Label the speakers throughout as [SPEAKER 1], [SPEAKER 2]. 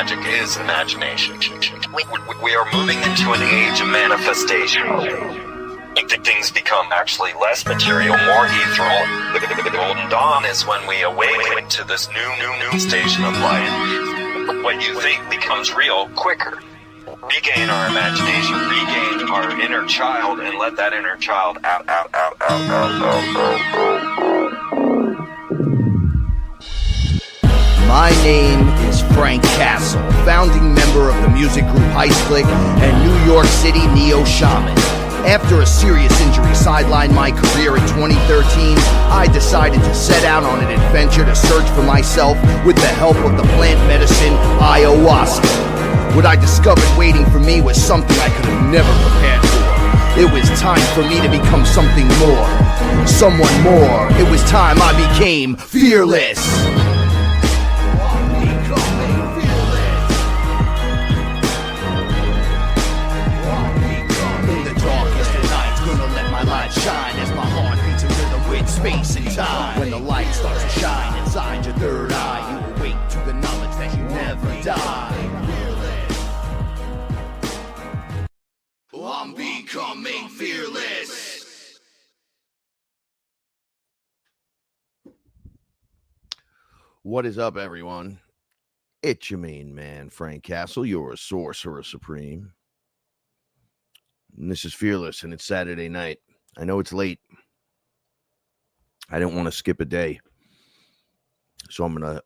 [SPEAKER 1] magic is imagination. We are moving into an age of manifestation. Things become actually less material, more ethereal. The golden dawn is when we awaken to this new station of life. What you think becomes real quicker. Regain our imagination, regain our inner child, and let that inner child out.
[SPEAKER 2] My name is Frank Castle, founding member of the music group Heist Click and New York City Neo Shaman. After a serious injury sidelined my career in 2013, I decided to set out on an adventure to search for myself with the help of the plant medicine ayahuasca. What I discovered waiting for me was something I could have never prepared for. It was time for me to become something more, someone more. It was time I became fearless. Shine as my heart beats a rhythm with space and time. When the light starts to shine inside your third eye, you awake to the knowledge that you never die. I'm becoming fearless. What is up, everyone? It's your main man, Frank Castle, your sorcerer supreme. And this is Fearless, and it's Saturday night. I know it's late. I didn't want to skip a day. So I'm gonna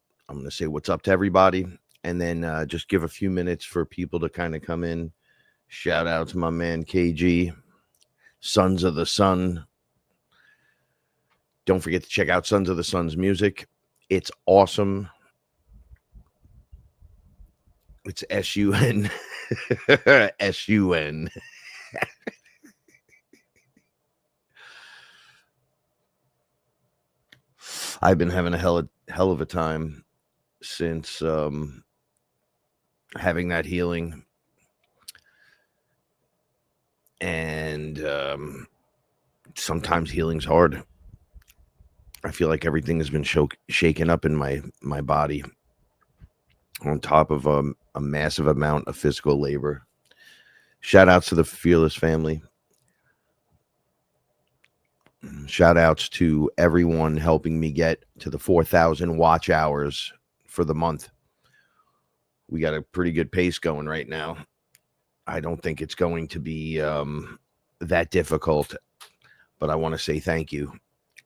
[SPEAKER 2] say what's up to everybody, and then just give a few minutes for people to kind of come in. Shout out to my man KG, Sons of the Sun. Don't forget to check out Sons of the Sun's music. It's awesome. It's S-U-N. S-U-N. I've been having a hell of a time since having that healing. And sometimes healing's hard. I feel like everything has been shaken up in my body on top of a massive amount of physical labor. Shout outs to the Fearless family. Shout outs to everyone helping me get to the 4,000 watch hours for the month. We got a pretty good pace going right now. I don't think it's going to be that difficult, but I want to say thank you,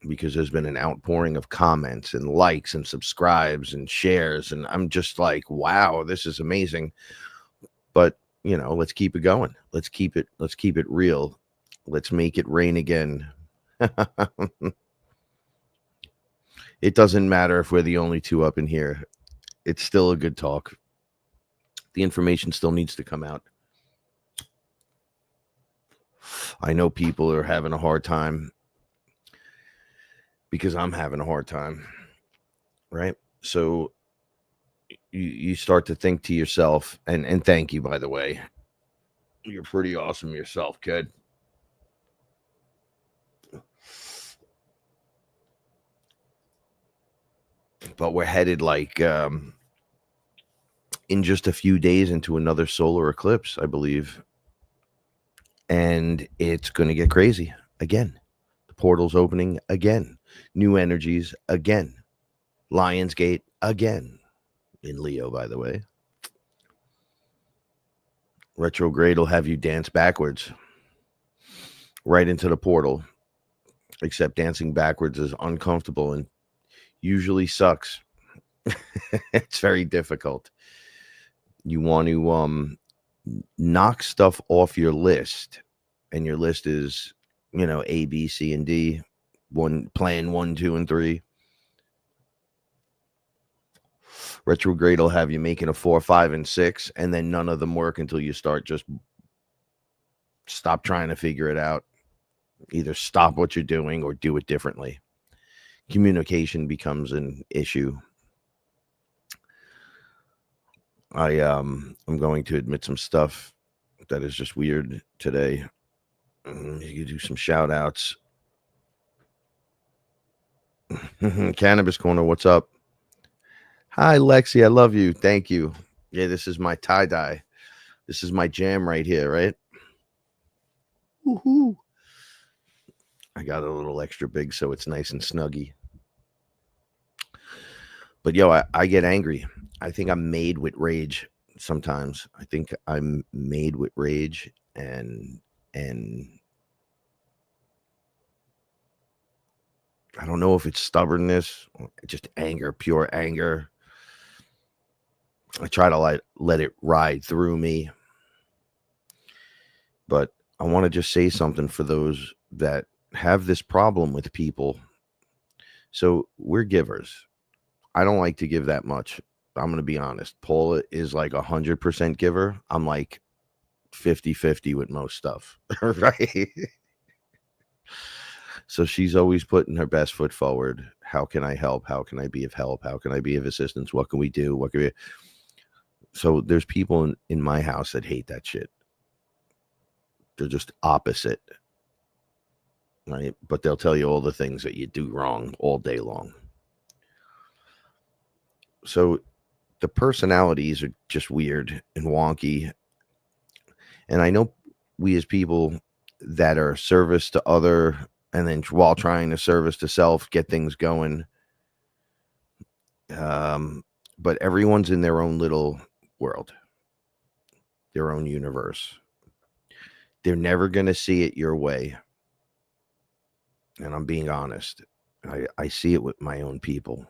[SPEAKER 2] because there's been an outpouring of comments and likes and subscribes and shares, and I'm just like, wow, this is amazing. But you know, let's keep it going. Let's keep it real. Let's make it rain again. It doesn't matter if we're the only two up in here. It's still a good talk. The information still needs to come out. I know people are having a hard time because I'm having a hard time, right? So you start to think to yourself, and thank you, by the way. You're pretty awesome yourself, kid. But we're headed like in just a few days into another solar eclipse, I believe. And it's going to get crazy again. The portal's opening again. New energies again. Lionsgate again. In Leo, by the way. Retrograde will have you dance backwards. Right into the portal. Except dancing backwards is uncomfortable and usually sucks. It's very difficult. You want to knock stuff off your list, and your list is, you know, A, B, C, and D. Plan 1, 2, and 3. Retrograde will have you making a 4, 5, and 6, and then none of them work until you stop trying to figure it out. Either stop what you're doing or do it differently. Communication becomes an issue. I'm going to admit some stuff that is just weird today. You can do some shout outs. Cannabis Corner, what's up? Hi, Lexi. I love you. Thank you. Yeah, this is my tie-dye. This is my jam right here, right? Woohoo! I got it a little extra big so it's nice and snuggy. But yo, I get angry. I think I'm made with rage sometimes. I think I'm made with rage and I don't know if it's stubbornness or just anger, pure anger. I try to let it ride through me. But I want to just say something for those that have this problem with people. So we're givers. I don't like to give that much. I'm going to be honest. Paula is like 100% giver. I'm like 50-50 with most stuff. Right. So she's always putting her best foot forward. How can I help? How can I be of help? How can I be of assistance? What can we do? What can we? So there's people in my house that hate that shit. They're just opposite. Right? But they'll tell you all the things that you do wrong all day long. So the personalities are just weird and wonky. And I know we as people that are service to other and then while trying to service to self, get things going. But everyone's in their own little world, their own universe. They're never going to see it your way. And I'm being honest. I see it with my own people.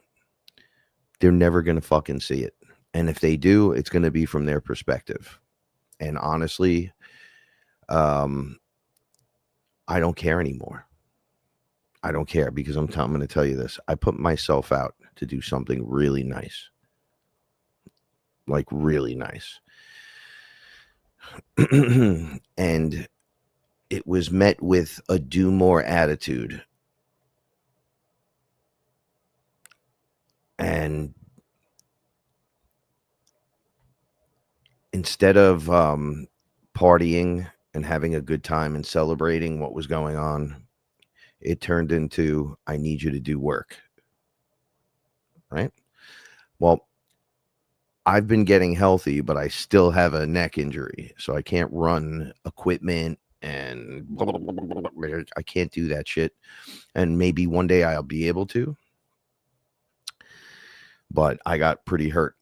[SPEAKER 2] They're never going to fucking see it. And if they do, it's going to be from their perspective. And honestly, I don't care anymore. I don't care because I'm going to tell you this. I put myself out to do something really nice. Like really nice. And it was met with a do more attitude. And instead of partying and having a good time and celebrating what was going on, it turned into, I need you to do work. Right? Well, I've been getting healthy, but I still have a neck injury. So I can't run equipment and I can't do that shit. And maybe one day I'll be able to. But I got pretty hurt.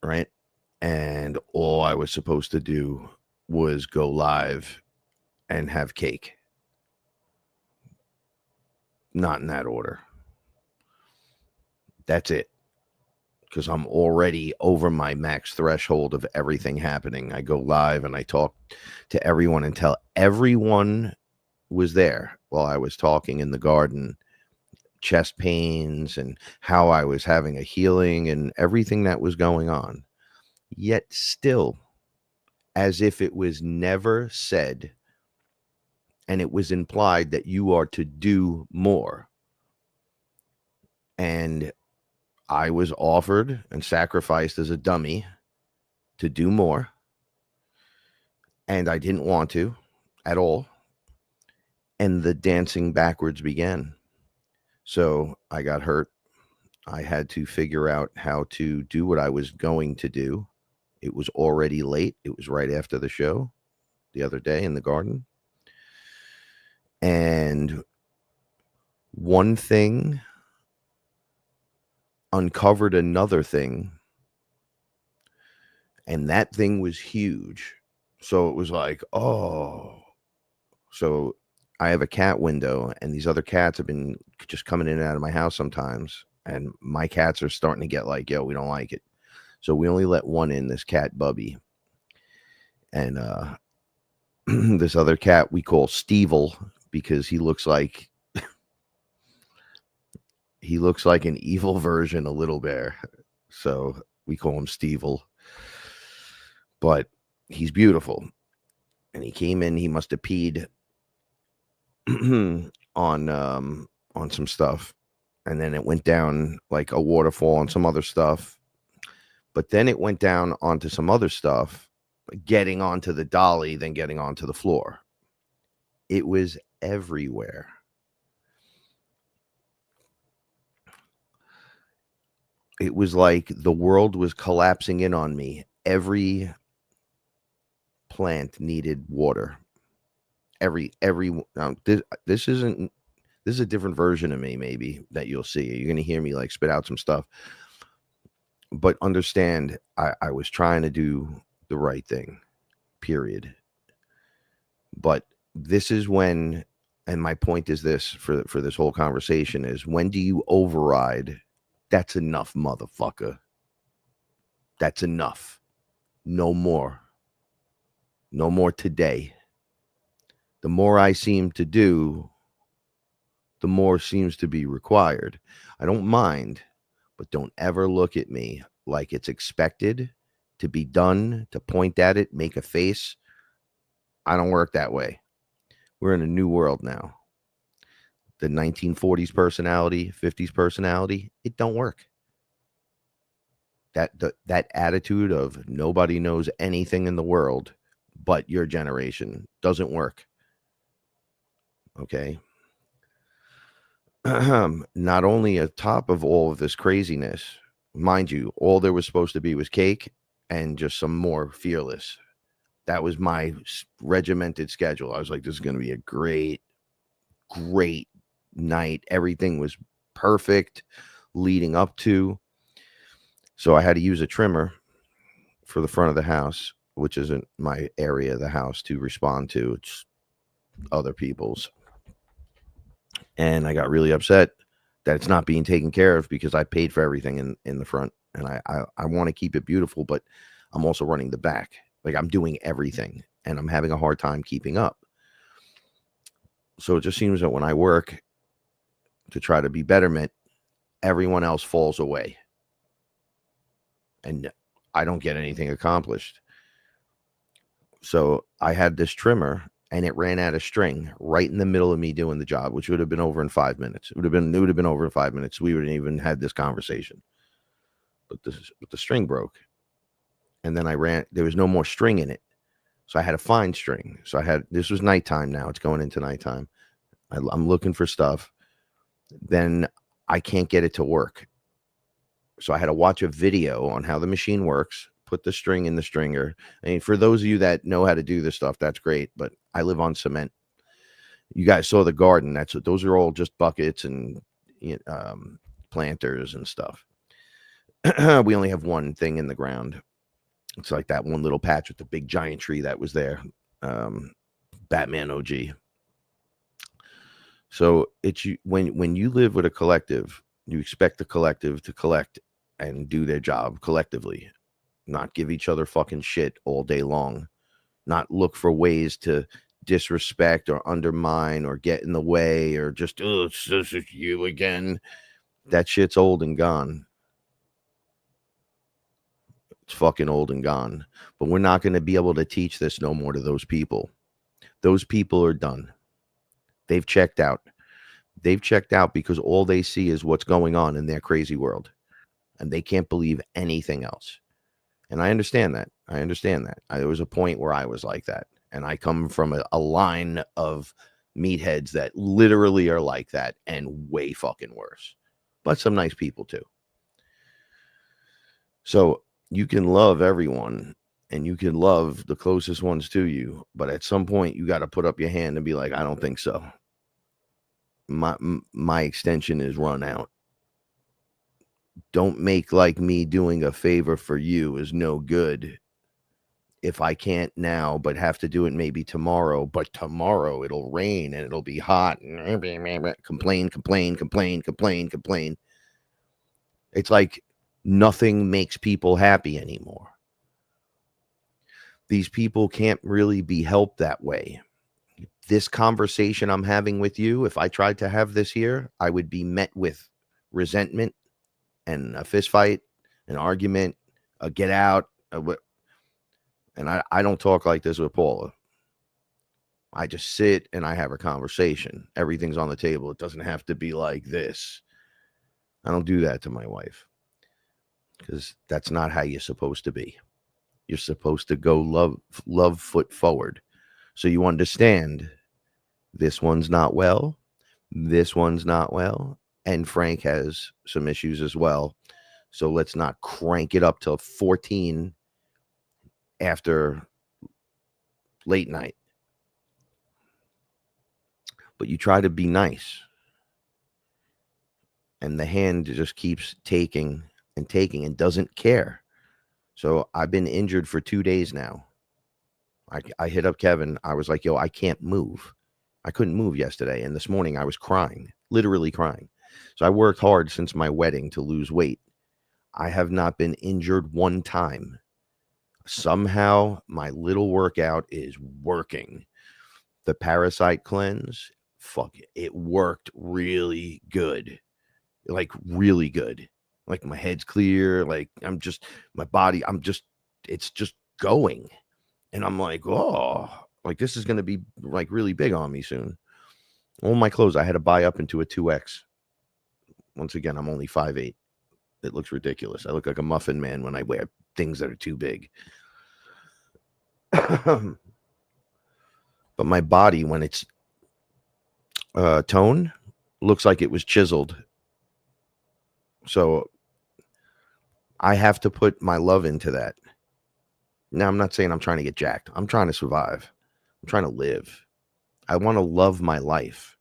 [SPEAKER 2] Right? And all I was supposed to do was go live and have cake. Not in that order. That's it. Because I'm already over my max threshold of everything happening. I go live and I talk to everyone until everyone was there while I was talking in the garden. Chest pains and how I was having a healing and everything that was going on. Yet still, as if it was never said, and it was implied that you are to do more. And I was offered and sacrificed as a dummy to do more. And I didn't want to at all. And the dancing backwards began. So I got hurt. I had to figure out how to do what I was going to do. It was already late. It was right after the show the other day in the garden. And one thing uncovered another thing. And that thing was huge. So it was like, oh. So I have a cat window, and these other cats have been just coming in and out of my house sometimes. And my cats are starting to get like, yo, we don't like it. So we only let one in, this cat, Bubby. And this other cat we call Stevel because he looks like an evil version of Little Bear. So we call him Stevel. But he's beautiful. And he came in, he must have peed on some stuff. And then it went down like a waterfall on some other stuff. But then it went down onto some other stuff, getting onto the dolly, then getting onto the floor. It was everywhere. it was like the world was collapsing in on me. Every plant needed water. This isn't, this is a different version of me, maybe, that you'll see. You're going to hear me like spit out some stuff, but understand, I was trying to do the right thing, period. But this is when, and my point is this for this whole conversation is, when do you override? That's enough, motherfucker. That's enough. No more. No more today. The more I seem to do, the more seems to be required. I don't mind, but don't ever look at me like it's expected to be done, to point at it, make a face. I don't work that way. We're in a new world now. The 1940s personality, 50s personality, it don't work. That attitude of nobody knows anything in the world but your generation doesn't work. Okay. Not only atop of all of this craziness, mind you, all there was supposed to be was cake and just some more FearLess. That was my regimented schedule. I was like, this is going to be a great night. Everything was perfect leading up to. So I had to use a trimmer for the front of the house, which isn't my area of the house to respond to. It's other people's. And I got really upset that it's not being taken care of because I paid for everything in the front. And I want to keep it beautiful, but I'm also running the back. Like, I'm doing everything and I'm having a hard time keeping up. So it just seems that when I work to try to be betterment, everyone else falls away. And I don't get anything accomplished. So I had this trimmer and it ran out of string right in the middle of me doing the job, which would have been over in 5 minutes. It would have been over in 5 minutes. We wouldn't even had this conversation. But the string broke. And then there was no more string in it. So I had to find string. So this was nighttime now. It's going into nighttime. I'm looking for stuff. Then I can't get it to work. So I had to watch a video on how the machine works, put the string in the stringer. I mean, for those of you that know how to do this stuff, that's great. But I live on cement. You guys saw the garden. Those are all just buckets and planters and stuff. We only have one thing in the ground. It's like that one little patch with the big giant tree that was there. Batman OG. So when you live with a collective, you expect the collective to collect and do their job collectively, not give each other fucking shit all day long, not look for ways to disrespect or undermine or get in the way or just, oh, it's you again. That shit's old and gone. It's fucking old and gone. But we're not going to be able to teach this no more to those people. Those people are done. They've checked out. They've checked out because all they see is what's going on in their crazy world. And they can't believe anything else. And I understand that. There was a point where I was like that. And I come from a line of meatheads that literally are like that and way fucking worse. But some nice people too. So you can love everyone and you can love the closest ones to you. But at some point you got to put up your hand and be like, I don't think so. My extension is run out. Don't make like me doing a favor for you is no good. If I can't now, but have to do it maybe tomorrow, but tomorrow it'll rain and it'll be hot. Complain. It's like nothing makes people happy anymore. These people can't really be helped that way. This conversation I'm having with you, if I tried to have this here, I would be met with resentment and a fist fight, an argument, a get out. And I don't talk like this with Paula. I just sit and I have a conversation. Everything's on the table. It doesn't have to be like this. I don't do that to my wife because that's not how you're supposed to be. You're supposed to go love foot forward. So you understand this one's not well. This one's not well. And Frank has some issues as well. So let's not crank it up to 14 after late night. But you try to be nice. And the hand just keeps taking and doesn't care. So I've been injured for 2 days now. I hit up Kevin. I was like, yo, I can't move. I couldn't move yesterday. And this morning I was crying, literally crying. So I worked hard since my wedding to lose weight. I have not been injured one time. Somehow my little workout is working. The parasite cleanse, fuck it worked really good. Like really good. Like my head's clear. Like my body, it's just going. And I'm like, oh, like this is going to be like really big on me soon. All my clothes, I had to buy up into a 2X. Once again, I'm only 5'8". It looks ridiculous. I look like a muffin man when I wear things that are too big. But my body, when it's toned, looks like it was chiseled. So I have to put my love into that. Now, I'm not saying I'm trying to get jacked. I'm trying to survive. I'm trying to live. I want to love my life.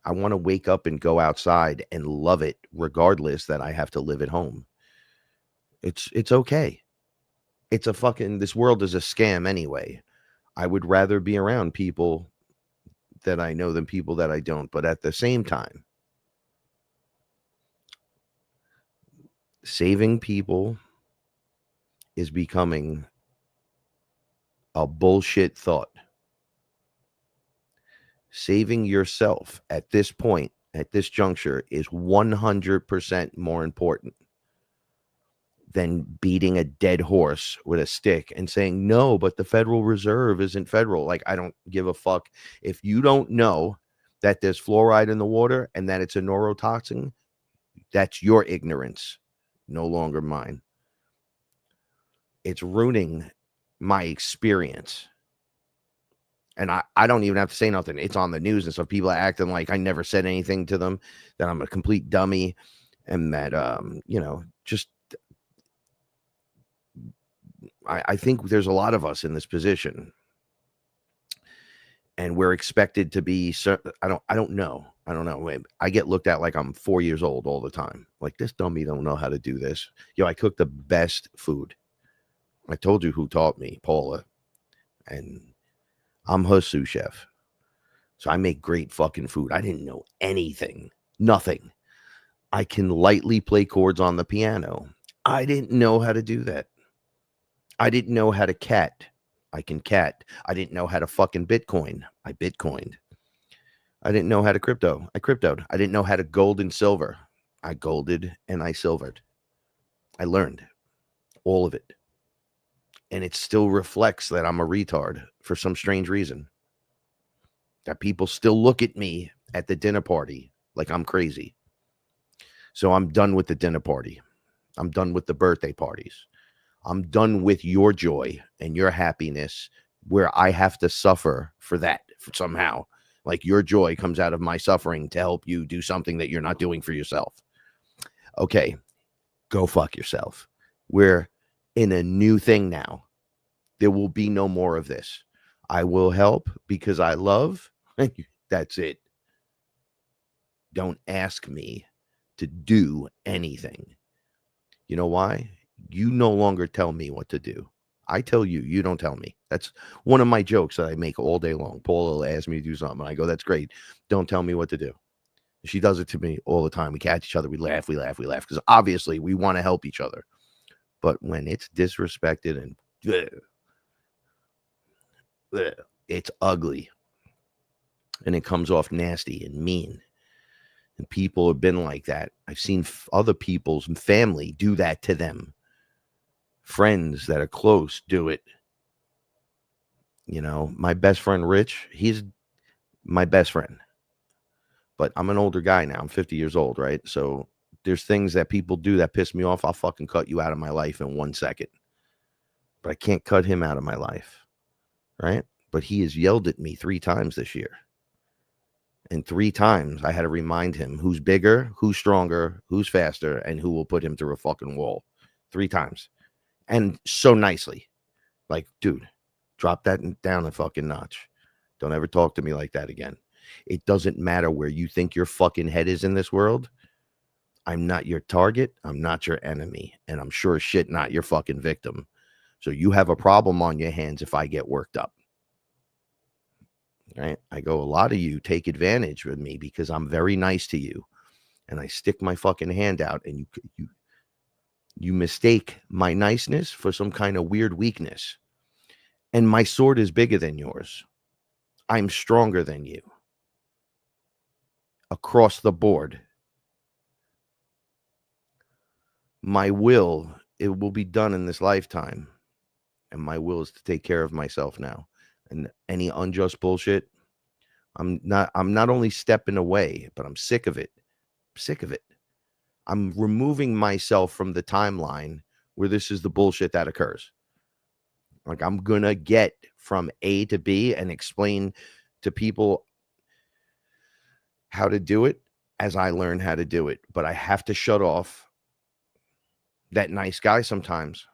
[SPEAKER 2] I want to wake up and go outside and love it, regardless that I have to live at home. It's okay. This world is a scam anyway. I would rather be around people that I know than people that I don't. But at the same time, saving people is becoming a bullshit thought. Saving yourself at this point, at this juncture, is 100% more important than beating a dead horse with a stick and saying, no, but the Federal Reserve isn't federal. Like, I don't give a fuck. If you don't know that there's fluoride in the water and that it's a neurotoxin, that's your ignorance, no longer mine. It's ruining my experience. And I don't even have to say nothing. It's on the news and stuff. People are acting like I never said anything to them, that I'm a complete dummy, and that, just, I think there's a lot of us in this position, and we're expected to be, I don't know. I get looked at like I'm 4 years old all the time. Like, this dummy don't know how to do this. Yo, I cook the best food. I told you who taught me, Paula, and I'm her sous chef. So I make great fucking food. I didn't know anything. Nothing. I can lightly play chords on the piano. I didn't know how to do that. I didn't know how to cat. I can cat. I didn't know how to fucking Bitcoin. I Bitcoined. I didn't know how to crypto. I cryptoed. I didn't know how to gold and silver. I golded and I silvered. I learned all of it. And it still reflects that I'm a retard for some strange reason. That people still look at me at the dinner party like I'm crazy. So I'm done with the dinner party. I'm done with the birthday parties. I'm done with your joy and your happiness where I have to suffer for that somehow. Like, your joy comes out of my suffering to help you do something that you're not doing for yourself. Okay, go fuck yourself. We're in a new thing now. There will be no more of this. I will help because I love. That's it. Don't ask me to do anything. You know why? You no longer tell me what to do. I tell you, you don't tell me. That's one of my jokes that I make all day long. Paula will ask me to do something, and I go, that's great. Don't tell me what to do. She does it to me all the time. We catch each other. We laugh, because obviously we want to help each other. But when it's disrespected and it's ugly, and it comes off nasty and mean, and people have been like that. I've seen other people's family do that to them. Friends that are close do it. You know, my best friend Rich, he's my best friend. But I'm an older guy now. I'm 50 years old, right? So there's things that people do that piss me off. I'll fucking cut you out of my life in 1 second. But I can't cut him out of my life, right? But he has yelled at me 3 times this year. And 3 times I had to remind him who's bigger, who's stronger, who's faster, and who will put him through a fucking wall. 3 times. And so nicely. Like, dude, drop that down a fucking notch. Don't ever talk to me like that again. It doesn't matter where you think your fucking head is in this world. I'm not your target. I'm not your enemy. And I'm sure as shit not your fucking victim. So you have a problem on your hands if I get worked up. Right? I go, a lot of you take advantage with me because I'm very nice to you. And I stick my fucking hand out and you mistake my niceness for some kind of weird weakness. And my sword is bigger than yours. I'm stronger than you. Across the board. My will, it will be done in this lifetime. And my will is to take care of myself now. And any unjust bullshit, I'm not only stepping away, but I'm sick of it. Sick of it. I'm removing myself from the timeline where this is the bullshit that occurs. Like, I'm going to get from A to B and explain to people how to do it as I learn how to do it. But I have to shut off that nice guy sometimes.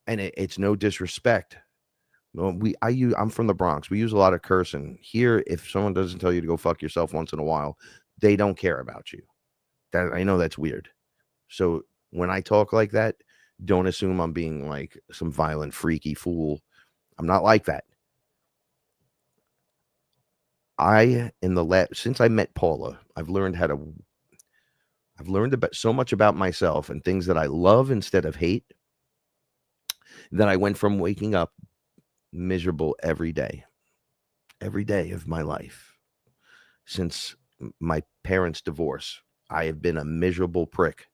[SPEAKER 2] And it's no disrespect. I'm from the Bronx. We use a lot of cursing. Here, if someone doesn't tell you to go fuck yourself once in a while, they don't care about you. That I know that's weird. So when I talk like that, don't assume I'm being like some violent, freaky fool. I'm not like that. Since I met Paula, I've learned about so much about myself and things that I love instead of hate, that I went from waking up miserable every day of my life. Since my parents' divorce, I have been a miserable prick.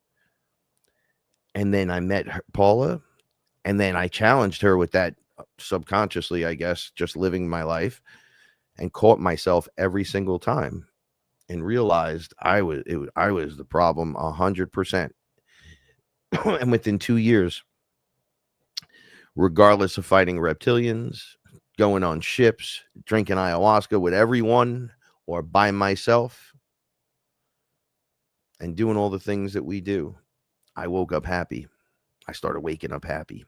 [SPEAKER 2] And then I met Paula, and then I challenged her with that subconsciously, I guess, just living my life, and caught myself every single time and realized I was the problem 100%. And within 2 years, regardless of fighting reptilians, going on ships, drinking ayahuasca with everyone or by myself, and doing all the things that we do, I woke up happy. I started waking up happy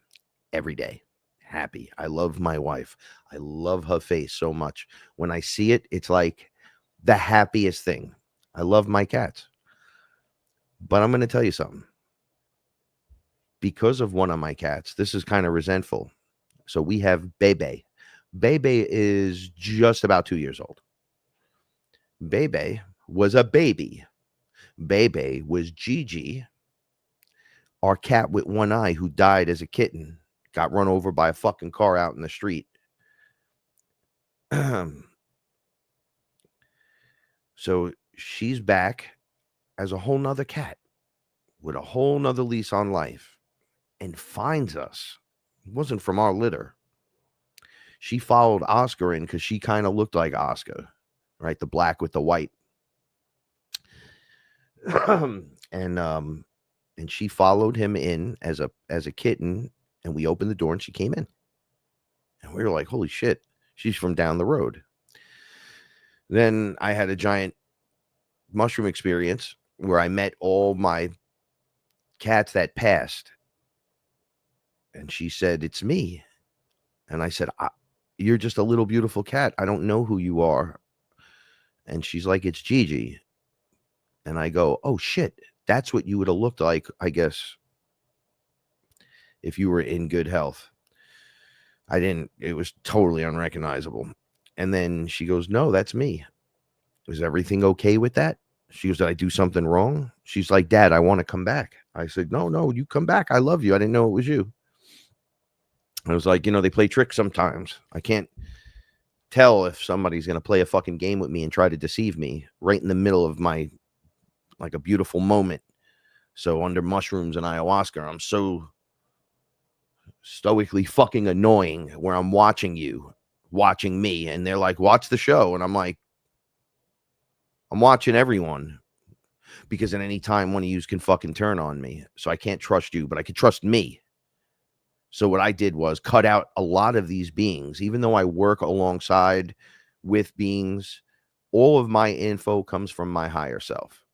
[SPEAKER 2] every day. Happy. I love my wife. I love her face so much. When I see it, it's like the happiest thing. I love my cats. But I'm going to tell you something. Because of one of my cats, this is kind of resentful. So we have Bebe. Bebe is just about 2 years old. Bebe was a baby. Bebe was Gigi, our cat with one eye who died as a kitten, got run over by a fucking car out in the street. So she's back as a whole nother cat with a whole nother lease on life, and finds us. It wasn't from our litter. She followed Oscar in because she kind of looked like Oscar, right? The black with the white. And she followed him in as a kitten, and we opened the door and she came in. And we were like, holy shit, she's from down the road. Then I had a giant mushroom experience where I met all my cats that passed. And she said, it's me. And I said, you're just a little beautiful cat. I don't know who you are. And she's like, it's Gigi. And I go, oh shit, that's what you would have looked like, I guess, if you were in good health. It was totally unrecognizable. And then she goes, no, that's me. Is everything okay with that? She goes, did I do something wrong? She's like, Dad, I want to come back. I said, no, you come back. I love you. I didn't know it was you. I was like, they play tricks sometimes. I can't tell if somebody's going to play a fucking game with me and try to deceive me right in the middle of my, like, a beautiful moment. So under mushrooms and ayahuasca, I'm so stoically fucking annoying where I'm watching you, watching me, and they're like, watch the show. And I'm like, I'm watching everyone, because at any time one of you can fucking turn on me. So I can't trust you, but I can trust me. So what I did was cut out a lot of these beings, even though I work alongside with beings all of my info comes from my higher self.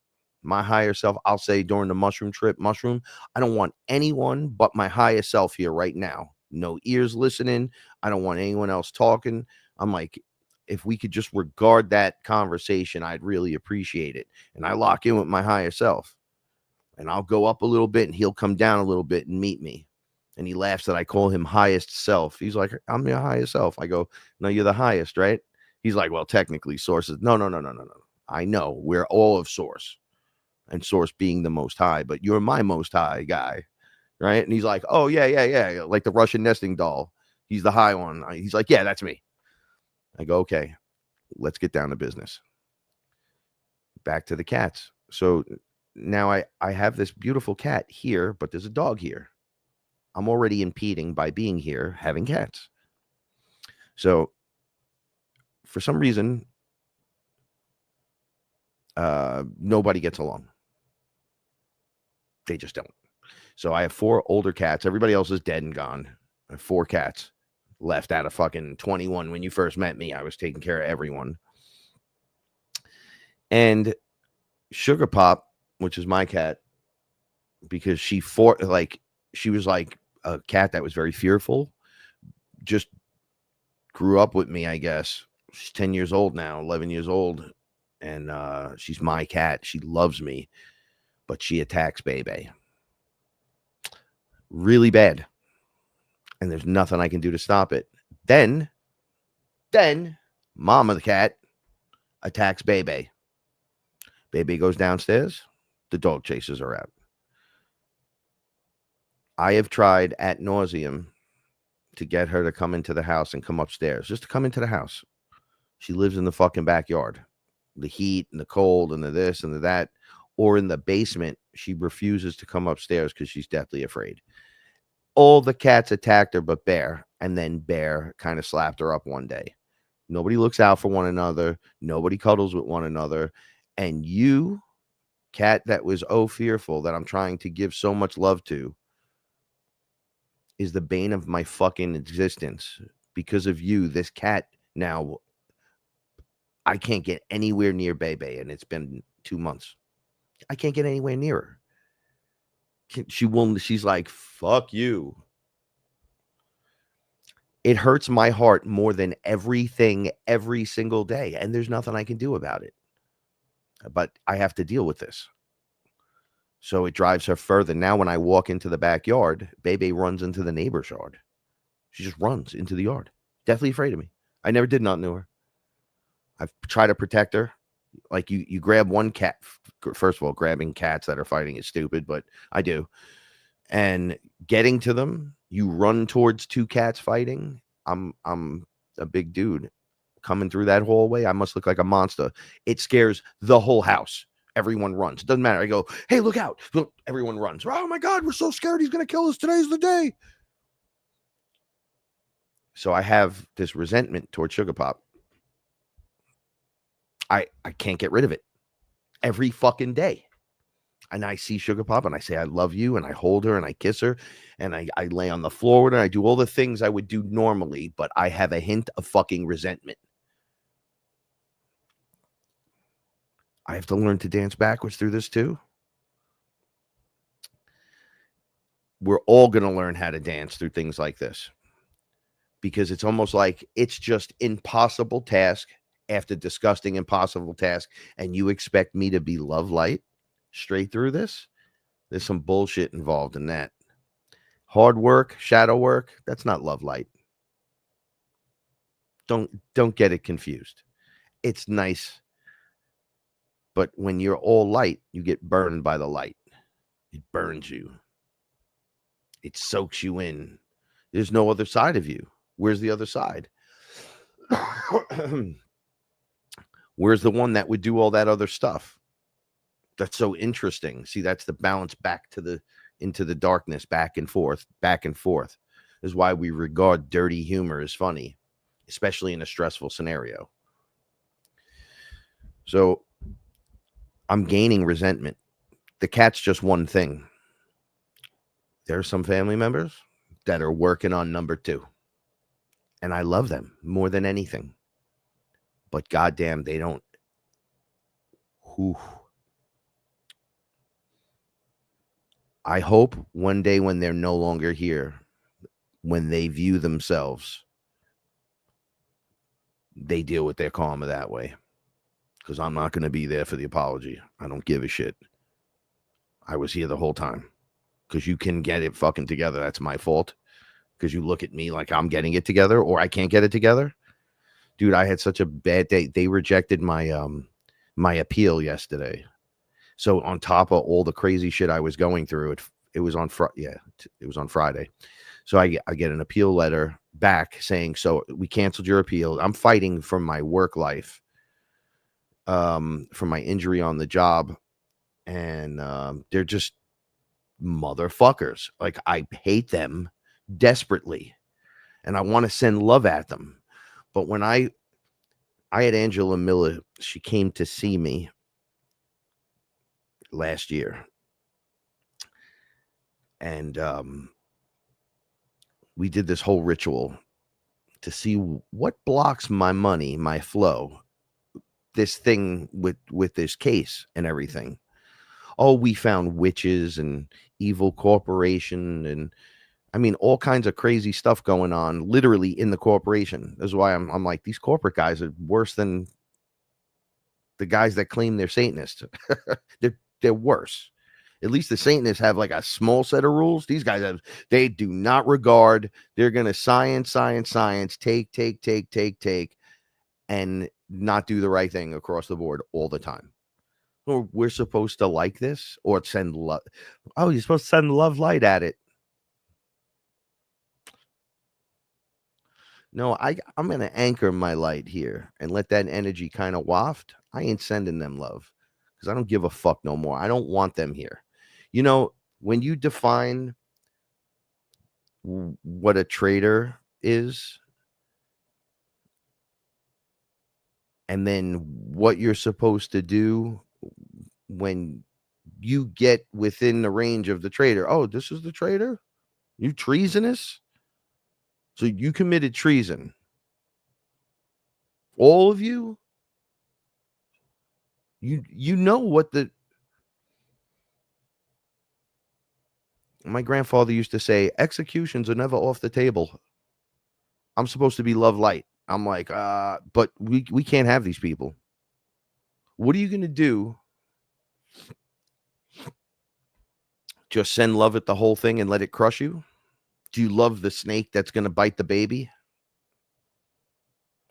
[SPEAKER 2] My higher self, I'll say during the mushroom trip, I don't want anyone but my higher self here right now. No ears listening. I don't want anyone else talking. I'm like, if we could just regard that conversation, I'd really appreciate it. And I lock in with my higher self. And I'll go up a little bit and he'll come down a little bit and meet me. And he laughs that I call him highest self. He's like, I'm your highest self. I go, no, you're the highest, right? He's like, well, technically, source is no. I know we're all of source, and source being the most high, but you're my most high guy, right? And he's like, oh, yeah. Like the Russian nesting doll. He's the high one. He's like, yeah, that's me. I go, okay, let's get down to business. Back to the cats. So now I have this beautiful cat here, but there's a dog here. I'm already impeding by being here, having cats. So for some reason, nobody gets along. They just don't. So I have 4 older cats. Everybody else is dead and gone. I have 4 cats left out of fucking 21. When you first met me, I was taking care of everyone. And Sugar Pop, which is my cat, because she was like a cat that was very fearful, just grew up with me, I guess. She's 10 years old now, 11 years old. And she's my cat. She loves me, but she attacks Bebe really bad. And there's nothing I can do to stop it. Then Mama the cat attacks Bebe. Bebe goes downstairs. The dog chases her out. I have tried ad nauseum to get her to come into the house and come upstairs, just to come into the house. She lives in the fucking backyard. The heat and the cold and the this and the that, or in the basement. She refuses to come upstairs because she's deathly afraid. All the cats attacked her but Bear, and then Bear kind of slapped her up one day. Nobody looks out for one another. Nobody cuddles with one another. And you, cat that was fearful, that I'm trying to give so much love to, is the bane of my fucking existence. Because of you, this cat now, I can't get anywhere near Bebe, and it's been 2 months. I can't get anywhere near her. She's like, fuck you. It hurts my heart more than everything every single day, and there's nothing I can do about it. But I have to deal with this. So it drives her further. Now when I walk into the backyard, Bebe runs into the neighbor's yard. She just runs into the yard. Deathly afraid of me. I never did not know her. I've tried to protect her. Like you grab one cat. First of all, grabbing cats that are fighting is stupid, but I do. And getting to them, you run towards 2 cats fighting. I'm a big dude. Coming through that hallway, I must look like a monster. It scares the whole house. Everyone runs. It doesn't matter. I go, hey, look out. Look, everyone runs. Oh my God, we're so scared. He's going to kill us. Today's the day. So I have this resentment towards Sugar Pop. I can't get rid of it every fucking day. And I see Sugar Pop and I say, I love you. And I hold her and I kiss her. And I lay on the floor with her. And I do all the things I would do normally. But I have a hint of fucking resentment. I have to learn to dance backwards through this too. We're all going to learn how to dance through things like this. Because it's almost like it's just impossible task after disgusting impossible task. And you expect me to be love light straight through this? There's some bullshit involved in that. Hard work, shadow work, that's not love light. Don't get it confused. It's nice. But when you're all light, you get burned by the light. It burns you. It soaks you in. There's no other side of you. Where's the other side? Where's the one that would do all that other stuff? That's so interesting. See, that's the balance back to into the darkness, back and forth. This is why we regard dirty humor as funny, especially in a stressful scenario. So I'm gaining resentment. The cat's just one thing. There are some family members that are working on number 2. And I love them more than anything. But goddamn, they don't Ooh. I hope one day when they're no longer here, when they view themselves, they deal with their karma that way. Because I'm not going to be there for the apology. I don't give a shit. I was here the whole time. Because you can get it fucking together. That's my fault. Because you look at me like I'm getting it together or I can't get it together. Dude, I had such a bad day. They rejected my appeal yesterday. So on top of all the crazy shit I was going through, it was on it was on Friday. So I get an appeal letter back saying, so we canceled your appeal. I'm fighting from my work life, from my injury on the job, and they're just motherfuckers. Like, I hate them desperately, and I want to send love at them. But when I had Angela Miller, she came to see me last year, and we did this whole ritual to see what blocks my money, my flow, this thing with this case and everything. Oh, we found witches and evil corporation, and I mean all kinds of crazy stuff going on literally in the corporation. That's why I'm like, these corporate guys are worse than the guys that claim they're Satanists. they're worse. At least the Satanists have like a small set of rules. These guys they do not regard. They're gonna science, take, and not do the right thing across the board all the time. Or we're supposed to like this or send love. Oh, you're supposed to send love light at it. No, I'm gonna anchor my light here and let that energy kind of waft. I ain't sending them love because I don't give a fuck no more. I don't want them here. You know, when you define what a traitor is, and then what you're supposed to do when you get within the range of the traitor. Oh, this is the traitor? You treasonous? So you committed treason. All of you? You know what my grandfather used to say, executions are never off the table. I'm supposed to be love light. I'm like, but we can't have these people. What are you going to do? Just send love at the whole thing and let it crush you? Do you love the snake that's going to bite the baby?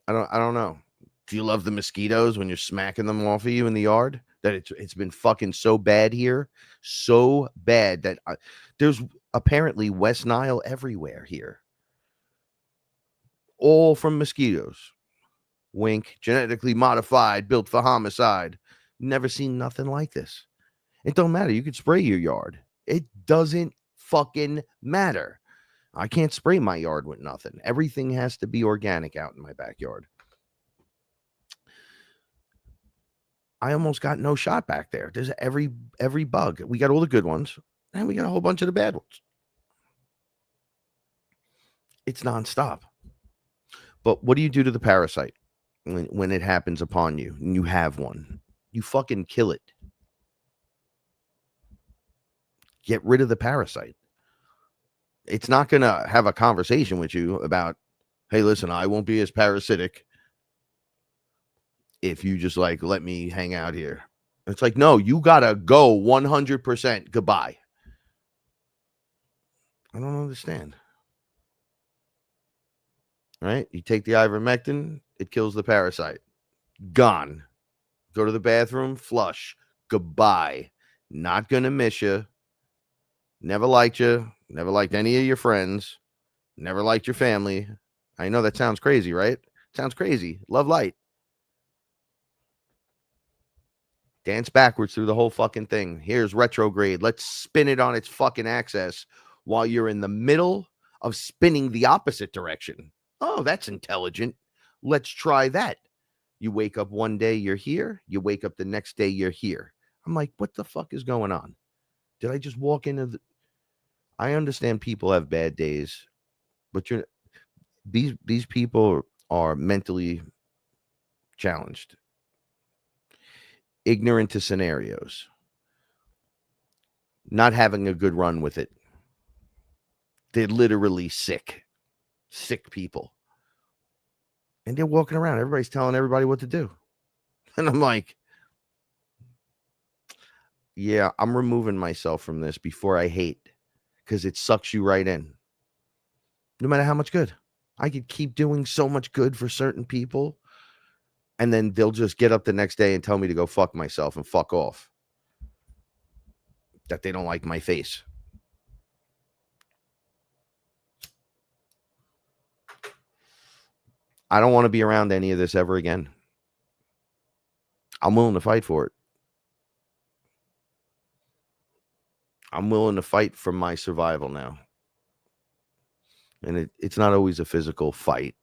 [SPEAKER 2] I don't know. Do you love the mosquitoes when you're smacking them off of you in the yard? That it's been fucking so bad here, so bad that there's apparently West Nile everywhere here, all from mosquitoes. Wink, genetically modified, built for homicide. Never seen nothing like this. It don't matter. You could spray your yard. It doesn't fucking matter. I can't spray my yard with nothing. Everything has to be organic out in my backyard. I almost got no shot back there. There's every bug. We got all the good ones, and we got a whole bunch of the bad ones. It's nonstop. But what do you do to the parasite when it happens upon you and you have one? You fucking kill it. Get rid of the parasite. It's not going to have a conversation with you about, hey, listen, I won't be as parasitic if you just like let me hang out here. It's like, no, you gotta go 100%. Goodbye. I don't understand. Right? You take the ivermectin, it kills the parasite. Gone. Go to the bathroom, flush. Goodbye. Not gonna miss you. Never liked you. Never liked any of your friends. Never liked your family. I know that sounds crazy, right? Sounds crazy. Love light. Dance backwards through the whole fucking thing. Here's retrograde. Let's spin it on its fucking axis while you're in the middle of spinning the opposite direction. Oh, that's intelligent. Let's try that. You wake up one day, you're here. You wake up the next day, you're here. I'm like, what the fuck is going on? Did I just walk into I understand people have bad days, but these people are mentally challenged. ignorant to scenarios, not having a good run with it. They're literally sick people. And they're walking around. Everybody's telling everybody what to do. And I'm like, yeah, I'm removing myself from this before I hate, because it sucks you right in. No matter how much good. I could keep doing so much good for certain people, and then they'll just get up the next day and tell me to go fuck myself and fuck off. That they don't like my face. I don't want to be around any of this ever again. I'm willing to fight for it. I'm willing to fight for my survival now. And it's not always a physical fight.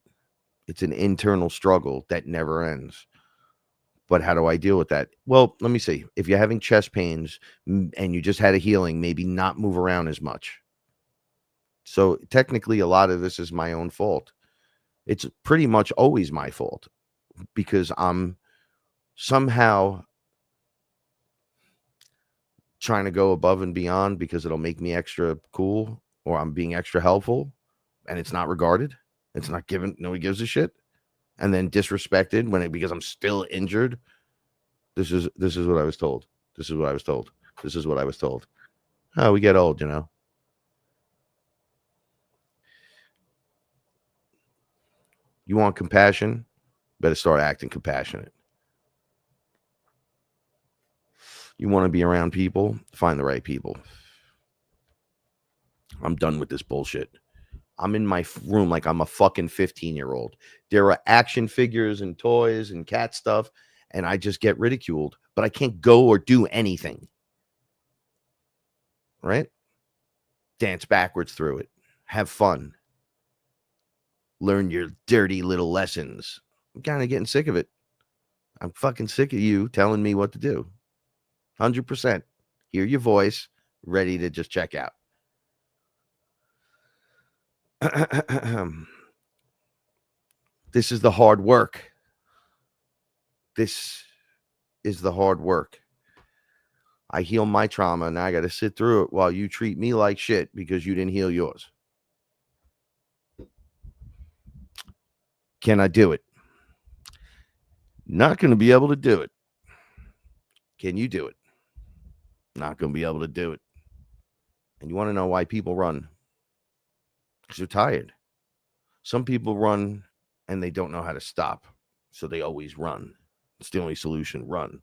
[SPEAKER 2] It's an internal struggle that never ends. But how do I deal with that? Well, let me see. If you're having chest pains and you just had a healing, maybe not move around as much. So technically, a lot of this is my own fault. It's pretty much always my fault because I'm somehow trying to go above and beyond because it'll make me extra cool, or I'm being extra helpful, and it's not regarded. It's not given. Nobody gives a shit. And then disrespected because I'm still injured. This is what I was told. This is what I was told. This is what I was told. Oh, we get old, you know. You want compassion? Better start acting compassionate. You want to be around people? Find the right people. I'm done with this bullshit. I'm in my room like I'm a fucking 15-year-old. There are action figures and toys and cat stuff, and I just get ridiculed, but I can't go or do anything. Right? Dance backwards through it. Have fun. Learn your dirty little lessons. I'm kind of getting sick of it. I'm fucking sick of you telling me what to do. 100%. Hear your voice, ready to just check out. This is the hard work. This is the hard work. I heal my trauma, and I got to sit through it while you treat me like shit because you didn't heal yours. Can I do it? Not going to be able to do it. Can you do it? Not going to be able to do it. And you want to know why people run? Because they're tired. Some people run and they don't know how to stop, so they always run. It's the only solution, run.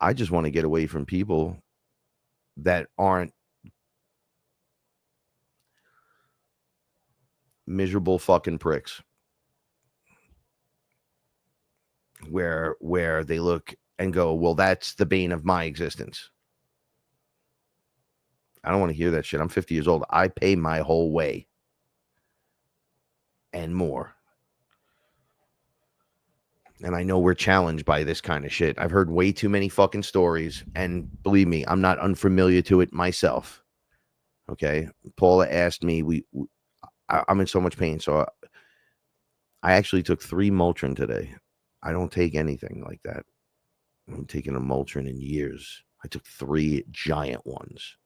[SPEAKER 2] I just want to get away from people that aren't miserable fucking pricks. Where they look and go, well, that's the bane of my existence. I don't want to hear that shit. I'm 50 years old. I pay my whole way and more. And I know we're challenged by this kind of shit. I've heard way too many fucking stories. And believe me, I'm not unfamiliar to it myself. Okay. Paula asked me, I'm in so much pain. So I actually took 3 Motrin today. I don't take anything like that. I haven't taken a Motrin in years. I took 3 giant ones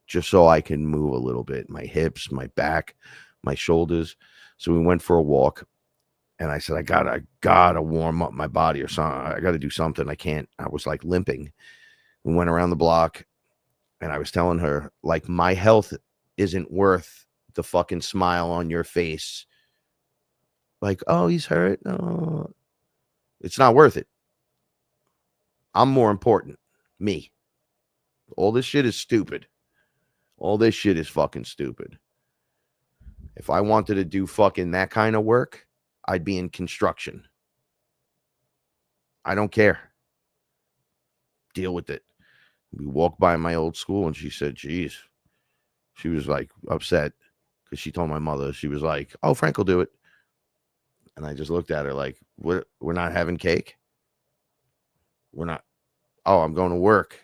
[SPEAKER 2] just so I can move a little bit. My hips, my back, my shoulders. So we went for a walk. And I said, I gotta warm up my body or something. I gotta do something. I was like limping. We went around the block and I was telling her, like, my health isn't worth the fucking smile on your face. Like, oh, he's hurt. No, it's not worth it. I'm more important. Me. All this shit is stupid. All this shit is fucking stupid. If I wanted to do fucking that kind of work, I'd be in construction. I don't care. Deal with it. We walked by my old school and she said, geez. She was like upset because she told my mother, she was like, oh, Frank will do it. And I just looked at her like, we're not having cake. We're not. Oh, I'm going to work.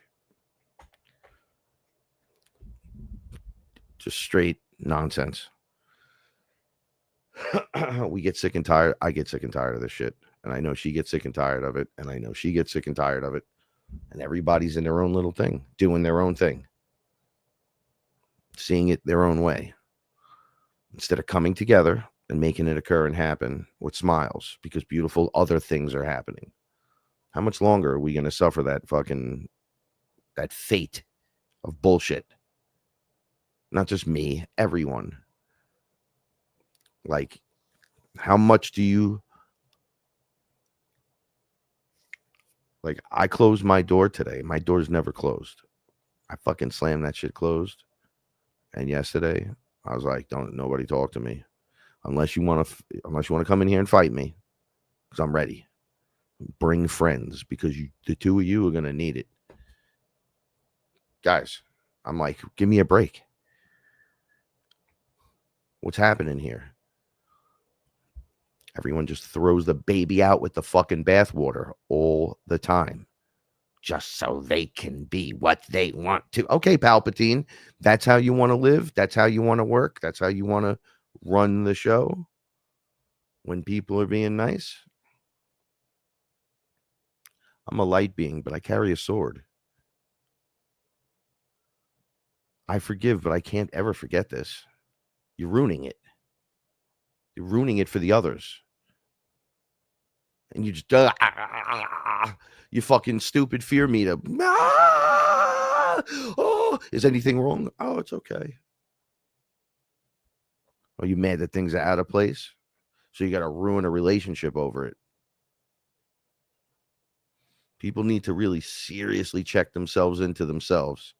[SPEAKER 2] Just straight nonsense. We get sick and tired. I get sick and tired of this shit. And I know she gets sick and tired of it. And I know she gets sick and tired of it. And everybody's in their own little thing, doing their own thing, seeing it their own way, instead of coming together and making it occur and happen with smiles, because beautiful other things are happening. How much longer are we going to suffer that fate of bullshit? Not just me, everyone. Like, how much do you, like, I closed my door today. My door's never closed. I fucking slammed that shit closed. And yesterday, I was like, don't nobody talk to me unless you want to come in here and fight me, because I'm ready. Bring friends, because the two of you are going to need it. Guys, I'm like, give me a break. What's happening here? Everyone just throws the baby out with the fucking bathwater all the time, just so they can be what they want to. Okay, Palpatine, that's how you want to live? That's how you want to work? That's how you want to run the show when people are being nice? I'm a light being, but I carry a sword. I forgive, but I can't ever forget this. You're ruining it. You're ruining it for the others. And you just, you fucking stupid fear meter. Oh, is anything wrong? Oh, it's okay. Are you mad that things are out of place? So you got to ruin a relationship over it. People need to really seriously check themselves into themselves,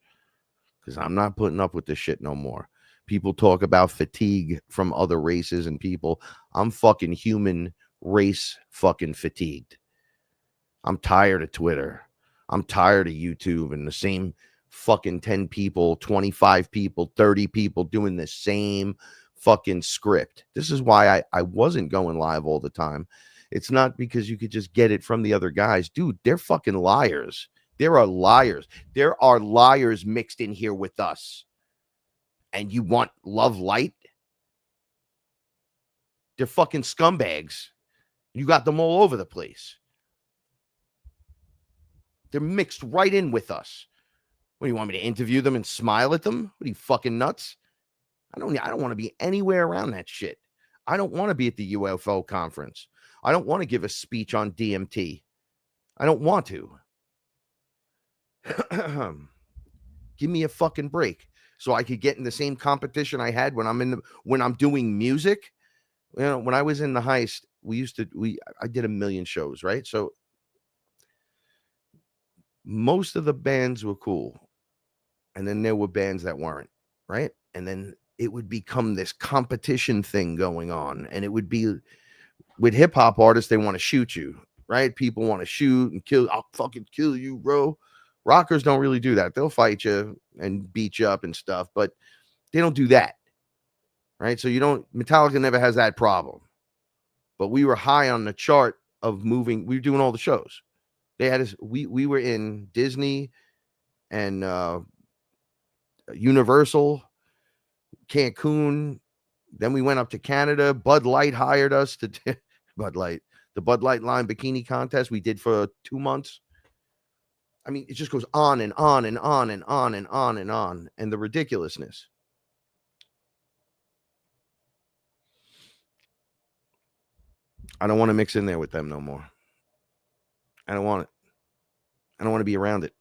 [SPEAKER 2] because I'm not putting up with this shit no more. People talk about fatigue from other races and people. I'm fucking human race fucking fatigued. I'm tired of Twitter. I'm tired of YouTube and the same fucking 10 people, 25 people, 30 people doing the same fucking script. This is why I wasn't going live all the time. It's not because you could just get it from the other guys. Dude, they're fucking liars. There are liars. There are liars mixed in here with us. And you want love light? They're fucking scumbags. You got them all over the place. They're mixed right in with us. What, do you want me to interview them and smile at them? What are you, fucking nuts? I don't want to be anywhere around that shit. I don't want to be at the UFO conference. I don't want to give a speech on DMT. I don't want to. Give me a fucking break so I could get in the same competition I had when I'm doing music. You know, when I was in the Heist, I did 1 million shows, right? So most of the bands were cool. And then there were bands that weren't, right? And then it would become this competition thing going on. And it would be with hip hop artists, they want to shoot you, right? People want to shoot and kill. I'll fucking kill you, bro. Rockers don't really do that. They'll fight you and beat you up and stuff, but they don't do that, right? So Metallica never has that problem. But we were high on the chart of moving. We were doing all the shows. They had us. We were in Disney and Universal, Cancun. Then we went up to Canada. Bud Light hired us to the Bud Light line bikini contest we did for 2 months. I mean, it just goes on and on and on and on and on and on. And the ridiculousness. I don't want to mix in there with them no more. I don't want it. I don't want to be around it.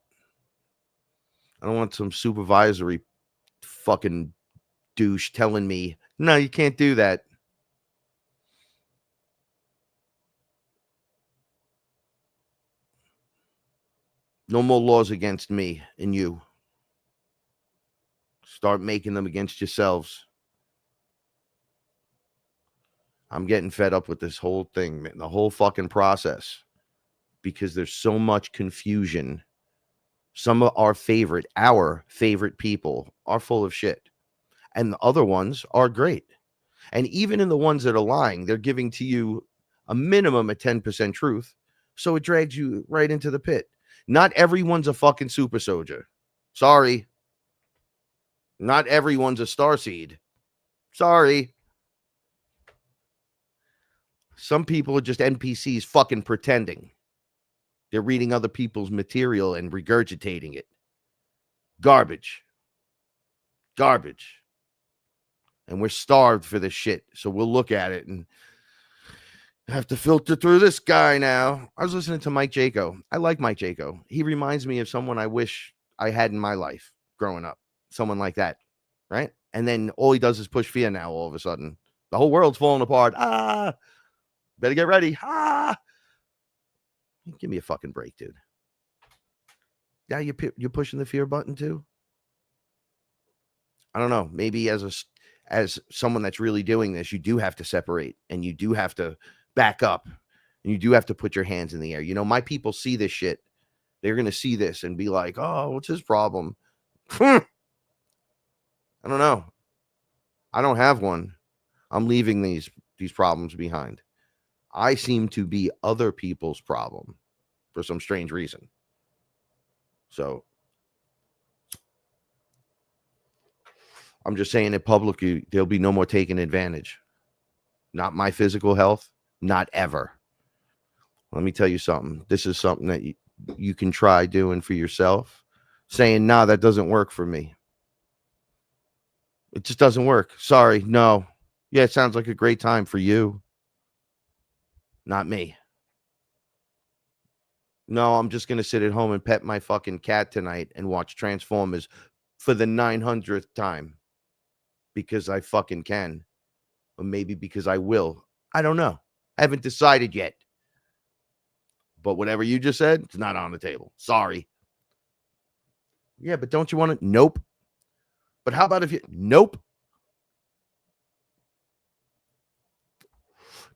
[SPEAKER 2] I don't want some supervisory fucking douche telling me, no, you can't do that. No more laws against me and you. Start making them against yourselves. I'm getting fed up with this whole thing, man, the whole fucking process, because there's so much confusion. Some of our favorite people are full of shit. And the other ones are great. And even in the ones that are lying, they're giving to you a minimum of 10% truth. So it drags you right into the pit. Not everyone's a fucking super soldier. Sorry. Not everyone's a starseed. Sorry. Some people are just NPCs fucking pretending. They're reading other people's material and regurgitating it. Garbage. Garbage. And we're starved for this shit. So we'll look at it and have to filter through this guy now. I was listening to Mike Jaco. I like Mike Jaco. He reminds me of someone I wish I had in my life growing up. Someone like that, right? And then all he does is push fear now all of a sudden. The whole world's falling apart. Better get ready. Give me a fucking break, dude. Yeah, you're pushing the fear button too? I don't know. Maybe as someone that's really doing this, you do have to separate and you do have to back up and you do have to put your hands in the air. You know, my people see this shit. They're going to see this and be like, oh, what's his problem? I don't know. I don't have one. I'm leaving these problems behind. I seem to be other people's problem for some strange reason. So I'm just saying it publicly, there'll be no more taking advantage. Not my physical health, not ever. Let me tell you something. This is something that you can try doing for yourself. Saying, nah, that doesn't work for me. It just doesn't work. Sorry, no. Yeah, it sounds like a great time for you. Not me. No, I'm just going to sit at home and pet my fucking cat tonight and watch Transformers for the 900th time. Because I fucking can. Or maybe because I will. I don't know. I haven't decided yet. But whatever you just said, it's not on the table. Sorry. Yeah, but don't you want to? Nope. But how about if you? Nope.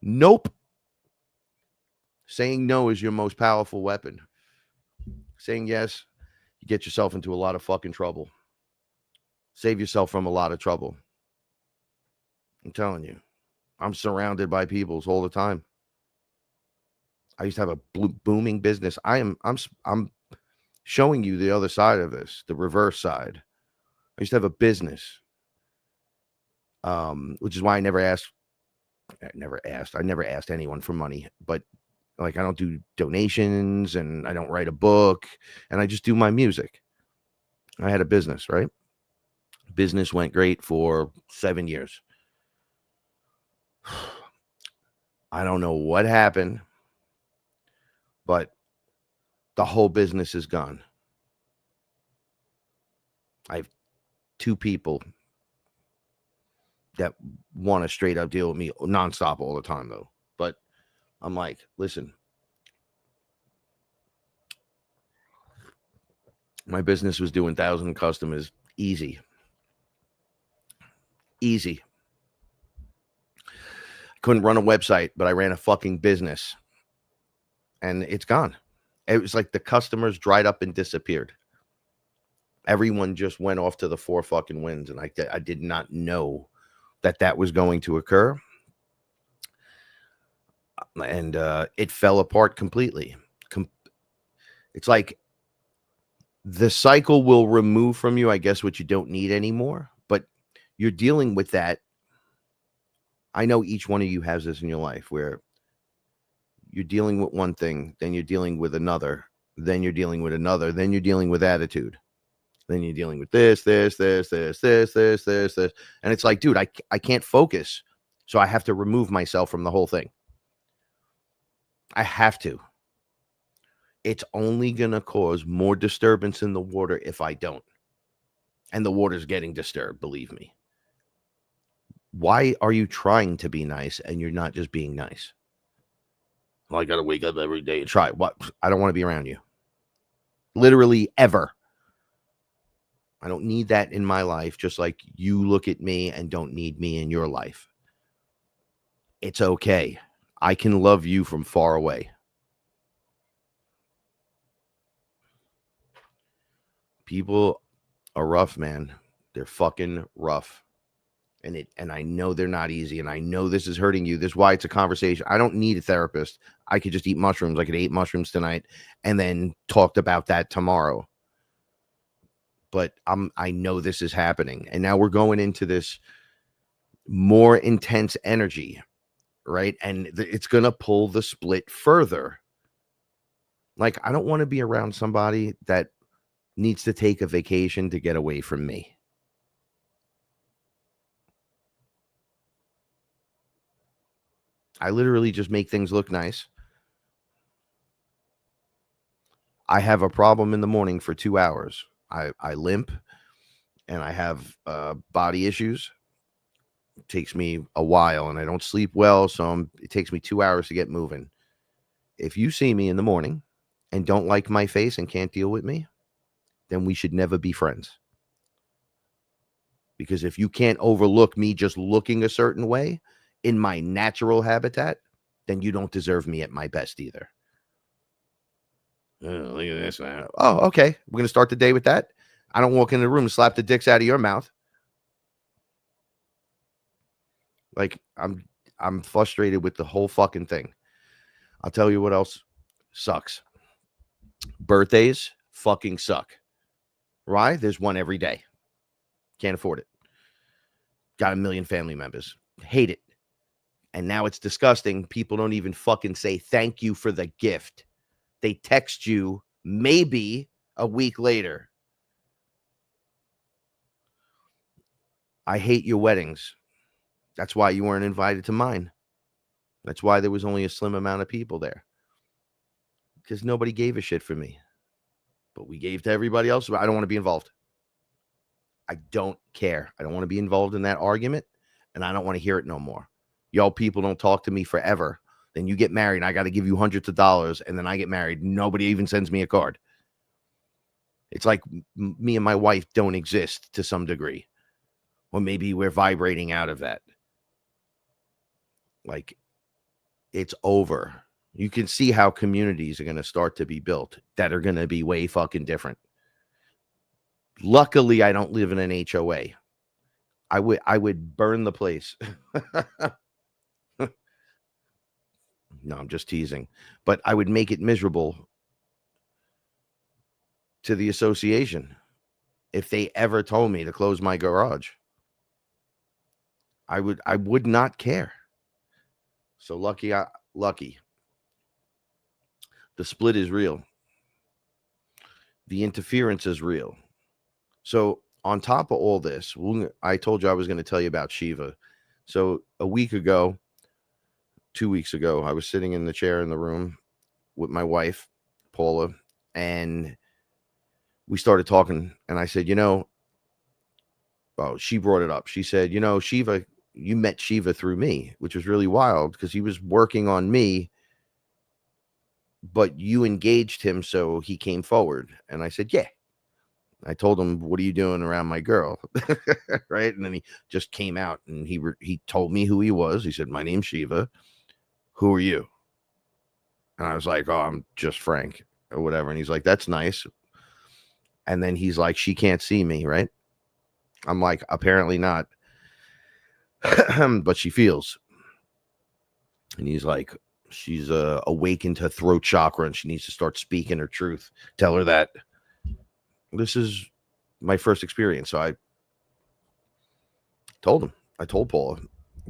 [SPEAKER 2] Nope. Saying no is your most powerful weapon. Saying yes, you get yourself into a lot of fucking trouble. Save yourself from a lot of trouble. I'm telling you. I'm surrounded by people all the time. I used to have a booming business. I'm showing you the other side of this, the reverse side. I used to have a business, which is why I never asked anyone for money. But like, I don't do donations and I don't write a book and I just do my music. I had a business, right? Business went great for 7 years. I don't know what happened, but the whole business is gone. I have 2 people that want to straight up deal with me nonstop all the time, though. But I'm like, listen, my business was doing 1,000 customers easy. Couldn't run a website, but I ran a fucking business. And it's gone. It was like the customers dried up and disappeared. Everyone just went off to the 4 fucking winds. And I did not know that was going to occur. And it fell apart completely. It's like the cycle will remove from you, I guess, what you don't need anymore. But you're dealing with that. I know each one of you has this in your life where you're dealing with one thing, then you're dealing with another, then you're dealing with another, then you're dealing with attitude. Then you're dealing with this. And it's like, dude, I can't focus. So I have to remove myself from the whole thing. I have to. It's only going to cause more disturbance in the water if I don't. And the water's getting disturbed, believe me. Why are you trying to be nice and you're not just being nice? Well, I got to wake up every day and try. What? I don't want to be around you. Literally ever. I don't need that in my life, just like you look at me and don't need me in your life. It's okay. I can love you from far away. People are rough, man. They're fucking rough. And I know they're not easy, and I know this is hurting you. This is why it's a conversation. I don't need a therapist. I could just eat mushrooms. I could eat mushrooms tonight and then talked about that tomorrow. But I know this is happening. And now we're going into this more intense energy, right? And it's going to pull the split further. Like, I don't want to be around somebody that needs to take a vacation to get away from me. I literally just make things look nice. I have a problem in the morning for 2 hours. I limp and I have body issues. It takes me a while and I don't sleep well. So it takes me 2 hours to get moving. If you see me in the morning and don't like my face and can't deal with me, then we should never be friends. Because if you can't overlook me just looking a certain way in my natural habitat, then you don't deserve me at my best either. Oh, look at this. Oh, okay. We're going to start the day with that. I don't walk in the room and slap the dicks out of your mouth. Like, I'm frustrated with the whole fucking thing. I'll tell you what else sucks. Birthdays fucking suck. Why? There's one every day. Can't afford it. Got 1 million family members. Hate it. And now it's disgusting. People don't even fucking say thank you for the gift. They text you maybe a week later. I hate your weddings. That's why you weren't invited to mine. That's why there was only a slim amount of people there. Because nobody gave a shit for me. But we gave to everybody else. I don't want to be involved. I don't care. I don't want to be involved in that argument. And I don't want to hear it no more. Y'all people don't talk to me forever. Then you get married and I got to give you hundreds of dollars. And then I get married. Nobody even sends me a card. It's like me and my wife don't exist to some degree. Or maybe we're vibrating out of that. Like, it's over. You can see how communities are going to start to be built that are going to be way fucking different. Luckily, I don't live in an HOA. I would burn the place. No, I'm just teasing. But I would make it miserable to the association if they ever told me to close my garage. I would not care. So lucky. The split is real. The interference is real. So on top of all this, I told you I was going to tell you about Shiva. So a week ago, 2 weeks ago, I was sitting in the chair in the room with my wife, Paula, and we started talking. And I said, she brought it up. She said, Shiva, you met Shiva through me, which was really wild because he was working on me, but you engaged him, so he came forward. And I said, yeah. I told him, what are you doing around my girl? Right. And then he just came out and he told me who he was. He said, my name's Shiva. Who are you? And I was like, oh, I'm just Frank or whatever. And he's like, that's nice. And then he's like, she can't see me. Right. I'm like, apparently not. But she feels. And he's like, she's awakened her throat chakra and she needs to start speaking her truth. Tell her that. This is my first experience. So I told Paula,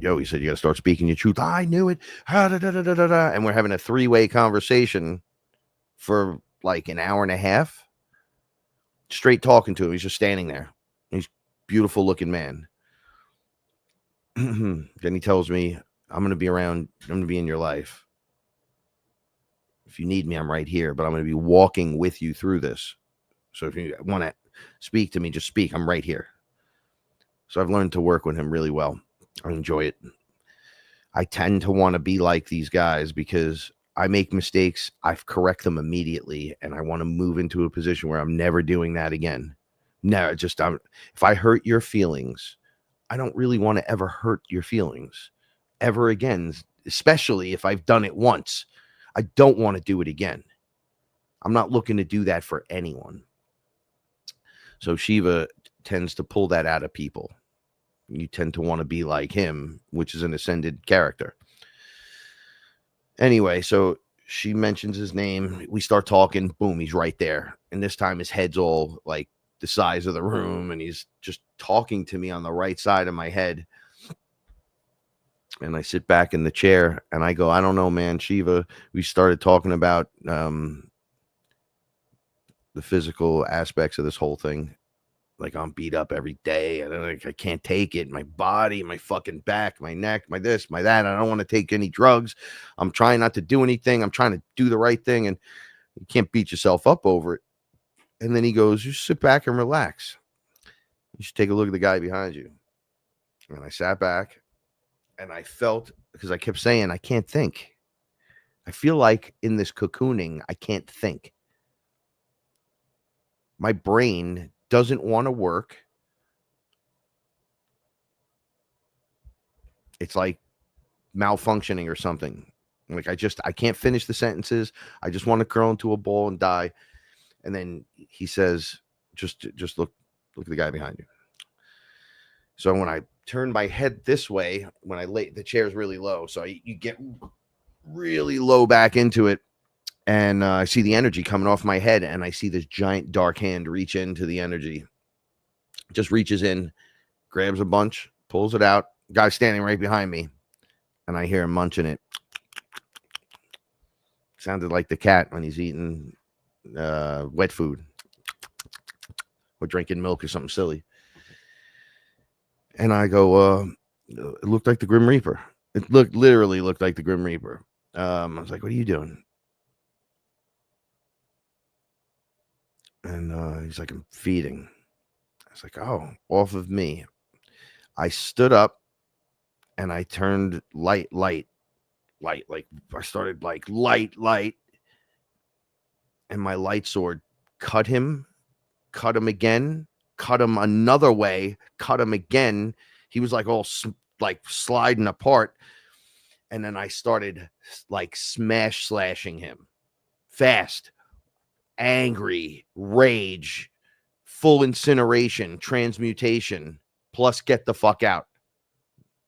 [SPEAKER 2] he said, you got to start speaking your truth. I knew it. And we're having a 3-way conversation for like an hour and a half. Straight talking to him. He's just standing there. He's a beautiful looking man. Then he tells me, I'm going to be around. I'm going to be in your life. If you need me, I'm right here, but I'm going to be walking with you through this. So if you want to speak to me, just speak. I'm right here. So I've learned to work with him really well. I enjoy it. I tend to want to be like these guys because I make mistakes. I correct them immediately. And I want to move into a position where I'm never doing that again. No, if I hurt your feelings, I don't really want to ever hurt your feelings ever again, especially if I've done it once. I don't want to do it again. I'm not looking to do that for anyone. So Shiva tends to pull that out of people. You tend to want to be like him, which is an ascended character. Anyway, so she mentions his name. We start talking. Boom, he's right there. And this time his head's all like the size of the room. And he's just talking to me on the right side of my head. And I sit back in the chair and I go, I don't know, man, Shiva. We started talking about the physical aspects of this whole thing. Like, I'm beat up every day and I can't take it. My body, my fucking back, my neck, my this, my that. I don't want to take any drugs. I'm trying not to do anything. I'm trying to do the right thing. And you can't beat yourself up over it. And then he goes, you sit back and relax. You should take a look at the guy behind you. And I sat back and I felt, because I kept saying, I can't think. I feel like in this cocooning, I can't think. My brain doesn't want to work. It's like malfunctioning or something. Like I can't finish the sentences. I just want to curl into a ball and die. And then he says, just look at the guy behind you. So when I turn my head this way, when I lay, the chair's really low. So you get really low back into it. And I see the energy coming off my head. And I see this giant dark hand reach into the energy. Just reaches in, grabs a bunch, pulls it out. Guy's standing right behind me. And I hear him munching it. Sounded like the cat when he's eating wet food or drinking milk or something silly. And I go, it looked like the Grim Reaper. It literally looked like the Grim Reaper. I was like, what are you doing? And he's like, I'm feeding. I was like, oh, off of me. I stood up and I turned light. Like I started like light. And my light sword cut him again, cut him another way, cut him again. He was like all like sliding apart. And then I started like slashing him fast, angry, rage, full incineration, transmutation, plus get the fuck out.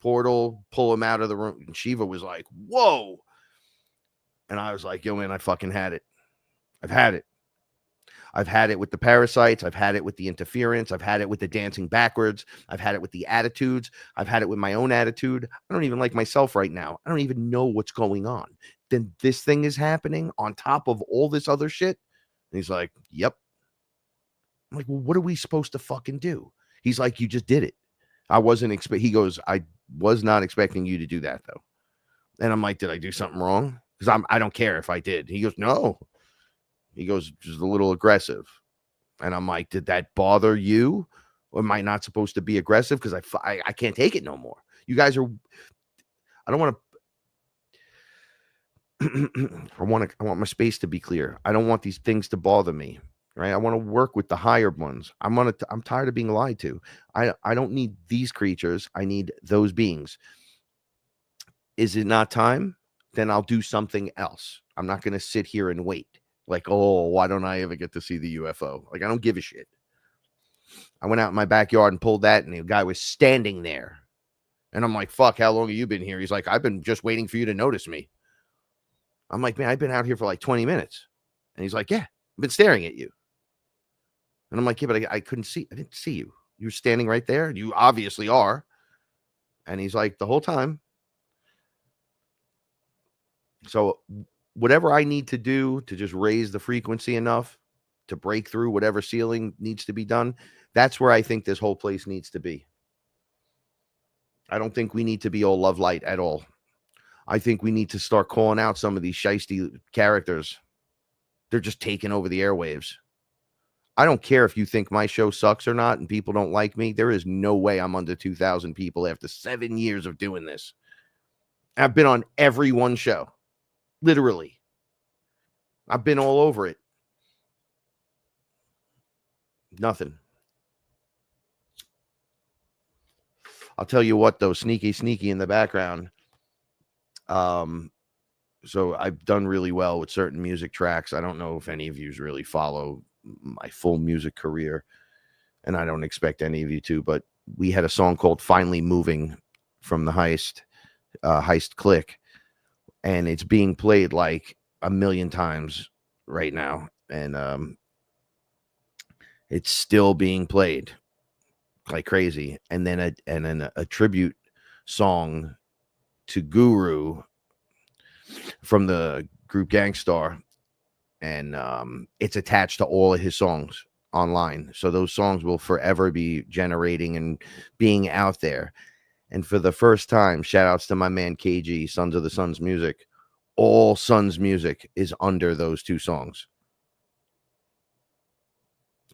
[SPEAKER 2] Portal, pull him out of the room. And Shiva was like, whoa. And I was like, yo, man, I fucking had it. I've had it. I've had it with the parasites. I've had it with the interference. I've had it with the dancing backwards. I've had it with the attitudes. I've had it with my own attitude. I don't even like myself right now. I don't even know what's going on. Then this thing is happening on top of all this other shit. And he's like, yep. I'm like, well, what are we supposed to fucking do? He's like, you just did it. I wasn't he goes, I was not expecting you to do that though. And I'm like, did I do something wrong? Because I don't care if I did. He goes, no. He goes, just a little aggressive. And I'm like, did that bother you? Or am I not supposed to be aggressive? Because I can't take it no more. You guys are, I don't want to, I want my space to be clear. I don't want these things to bother me. Right? I want to work with the higher ones. I'm tired of being lied to. I don't need these creatures. I need those beings. Is it not time? Then I'll do something else. I'm not going to sit here and wait. Like, oh, why don't I ever get to see the UFO? Like, I don't give a shit. I went out in my backyard and pulled that, and the guy was standing there. And I'm like, fuck, how long have you been here? He's like, I've been just waiting for you to notice me. I'm like, man, I've been out here for like 20 minutes. And he's like, yeah, I've been staring at you. And I'm like, yeah, but I couldn't see. I didn't see you. You were standing right there. You obviously are. And he's like, the whole time. So whatever I need to do to just raise the frequency enough to break through whatever ceiling needs to be done, that's where I think this whole place needs to be. I don't think we need to be all love light at all. I think we need to start calling out some of these shiesty characters. They're just taking over the airwaves. I don't care if you think my show sucks or not and people don't like me. There is no way I'm under 2,000 people after 7 years of doing this. I've been on every one show. Literally. I've been all over it. Nothing. I'll tell you what, though, sneaky in the background. So I've done really well with certain music tracks. I don't know if any of you really follow my full music career, and I don't expect any of you to, but we had a song called Finally Moving from the Heist Click, and it's being played like 1 million times right now, and it's still being played like crazy. And then a tribute song to Guru from the group Gangstar, and it's attached to all of his songs online. So those songs will forever be generating and being out there. And for the first time, shout outs to my man KG, Sons of the Suns Music. All Suns music is under those two songs.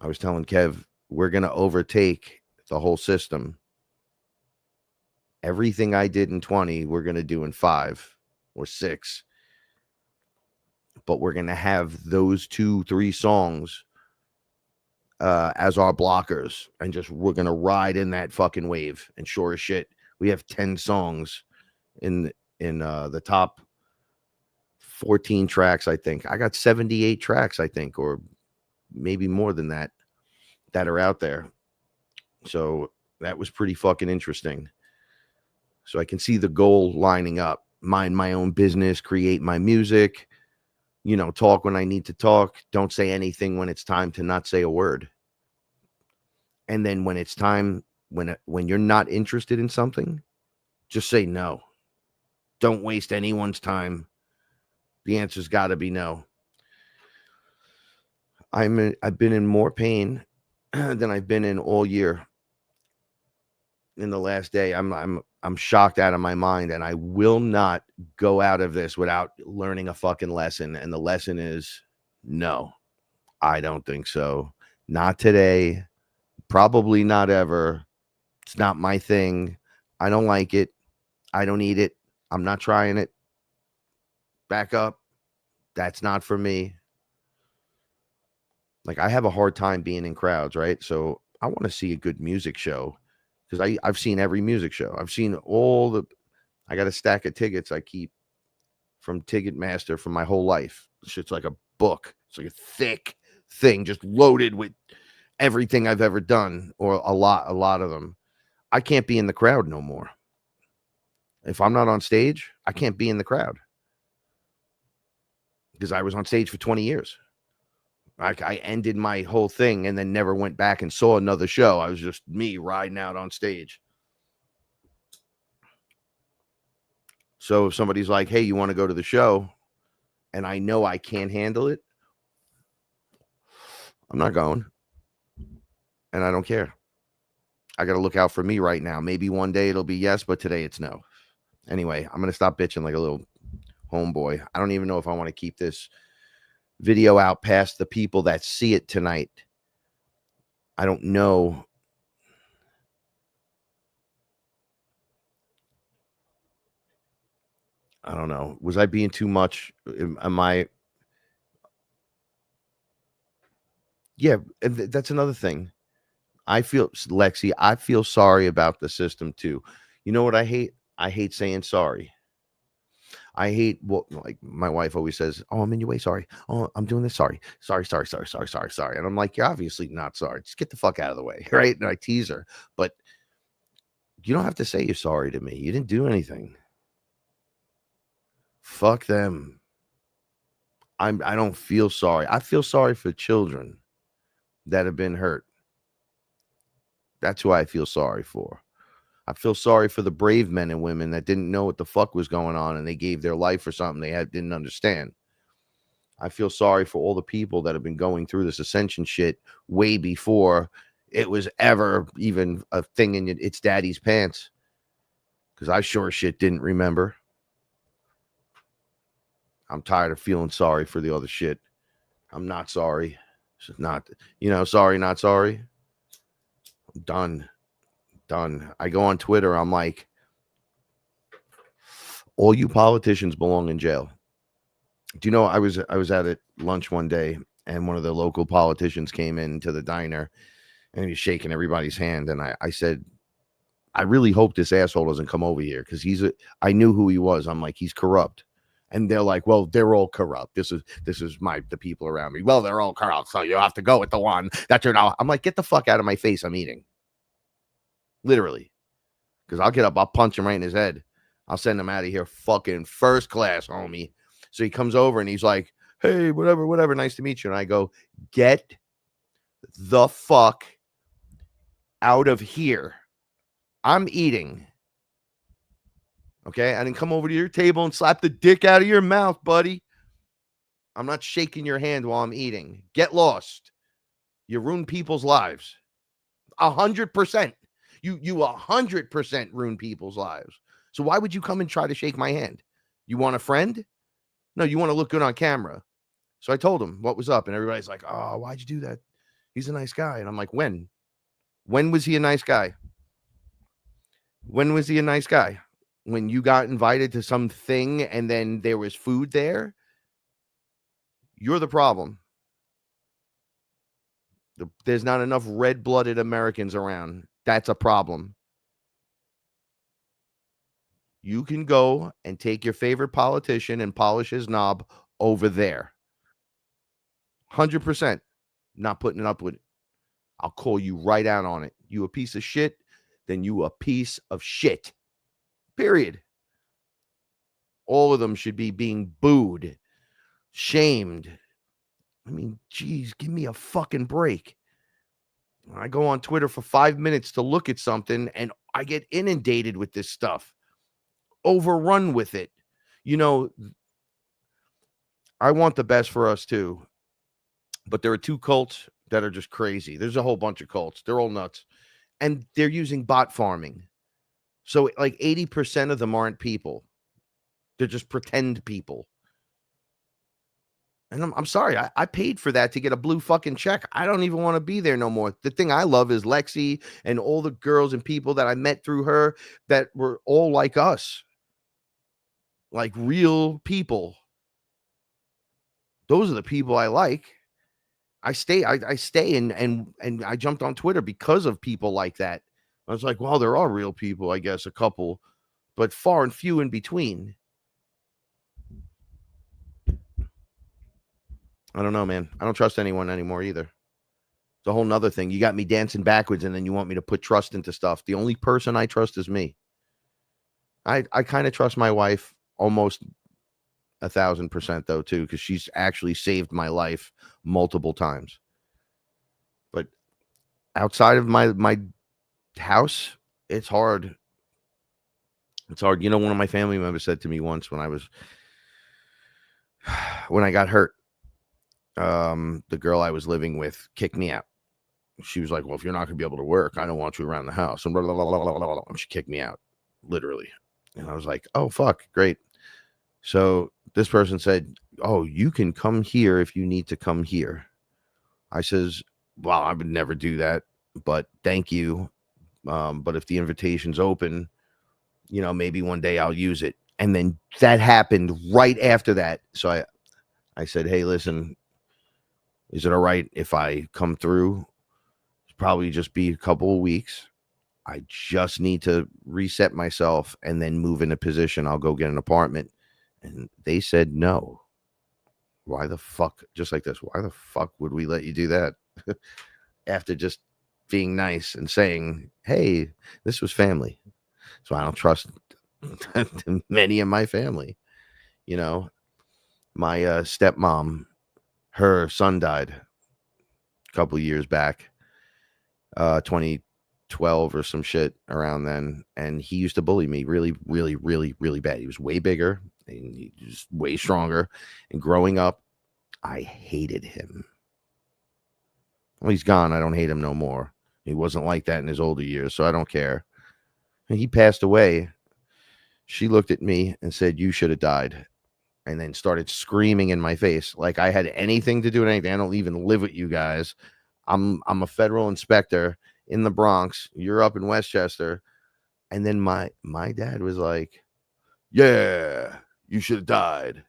[SPEAKER 2] I was telling Kev, we're going to overtake the whole system. Everything I did in 20, we're going to do in 5 or 6. But we're going to have those 2-3 songs as our blockers. And just we're going to ride in that fucking wave. And sure as shit, we have 10 songs in the top 14 tracks, I think. I got 78 tracks, I think, or maybe more than that are out there. So that was pretty fucking interesting. So I can see the goal lining up. Mind my own business, create my music, talk when I need to talk. Don't say anything when it's time to not say a word. And then when it's time, when you're not interested in something, just say no. Don't waste anyone's time. The answer's got to be no. I've been in more pain than I've been in all year. In the last day, I'm shocked out of my mind, and I will not go out of this without learning a fucking lesson. And the lesson is no, I don't think so. Not today. Probably not ever. It's not my thing. I don't like it. I don't eat it. I'm not trying it. Back up. That's not for me. Like, I have a hard time being in crowds, right? So I want to see a good music show, because I've seen every music show. I've seen I got a stack of tickets I keep from Ticketmaster for my whole life. Shit's like a book. It's like a thick thing just loaded with everything I've ever done, or a lot of them. I can't be in the crowd no more. If I'm not on stage, I can't be in the crowd, because I was on stage for 20 years. I ended my whole thing and then never went back and saw another show. I was just me riding out on stage. So if somebody's like, hey, you want to go to the show, and I know I can't handle it, I'm not going. And I don't care. I got to look out for me right now. Maybe one day it'll be yes, but today it's no. Anyway, I'm going to stop bitching like a little homeboy. I don't even know if I want to keep this video out past the people that see it tonight. I don't know. I don't know. Was I being too much? Am I? Yeah, that's another thing. Lexi, I feel sorry about the system too. You know what I hate? I hate saying sorry. I hate like my wife always says, oh, I'm in your way. Sorry. Oh, I'm doing this. Sorry. Sorry. And I'm like, you're obviously not sorry. Just get the fuck out of the way. Right. And I tease her, but you don't have to say you're sorry to me. You didn't do anything. Fuck them. I don't feel sorry. I feel sorry for children that have been hurt. That's who I feel sorry for. I feel sorry for the brave men and women that didn't know what the fuck was going on, and they gave their life for something they didn't understand. I feel sorry for all the people that have been going through this ascension shit way before it was ever even a thing in its daddy's pants. Because I sure shit didn't remember. I'm tired of feeling sorry for the other shit. I'm not sorry. It's just not, sorry, not sorry. I'm done. I go on Twitter. I'm like, all you politicians belong in jail. Do you know, I was at a lunch one day, and one of the local politicians came into the diner, and he was shaking everybody's hand. And I said, I really hope this asshole doesn't come over here, because I knew who he was. I'm like, he's corrupt. And they're like, well, they're all corrupt. This is the people around me. Well, they're all corrupt, so you have to go with the one that you're not. I'm like, get the fuck out of my face. I'm eating. Literally. Because I'll get up, I'll punch him right in his head. I'll send him out of here fucking first class, homie. So he comes over and he's like, hey, whatever, nice to meet you. And I go, get the fuck out of here. I'm eating. Okay, I didn't come over to your table and slap the dick out of your mouth, buddy. I'm not shaking your hand while I'm eating. Get lost. You ruin people's lives. 100%. You 100% ruin people's lives. So why would you come and try to shake my hand? You want a friend? No, you want to look good on camera. So I told him what was up, and everybody's like, "Oh, why'd you do that? He's a nice guy." And I'm like, "When? When was he a nice guy? When was he a nice guy? When you got invited to something and then there was food there? You're the problem. There's not enough red-blooded Americans around. That's a problem. You can go and take your favorite politician and polish his knob over there. 100%. Not putting it up with it. I'll call you right out on it. You a piece of shit, then you a piece of shit. Period. All of them should be being booed, shamed. I mean, geez, give me a fucking break. I go on Twitter for 5 minutes to look at something and I get inundated with this stuff, overrun with it. You know, I want the best for us too, but there are two cults that are just crazy. There's a whole bunch of cults. They're all nuts. And they're using bot farming. So like 80% of them aren't people. They're just pretend people. And I'm sorry, I paid for that to get a blue fucking check. I don't even want to be there no more. The thing I love is Lexi and all the girls and people that I met through her that were all like us. Like real people. Those are the people I like. I stay and I jumped on Twitter because of people like that. I was like, well, there are real people, I guess, a couple, but far and few in between. I don't know, man. I don't trust anyone anymore either. It's a whole nother thing. You got me dancing backwards and then you want me to put trust into stuff. The only person I trust is me. I kind of trust my wife almost 1,000% though, too, because she's actually saved my life multiple times. But outside of my house, it's hard. It's hard. You know, one of my family members said to me once when I got hurt, the girl I was living with kicked me out. She was like, well, if you're not going to be able to work, I don't want you around the house. And, blah, blah, blah, blah, blah, blah. And she kicked me out, literally. And I was like, oh, fuck, great. So this person said, oh, you can come here if you need to come here. I says, well, I would never do that, but thank you. But if the invitation's open, you know, maybe one day I'll use it. And then that happened right after that. So I said, hey, listen, is it all right if I come through? Probably just be a couple of weeks. I just need to reset myself and then move in a position. I'll go get an apartment. And they said no. Why the fuck? Just like this. Why the fuck would we let you do that? After just being nice and saying, hey, this was family. So I don't trust many of my family. You know, my stepmom, her son died a couple of years back. 2012 or some shit around then, and he used to bully me really, really, really, really bad. He was way bigger and he was way stronger. And growing up, I hated him. Well, he's gone. I don't hate him no more. He wasn't like that in his older years, so I don't care. And he passed away. She looked at me and said, "You should have died." And then started screaming in my face like I had anything to do with anything. I don't even live with you guys. I'm a federal inspector in the Bronx. You're up in Westchester. And then my dad was like, yeah, you should have died.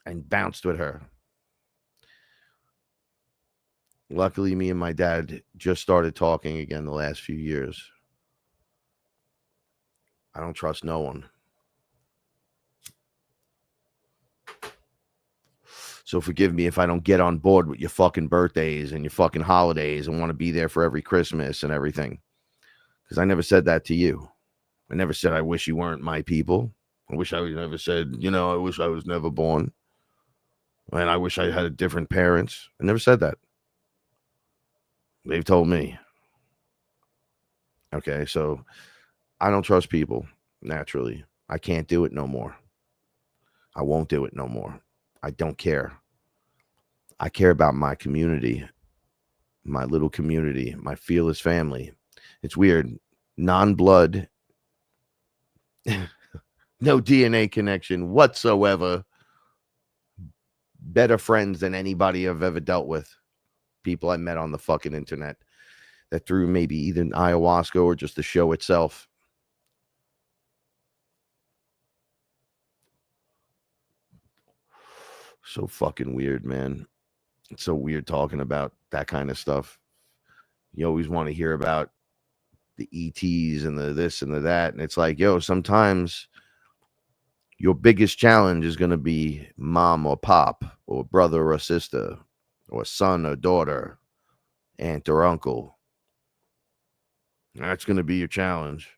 [SPEAKER 2] And bounced with her. Luckily, me and my dad just started talking again the last few years. I don't trust no one. So forgive me if I don't get on board with your fucking birthdays and your fucking holidays and want to be there for every Christmas and everything. Because I never said that to you. I never said I wish you weren't my people. I wish I never said, you know, I wish I was never born. And I wish I had different parents. I never said that. They've told me. Okay, so I don't trust people. naturally. I can't do it no more. I won't do it no more. I don't care. I care about my community, my little community, my fearless family. It's weird. Non-blood, no DNA connection whatsoever. Better friends than anybody I've ever dealt with. People I met on the fucking internet that through maybe either ayahuasca or just the show itself. So fucking weird, man. It's so weird talking about that kind of stuff. You always want to hear about the ETs and the this and the that. And it's like, yo, sometimes your biggest challenge is going to be mom or pop or brother or sister or son or daughter, aunt or uncle. That's going to be your challenge.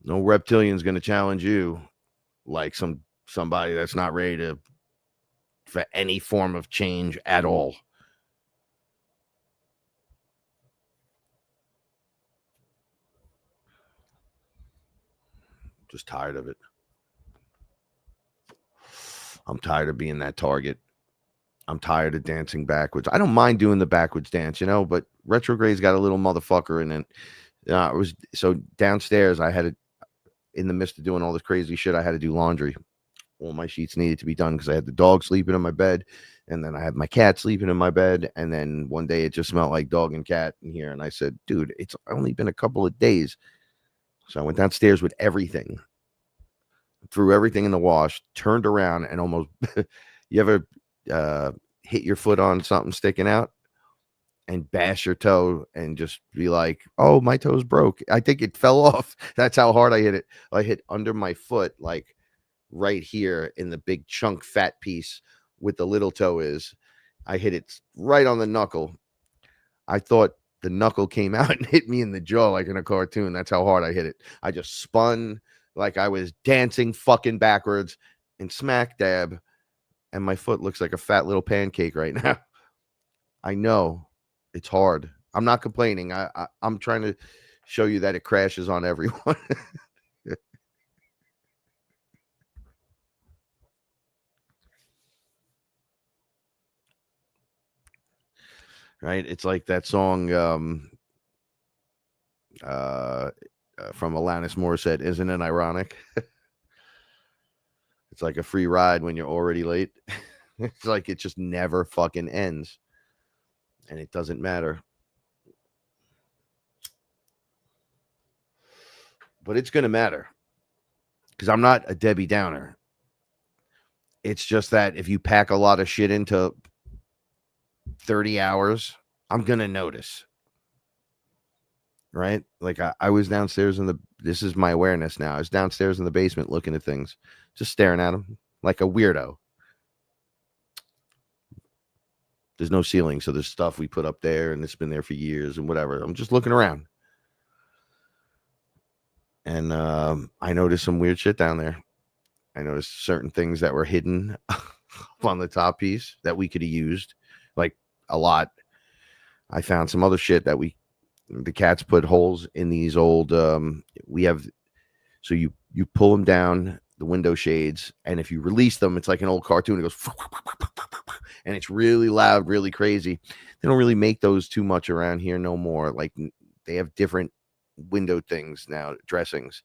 [SPEAKER 2] No reptilian's going to challenge you like somebody that's not ready to for any form of change at all. Just tired of it. I'm tired of being that target. I'm tired of dancing backwards. I don't mind doing the backwards dance, but retrograde's got a little motherfucker in it. It was so downstairs. I had to, in the midst of doing all this crazy shit, I had to do laundry. All my sheets needed to be done because I had the dog sleeping in my bed, and then I had my cat sleeping in my bed, and then one day it just smelled like dog and cat in here, and I said, dude, it's only been a couple of days. So I went downstairs with everything, threw everything in the wash, turned around, and almost you ever hit your foot on something sticking out and bash your toe and just be like, oh, my toe's broke. I think it fell off. That's how hard I hit it. I hit under my foot, like right here in the big chunk fat piece with the little toe is. I hit it right on the knuckle. I thought the knuckle came out and hit me in the jaw like in a cartoon. That's how hard I hit it. I just spun like I was dancing fucking backwards and smack dab, and my foot looks like a fat little pancake right now. I know it's hard. I'm not complaining. I'm trying to show you that it crashes on everyone. Right? It's like that song from Alanis Morissette, Isn't It Ironic? It's like a free ride when you're already late. It's like it just never fucking ends. And it doesn't matter. But it's going to matter. Because I'm not a Debbie Downer. It's just that if you pack a lot of shit into 30 hours, I'm going to notice. Right? Like I was downstairs this is my awareness now. I was downstairs in the basement looking at things, just staring at them like a weirdo. There's no ceiling, so there's stuff we put up there, and it's been there for years and whatever. I'm just looking around. And I noticed some weird shit down there. I noticed certain things that were hidden on the top piece that we could have used, like a lot. I found some other shit that the cats put holes in these old, we have, so you pull them down, the window shades, and if you release them, it's like an old cartoon. It goes, and it's really loud, really crazy. They don't really make those too much around here no more. Like they have different window things now, dressings.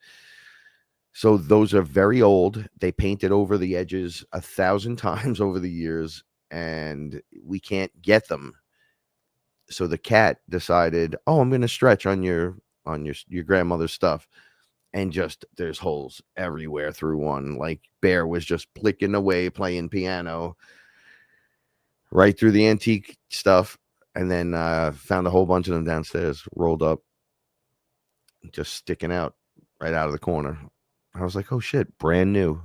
[SPEAKER 2] So those are very old. They painted over the edges 1,000 times over the years, and we can't get them. So the cat decided, oh, I'm going to stretch on your grandmother's stuff. And just there's holes everywhere through one. Like Bear was just plicking away, playing piano right through the antique stuff. And then found a whole bunch of them downstairs, rolled up, just sticking out right out of the corner. I was like, oh shit, brand new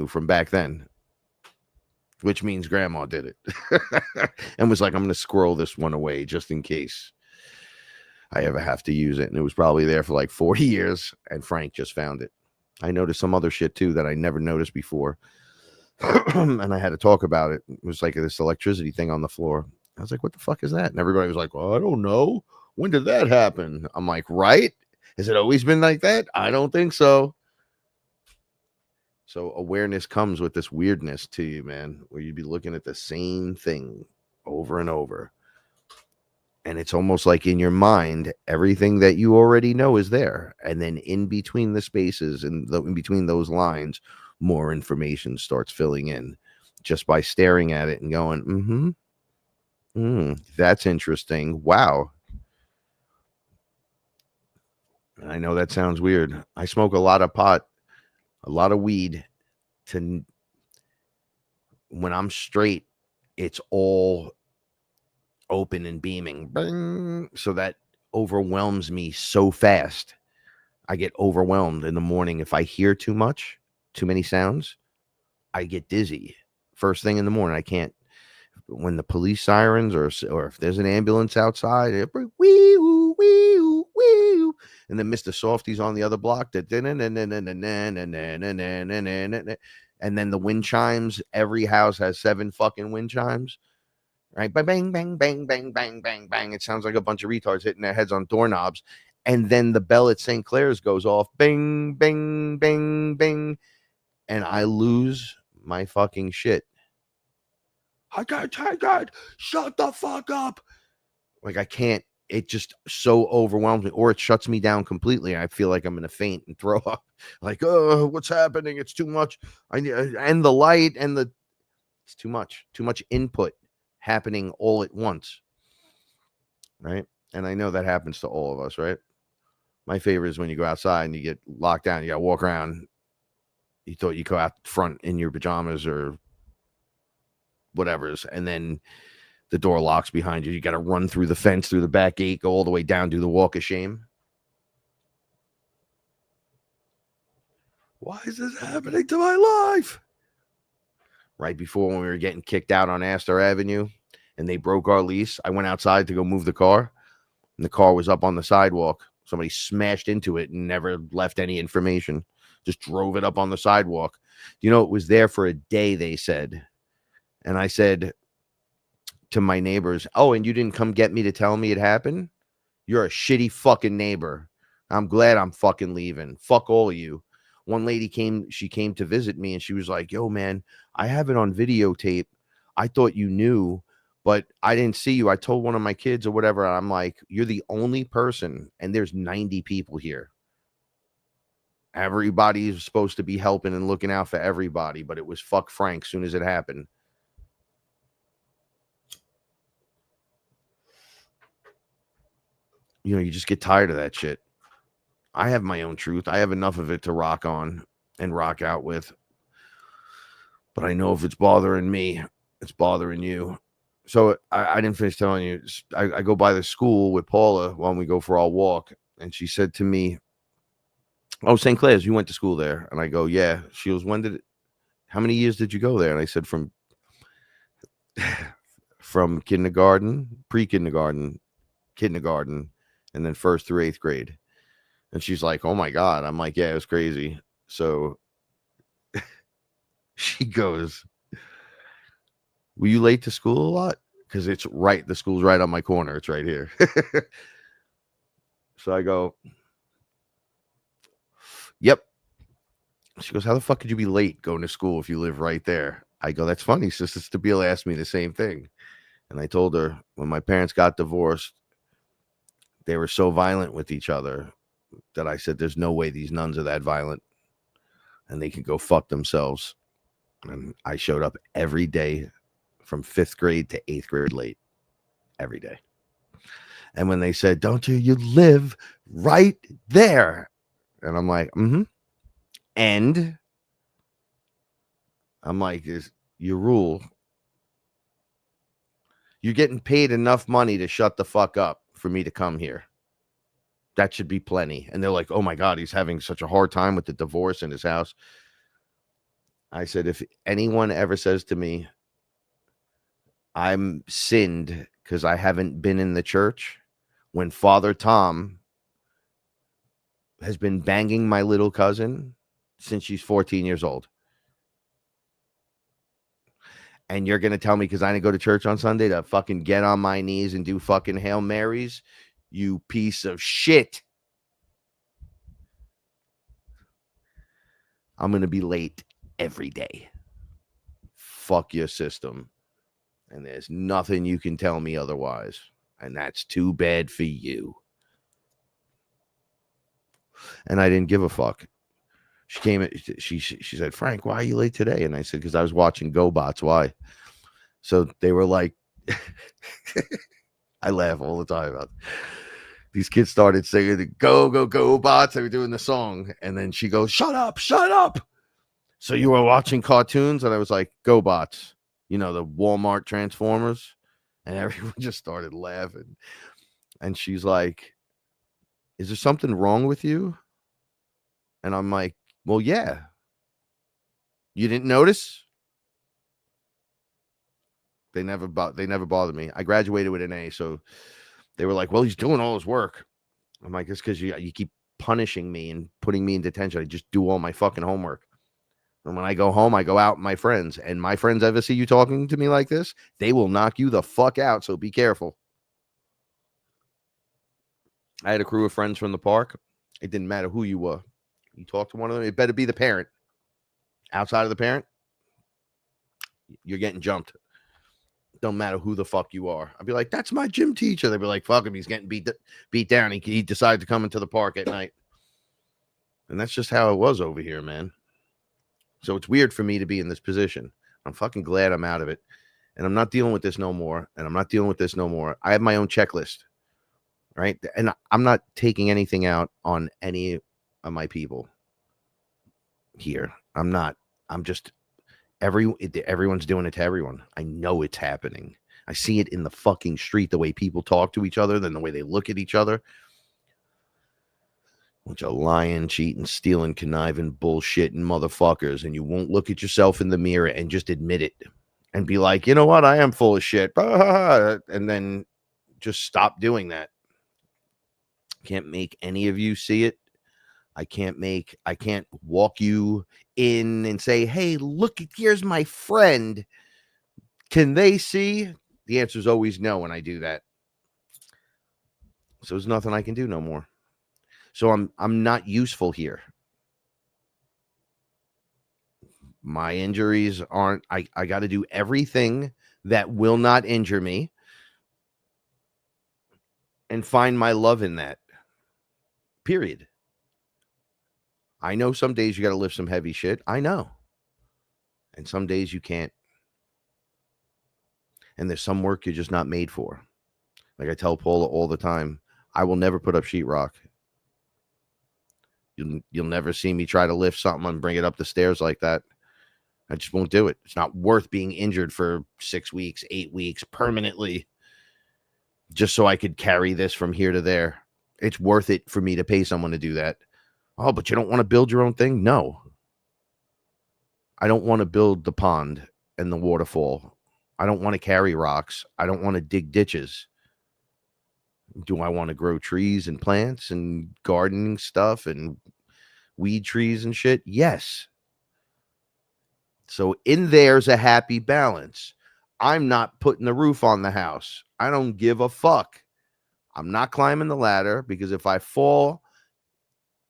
[SPEAKER 2] from back then. Which means grandma did it. And was like, I'm going to squirrel this one away just in case I ever have to use it. And it was probably there for like 40 years. And Frank just found it. I noticed some other shit too that I never noticed before. And I had to talk about it. It was like this electricity thing on the floor. I was like, what the fuck is that? And everybody was like, well, I don't know. When did that happen? I'm like, right? Has it always been like that? I don't think so. So awareness comes with this weirdness to you, man, where you'd be looking at the same thing over and over. And it's almost like in your mind, everything that you already know is there. And then in between the spaces and in between those lines, more information starts filling in just by staring at it and going, that's interesting. Wow. I know that sounds weird. I smoke a lot of pot, a lot of weed. When I'm straight, it's all open and beaming. Bing, so that overwhelms me so fast. I get overwhelmed in the morning. If I hear too many sounds, I get dizzy. First thing in the morning, I can't. When the police sirens or if there's an ambulance outside, wee-oo, wee-oo, wee-oo, and then Mr. Softy's on the other block, and then the wind chimes. Every house has 7 fucking wind chimes, right? Bang, bang, bang, bang, bang, bang, bang, bang. It sounds like a bunch of retards hitting their heads on doorknobs. And then the bell at St. Clair's goes off, bing, bing, bing, bing, and I lose my fucking shit. I can't take it. Shut the fuck up. Like I can't. It just so overwhelms me, or it shuts me down completely. I feel like I'm gonna faint and throw up. Like, oh, what's happening? It's too much. And the light and it's too much. Too much input happening all at once. Right? And I know that happens to all of us, right? My favorite is when you go outside and you get locked down. You got to walk around. You thought you go out front in your pajamas or whatever's, and then the door locks behind you. You got to run through the fence, through the back gate, go all the way down, do the walk of shame. Why is this happening to my life? Right before, when we were getting kicked out on Astor Avenue and they broke our lease, I went outside to go move the car, and the car was up on the sidewalk. Somebody smashed into it and never left any information. Just drove it up on the sidewalk. You know, it was there for a day, they said. And I said to my neighbors, oh, and you didn't come get me to tell me it happened? You're a shitty fucking neighbor. I'm glad I'm fucking leaving. Fuck all of you. One lady came to visit me and she was like, yo, man, I have it on videotape. I thought you knew, but I didn't see you. I told one of my kids or whatever. And I'm like, you're the only person, and there's 90 people here. Everybody's supposed to be helping and looking out for everybody, but it was fuck Frank as soon as it happened. You know, you just get tired of that shit. I have my own truth. I have enough of it to rock on and rock out with. But I know if it's bothering me, it's bothering you. So I didn't finish telling you. I go by the school with Paula when we go for our walk. And she said to me, oh, St. Clair's, you went to school there? And I go, yeah. She goes, how many years did you go there? And I said, from kindergarten, pre-kindergarten, kindergarten, and then 1st through 8th grade. And she's like, oh my God. I'm like, yeah, it was crazy. So she goes, were you late to school a lot? Because the school's right on my corner. It's right here. So I go, yep. She goes, how the fuck could you be late going to school if you live right there? I go, that's funny. Sister Stabile asked me the same thing. And I told her, when my parents got divorced, they were so violent with each other that I said, there's no way these nuns are that violent and they can go fuck themselves. And I showed up every day from 5th grade to 8th grade late, every day. And when they said, don't you live right there? And I'm like, And I'm like, is your rule? You're getting paid enough money to shut the fuck up for me to come here. That should be plenty. And they're like, oh my God, he's having such a hard time with the divorce in his house. I said, if anyone ever says to me, I'm sinned because I haven't been in the church, when Father Tom has been banging my little cousin since she's 14 years old. And you're going to tell me because I didn't go to church on Sunday to fucking get on my knees and do fucking Hail Marys? You piece of shit. I'm going to be late every day. Fuck your system. And there's nothing you can tell me otherwise. And that's too bad for you. And I didn't give a fuck. She came, she said, Frank, why are you late today? And I said, because I was watching GoBots. Why? So they were like, I laugh all the time about it. These kids started singing, go, go, go, bots. They were doing the song. And then she goes, shut up, shut up. So you were watching cartoons? And I was like, go, bots. You know, the Walmart Transformers. And everyone just started laughing. And she's like, is there something wrong with you? And I'm like, well, yeah. You didn't notice? They never bothered me. I graduated with an A. So they were like, well, he's doing all his work. I'm like, it's because you keep punishing me and putting me in detention. I just do all my fucking homework. And when I go home, I go out with my friends. And my friends ever see you talking to me like this, they will knock you the fuck out. So be careful. I had a crew of friends from the park. It didn't matter who you were. You talk to one of them, it better be the parent. Outside of the parent, you're getting jumped. Don't matter who the fuck you are. I'd be like, that's my gym teacher. They'd be like, fuck him. He's getting beat down. He decided to come into the park at night. And that's just how it was over here, man. So it's weird for me to be in this position. I'm fucking glad I'm out of it. And I'm not dealing with this no more. I have my own checklist, right? And I'm not taking anything out on any of my people here. I'm not. I'm just... Everyone's doing it to everyone. I know it's happening. I see it in the fucking street, the way people talk to each other, then the way they look at each other. Bunch of lying, cheating, stealing, conniving, bullshitting motherfuckers, and you won't look at yourself in the mirror and just admit it and be like, you know what, I am full of shit, and then just stop doing that. Can't make any of you see it. I can't walk you in and say, hey, look, here's my friend. Can they see? The answer is always no when I do that. So there's nothing I can do no more. So I'm not useful here. My injuries aren't, I got to do everything that will not injure me and find my love in that. Period. I know some days you got to lift some heavy shit. I know. And some days you can't. And there's some work you're just not made for. Like I tell Paula all the time, I will never put up sheetrock. You'll never see me try to lift something and bring it up the stairs like that. I just won't do it. It's not worth being injured for 6 weeks, 8 weeks, permanently, just so I could carry this from here to there. It's worth it for me to pay someone to do that. Oh, but you don't want to build your own thing? No. I don't want to build the pond and the waterfall. I don't want to carry rocks. I don't want to dig ditches. Do I want to grow trees and plants and gardening stuff and weed trees and shit? Yes. So in there's a happy balance. I'm not putting the roof on the house. I don't give a fuck. I'm not climbing the ladder because if I fall,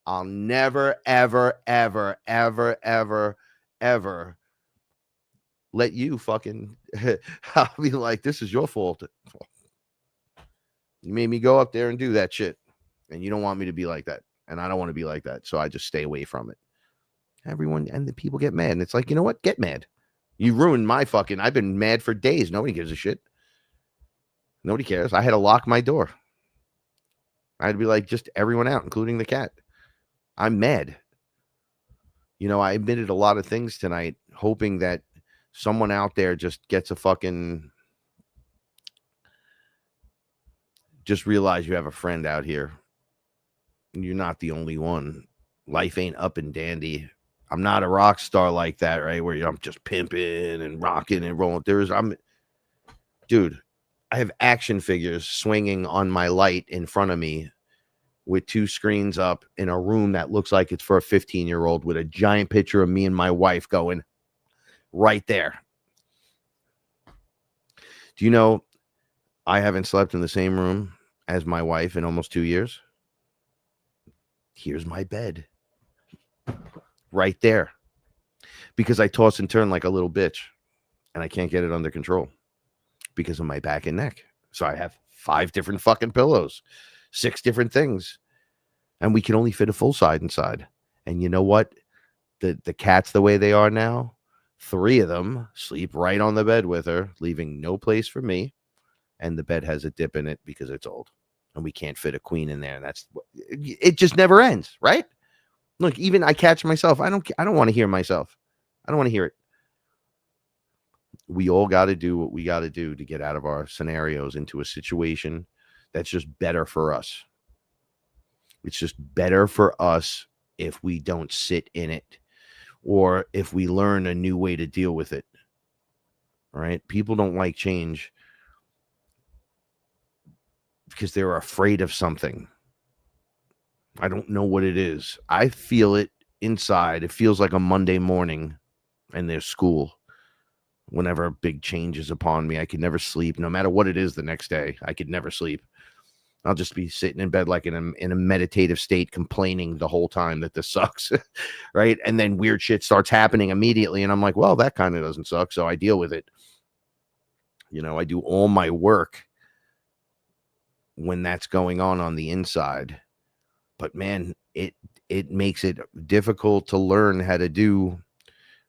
[SPEAKER 2] I'll never, ever, ever, ever, ever, ever let you fucking... I'll be like, this is your fault. You made me go up there and do that shit. And you don't want me to be like that. And I don't want to be like that. So I just stay away from it. Everyone and the people get mad. And it's like, you know what? Get mad. You ruined my fucking... I've been mad for days. Nobody gives a shit. Nobody cares. I had to lock my door. I had to be like, just everyone out, including the cat. I'm mad. You know, I admitted a lot of things tonight, hoping that someone out there just gets a fucking... Just realize you have a friend out here. You're not the only one. Life ain't up and dandy. I'm not a rock star like that, right? Where I'm just pimping and rocking and rolling. Dude, I have action figures swinging on my light in front of me with 2 screens up in a room that looks like it's for a 15-year-old with a giant picture of me and my wife going right there. Do you know I haven't slept in the same room as my wife in almost 2 years? Here's my bed. Right there. because I toss and turn like a little bitch and I can't get it under control because of my back and neck. So I have 5 different fucking pillows, 6 different things, and we can only fit a full side inside. And you know what? The cats, the way they are now, 3 of them sleep right on the bed with her, leaving no place for me. And the bed has a dip in it because it's old and we can't fit a queen in there. And it just never ends, right? Look, even I catch myself. I don't want to hear myself. I don't want to hear it. We all got to do what we got to do to get out of our scenarios into a situation that's just better for us. It's just better for us if we don't sit in it or if we learn a new way to deal with it. All right? People don't like change because they're afraid of something. I don't know what it is. I feel it inside. It feels like a Monday morning and there's school. Whenever a big change is upon me, I could never sleep. No matter what it is the next day, I could never sleep. I'll just be sitting in bed like in a meditative state, complaining the whole time that this sucks, right? And then weird shit starts happening immediately. And I'm like, well, that kind of doesn't suck. So I deal with it. You know, I do all my work when that's going on the inside. But man, it makes it difficult to learn how to do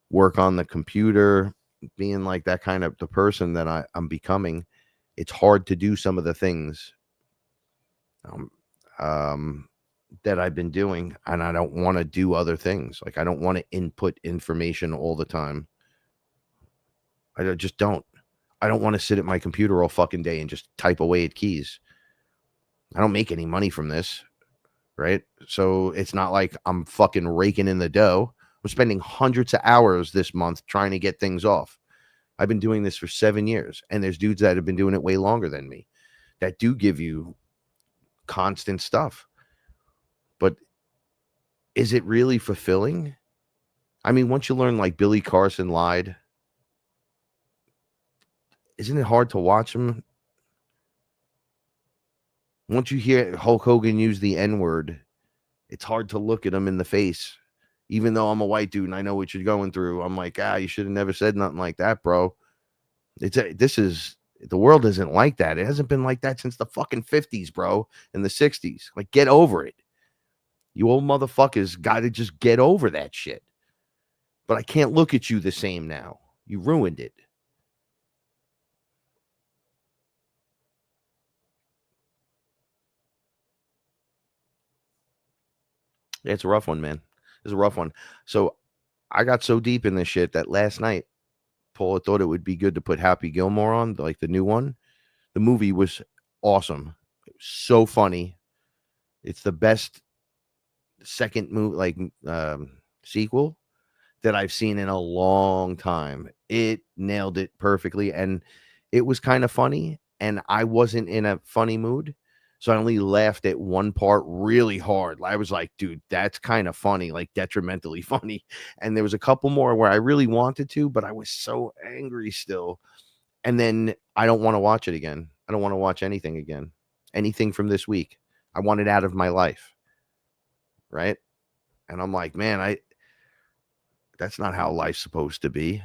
[SPEAKER 2] work on the computer, being like that kind of the person that I'm becoming. It's hard to do some of the things that I've been doing, and I don't want to do other things. Like I don't want to input information all the time. I just don't. I don't want to sit at my computer all fucking day and just type away at keys. I don't make any money from this, right? So it's not like I'm fucking raking in the dough. I'm spending hundreds of hours this month trying to get things off. I've been doing this for 7 years, and there's dudes that have been doing it way longer than me that do give you constant stuff. But is it really fulfilling? I mean, once you learn like Billy Carson lied, isn't it hard to watch him? Once you hear Hulk Hogan use the N-word, it's hard to look at him in the face. Even though I'm a white dude and I know what you're going through, I'm like, you should have never said nothing like that, bro. The world isn't like that. It hasn't been like that since the fucking 50s, bro, and the 60s. Like, get over it. You old motherfuckers got to just get over that shit. But I can't look at you the same now. You ruined it. Yeah, it's a rough one, man. It's a rough one. So I got so deep in this shit that last night, Paula thought it would be good to put Happy Gilmore on, like the new one. The movie was awesome. It was so funny. It's the best second movie, sequel that I've seen in a long time. It nailed it perfectly. And it was kind of funny. And I wasn't in a funny mood. So I only laughed at one part really hard. I was like, dude, that's kind of funny, like detrimentally funny. And there was a couple more where I really wanted to, but I was so angry still. And then I don't want to watch it again. I don't want to watch anything again. Anything from this week. I want it out of my life. Right? And I'm like, man, that's not how life's supposed to be.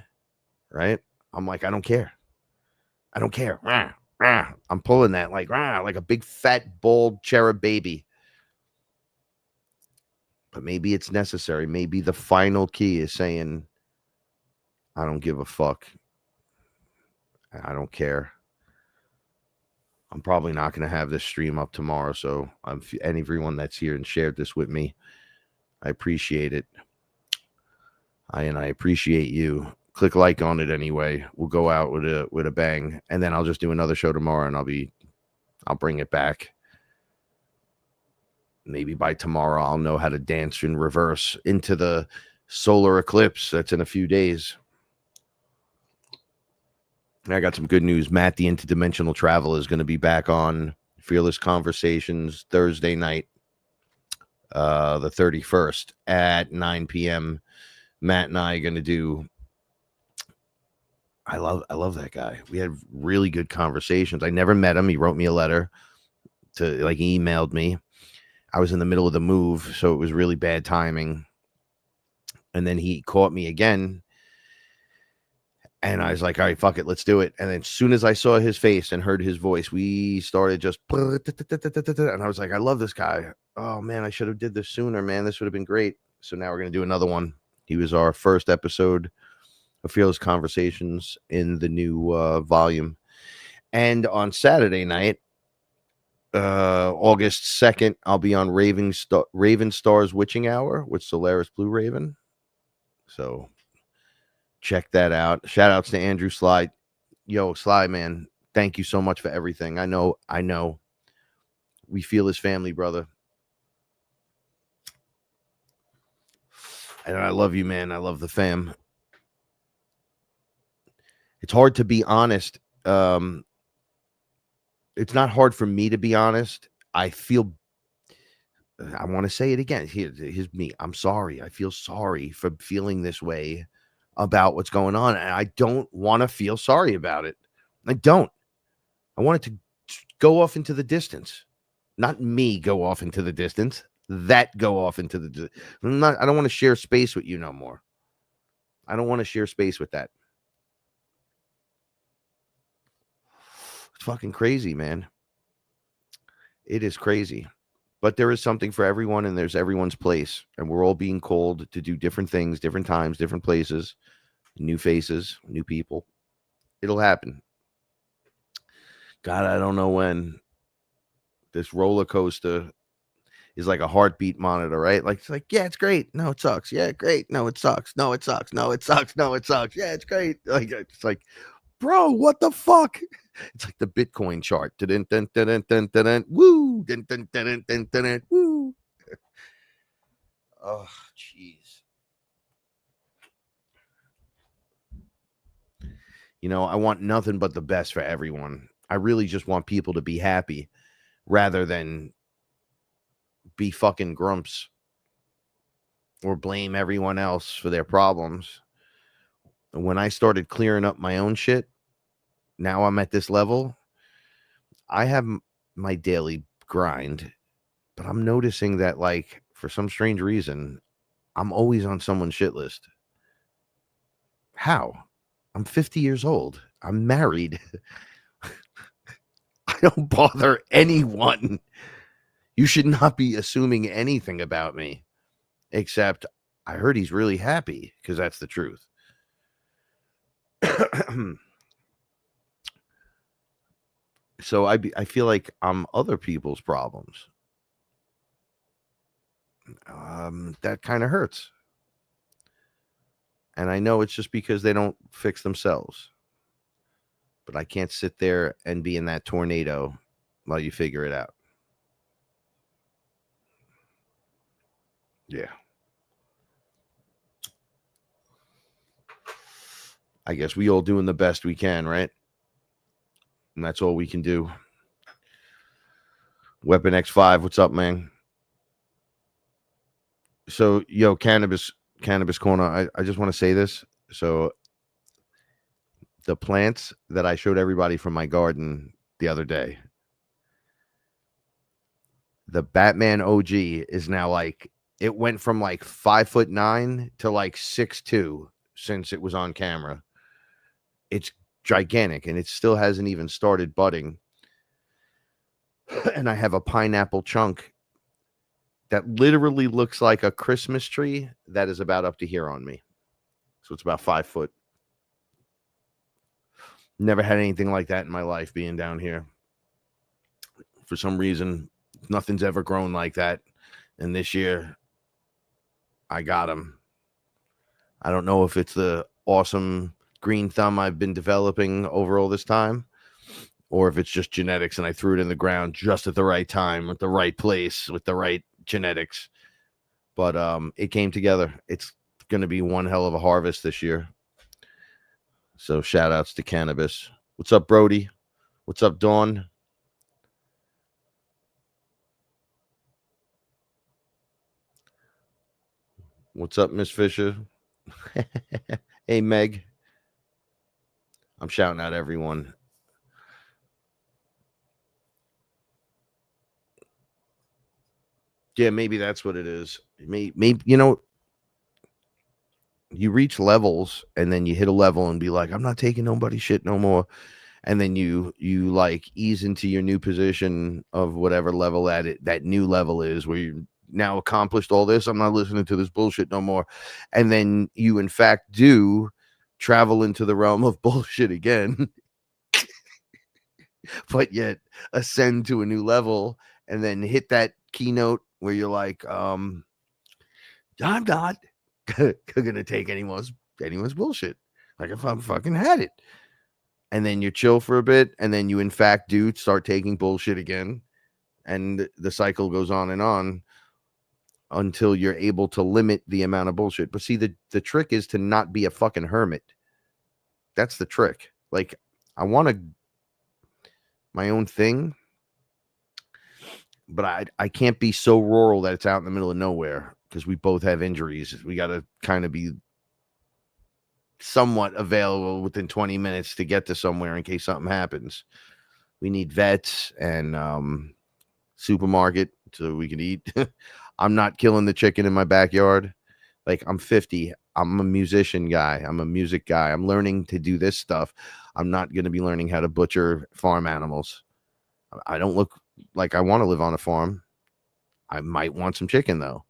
[SPEAKER 2] Right? I'm like, I don't care. I don't care. I'm pulling that like a big fat bald cherub baby. But maybe it's necessary. Maybe the final key is saying, I don't give a fuck. I don't care. I'm probably not going to have this stream up tomorrow. So everyone that's here and shared this with me, I appreciate it. I appreciate you. Click like on it anyway. We'll go out with a bang, and then I'll just do another show tomorrow, and I'll bring it back. Maybe by tomorrow I'll know how to dance in reverse into the solar eclipse that's in a few days. I got some good news. Matt, the Interdimensional Traveler, is going to be back on Fearless Conversations Thursday night, the 31st at 9 p.m. Matt and I are going to do. I love that guy. We had really good conversations. I never met him. He wrote me a letter he emailed me. I was in the middle of the move, so it was really bad timing. And then he caught me again. And I was like, all right, fuck it, let's do it. And then as soon as I saw his face and heard his voice, we started just, and I was like, I love this guy. Oh man, I should have did this sooner, man. This would have been great. So now we're going to do another one. He was our first episode of Fearless Conversations in the new volume. And on Saturday night, August 2nd, I'll be on Raven Star's Witching Hour with Solaris Blue Raven. So check that out. Shout outs to Andrew Sly. Yo, Sly, man, thank you so much for everything. I know. We feel his family, brother. And I love you, man. I love the fam. It's hard to be honest. It's not hard for me to be honest. I want to say it again. Here's me. I'm sorry. I feel sorry for feeling this way about what's going on. And I don't want to feel sorry about it. I don't. I want it to go off into the distance. Not me go off into the distance. That go off into the I don't want to share space with you no more. I don't want to share space with that. It's fucking crazy, man. It is crazy. But there is something for everyone, and there's everyone's place. And we're all being called to do different things, different times, different places, new faces, new people. It'll happen. God, I don't know when. This roller coaster is like a heartbeat monitor, right? Like, it's like, yeah, it's great. No, it sucks. Yeah, great. No, it sucks. No, it sucks. No, it sucks. No, it sucks. Yeah, it's great. Like, it's like, bro, what the fuck? It's like the Bitcoin chart. Dun, dun, dun, dun, dun, dun, dun, woo. Dun, dun, dun, dun, dun, dun, dun, woo. Oh, jeez. You know, I want nothing but the best for everyone. I really just want people to be happy rather than be fucking grumps or blame everyone else for their problems. And when I started clearing up my own shit, now I'm at this level. I have my daily grind, but I'm noticing that, like, for some strange reason, I'm always on someone's shit list. How? I'm 50 years old. I'm married. I don't bother anyone. You should not be assuming anything about me, except I heard he's really happy, because that's the truth. So I feel like I'm other people's problems. That kind of hurts. And I know it's just because they don't fix themselves. But I can't sit there and be in that tornado while you figure it out. Yeah. I guess we all doing the best we can, right? And that's all we can do. Weapon X5, what's up, man? So, yo, cannabis corner. I just want to say this. So, the plants that I showed everybody from my garden the other day, the Batman OG is now like, it went from like 5'9" to like 6'2" since it was on camera. It's gigantic, and it still hasn't even started budding. And I have a pineapple chunk that literally looks like a Christmas tree that is about up to here on me. So it's about 5 foot. Never had anything like that in my life being down here. For some reason, nothing's ever grown like that. And this year, I got them. I don't know if it's the awesome green thumb I've been developing over all this time, or if it's just genetics and I threw it in the ground just at the right time, at the right place, with the right genetics. But it came together. It's going to be one hell of a harvest this year. So shout outs to cannabis. What's up, Brody? What's up, Dawn? What's up, Miss Fisher? Hey, Meg. I'm shouting out everyone. Yeah, maybe that's what it is. Maybe, you know, you reach levels and then you hit a level and be like, I'm not taking nobody's shit no more. And then you like ease into your new position of whatever level that new level is, where you now accomplished all this. I'm not listening to this bullshit no more. And then you in fact do travel into the realm of bullshit again, but yet ascend to a new level and then hit that keynote where you're like, I'm not gonna take anyone's bullshit. Like, if I'm fucking had it. And then you chill for a bit, and then you in fact do start taking bullshit again, and the cycle goes on until you're able to limit the amount of bullshit. But see, the trick is to not be a fucking hermit. That's the trick. Like, I want my own thing, but I can't be so rural that it's out in the middle of nowhere, because we both have injuries. We got to kind of be somewhat available within 20 minutes to get to somewhere in case something happens. We need vets and supermarket so we can eat. I'm not killing the chicken in my backyard. Like, I'm 50. I'm a musician guy. I'm a music guy. I'm learning to do this stuff. I'm not going to be learning how to butcher farm animals. I don't look like I want to live on a farm. I might want some chicken though.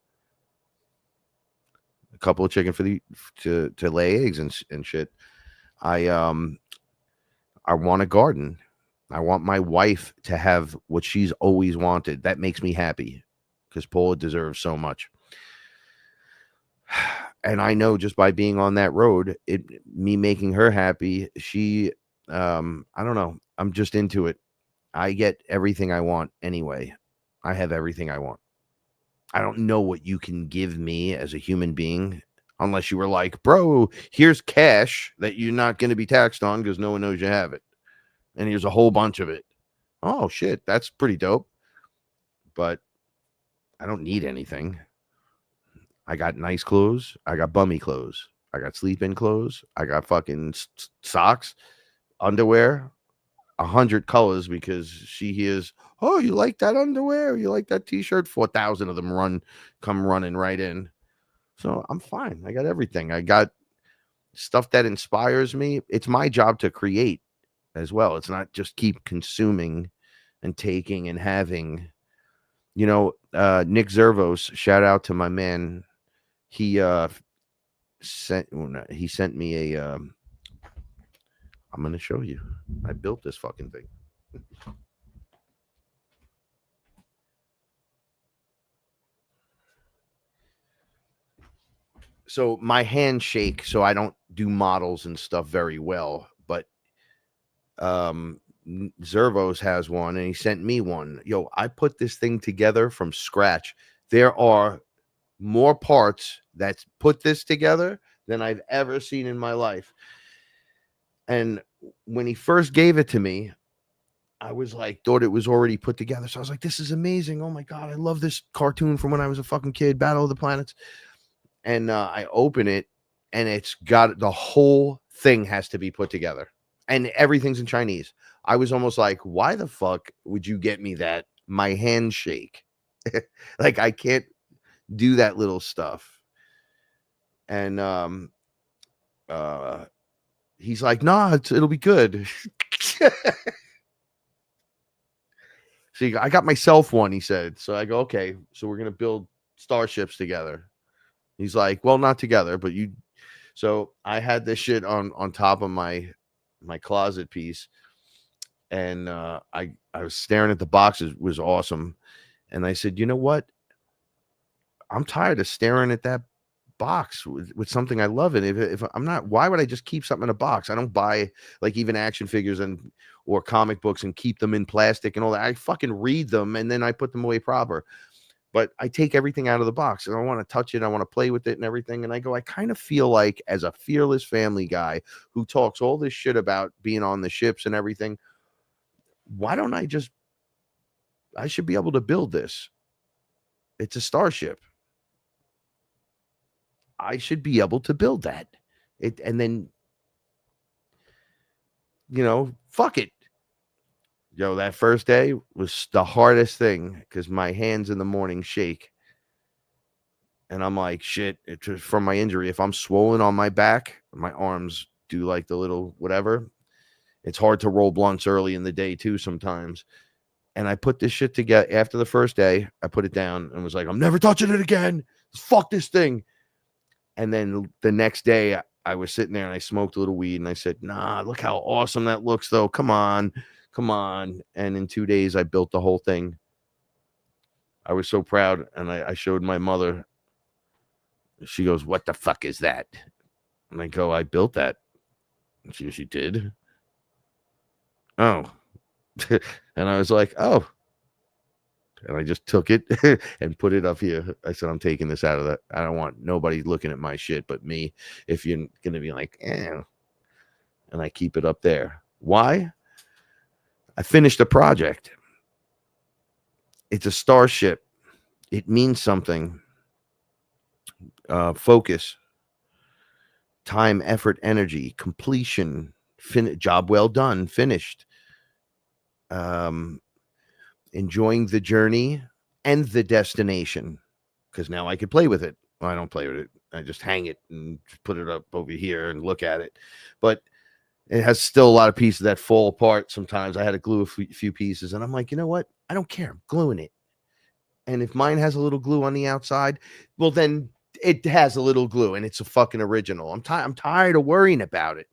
[SPEAKER 2] A couple of chicken for to lay eggs and shit. I want a garden. I want my wife to have what she's always wanted. That makes me happy, because Paula deserves so much. And I know just by being on that road, me making her happy, she, I don't know. I'm just into it. I get everything I want anyway. I have everything I want. I don't know what you can give me as a human being, unless you were like, bro, here's cash that you're not going to be taxed on because no one knows you have it. And here's a whole bunch of it. Oh, shit. That's pretty dope. But I don't need anything. I got nice clothes. I got bummy clothes. I got sleep-in clothes. I got fucking socks, underwear, 100 colors, because she hears, oh, you like that underwear? You like that t-shirt? 4,000 of them come running right in. So I'm fine. I got everything. I got stuff that inspires me. It's my job to create as well. It's not just keep consuming and taking and having. You know, Nick Zervos, shout out to my man. He sent me a I'm going to show you. I built this fucking thing. So my hands shake, so I don't do models and stuff very well, but Zervos has one and he sent me one. Yo, I put this thing together from scratch. There are more parts that put this together than I've ever seen in my life. And when he first gave it to me, I was like, thought it was already put together. So I was like, this is amazing. Oh my God, I love this cartoon from when I was a fucking kid, Battle of the Planets. And I open it and it's got the whole thing has to be put together. And everything's in Chinese. I was almost like, why the fuck would you get me that? My hands shake. Like, I can't do that little stuff. And he's like, nah, it'll be good. So I got myself one, he said. So I go, okay, so we're gonna build starships together. He's like, well, not together, but you. So I had this shit on top of my closet piece, and I was staring at the boxes. It was awesome, and I said, you know what? I'm tired of staring at that box with something I love it. If I'm not, why would I just keep something in a box? I don't buy like even action figures or comic books and keep them in plastic and all that. I fucking read them and then I put them away proper. But I take everything out of the box and I want to touch it. I want to play with it and everything. And I go, I kind of feel like, as a fearless family guy who talks all this shit about being on the ships and everything, why don't I should be able to build this. It's a starship. I should be able to build that. And then, fuck it. Yo, that first day was the hardest thing because my hands in the morning shake. And I'm like, shit, it's just from my injury. If I'm swollen on my back, my arms do like the little whatever. It's hard to roll blunts early in the day too sometimes. And I put this shit together after the first day. I put it down and was like, I'm never touching it again. Fuck this thing. And then the next day I was sitting there and I smoked a little weed and I said, nah, look how awesome that looks though. Come on. And in 2 days I built the whole thing. I was so proud. And I showed my mother. She goes, what the fuck is that? And I go, I built that. And she did. Oh. And I was like, oh. And I just took it and put it up here. I said, I'm taking this out of that. I don't want nobody looking at my shit but me. If you're going to be like, and I keep it up there. Why? I finished a project. It's a starship. It means something. Focus, time, effort, energy, completion, job well done, finished. Enjoying the journey and the destination, because now I could play with it. Well, I don't play with it. I just hang it and put it up over here and look at it. But it has still a lot of pieces that fall apart. Sometimes I had to glue a few pieces, and I'm like, you know what? I don't care. I'm gluing it. And if mine has a little glue on the outside, well, then it has a little glue, and it's a fucking original. I'm tired of worrying about it.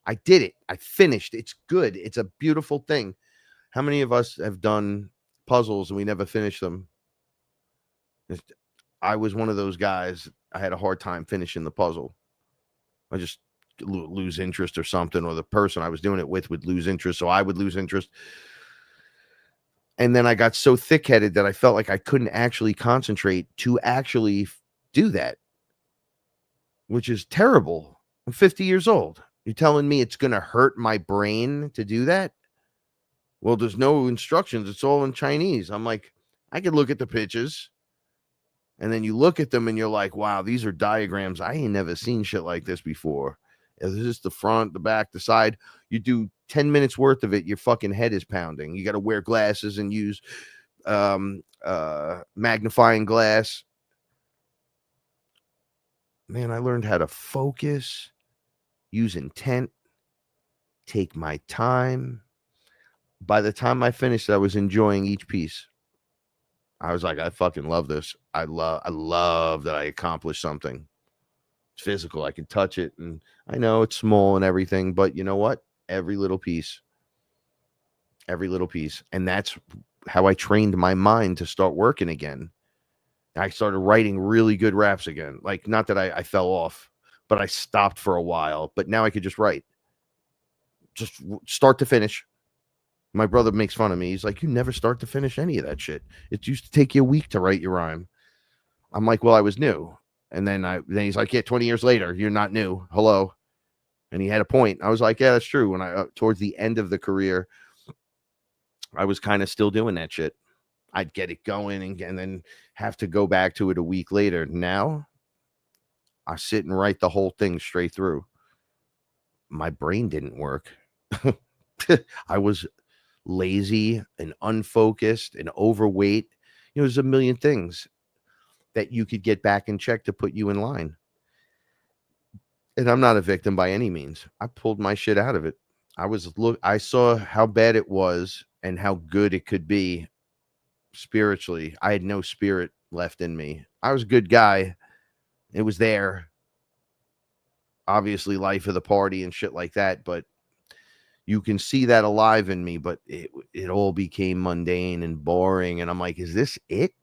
[SPEAKER 2] I did it. I finished. It's good. It's a beautiful thing. How many of us have done puzzles and we never finished them? I was one of those guys. I had a hard time finishing the puzzle. I just lose interest or something, or the person I was doing it with would lose interest, so I would lose interest. And then I got so thick-headed that I felt like I couldn't actually concentrate to actually do that, which is terrible. I'm 50 years old. You're telling me it's going to hurt my brain to do that? Well, there's no instructions. It's all in Chinese. I'm like, I could look at the pictures. And then you look at them and you're like, wow, these are diagrams. I ain't never seen shit like this before. This is the front, the back, the side. You do 10 minutes worth of it, your fucking head is pounding. You got to wear glasses and use magnifying glass. Man, I learned how to focus, use intent, take my time. By the time I finished, I was enjoying each piece. I was like, I fucking love this. I love that I accomplished something. It's physical. I can touch it. And I know it's small and everything, but you know what? Every little piece. And that's how I trained my mind to start working again. I started writing really good raps again. Like, not that I fell off, but I stopped for a while. But now I could just write. Just start to finish. My brother makes fun of me. He's like, you never start to finish any of that shit. It used to take you a week to write your rhyme. I'm like, well, I was new. And then he's like, yeah, 20 years later, you're not new. Hello. And he had a point. I was like, yeah, that's true. When I, towards the end of the career, I was kind of still doing that shit. I'd get it going and then have to go back to it a week later. Now I sit and write the whole thing straight through. My brain didn't work. I was lazy and unfocused and overweight. You know, there's a million things that you could get back in check to put you in line. And I'm not a victim by any means. I pulled my shit out of it. I saw how bad it was and how good it could be spiritually. I had no spirit left in me. I was a good guy. It was there. Obviously, life of the party and shit like that, but you can see that alive in me, but it all became mundane and boring. And I'm like, is this it?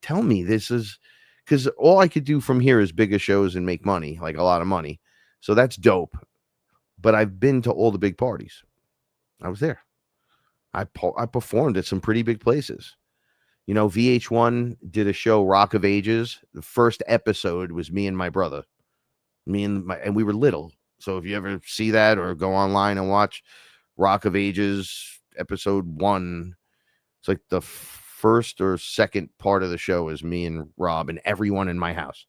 [SPEAKER 2] Tell me this is, because all I could do from here is bigger shows and make money, like a lot of money. So that's dope. But I've been to all the big parties. I was there. I performed at some pretty big places. You know, VH1 did a show, Rock of Ages. The first episode was me and my brother. And we were little. So if you ever see that or go online and watch Rock of Ages episode 1, it's like the first or second part of the show is me and Rob and everyone in my house.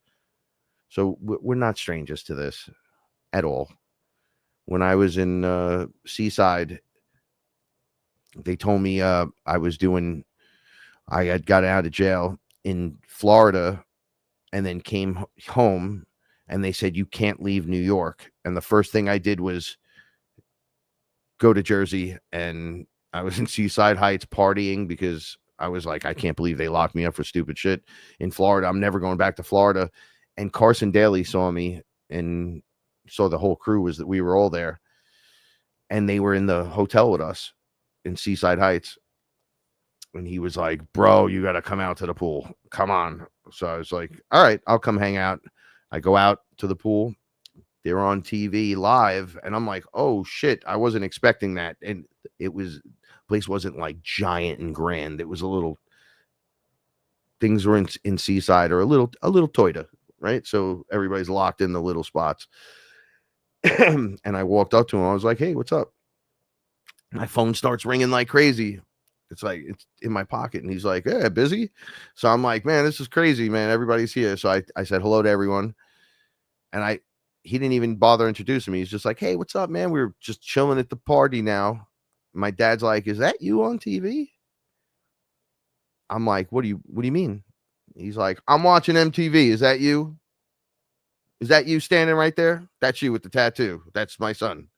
[SPEAKER 2] So we're not strangers to this at all. When I was in Seaside, they told me I had got out of jail in Florida and then came home, and they said, you can't leave New York. And the first thing I did was go to Jersey, and I was in Seaside Heights partying because I was like, I can't believe they locked me up for stupid shit in Florida. I'm never going back to Florida. And Carson Daly saw me and saw the whole crew was that we were all there. And they were in the hotel with us in Seaside Heights. And he was like, bro, you got to come out to the pool. Come on. So I was like, all right, I'll come hang out. I go out to the pool. They're on TV live. And I'm like, oh, shit. I wasn't expecting that. And place wasn't like giant and grand. It was a little, things were in Seaside or a little Toyota, right? So everybody's locked in the little spots. And I walked up to him. I was like, hey, what's up? My phone starts ringing like crazy. It's like, it's in my pocket. And he's like, yeah, busy. So I'm like, man, this is crazy, man. Everybody's here. So I said hello to everyone. And he didn't even bother introducing me. He's just like, hey, what's up, man? We were just chilling at the party now. My dad's like, is that you on TV? I'm like, what do you mean? He's like, I'm watching MTV. Is that you? Is that you standing right there? That's you with the tattoo. That's my son.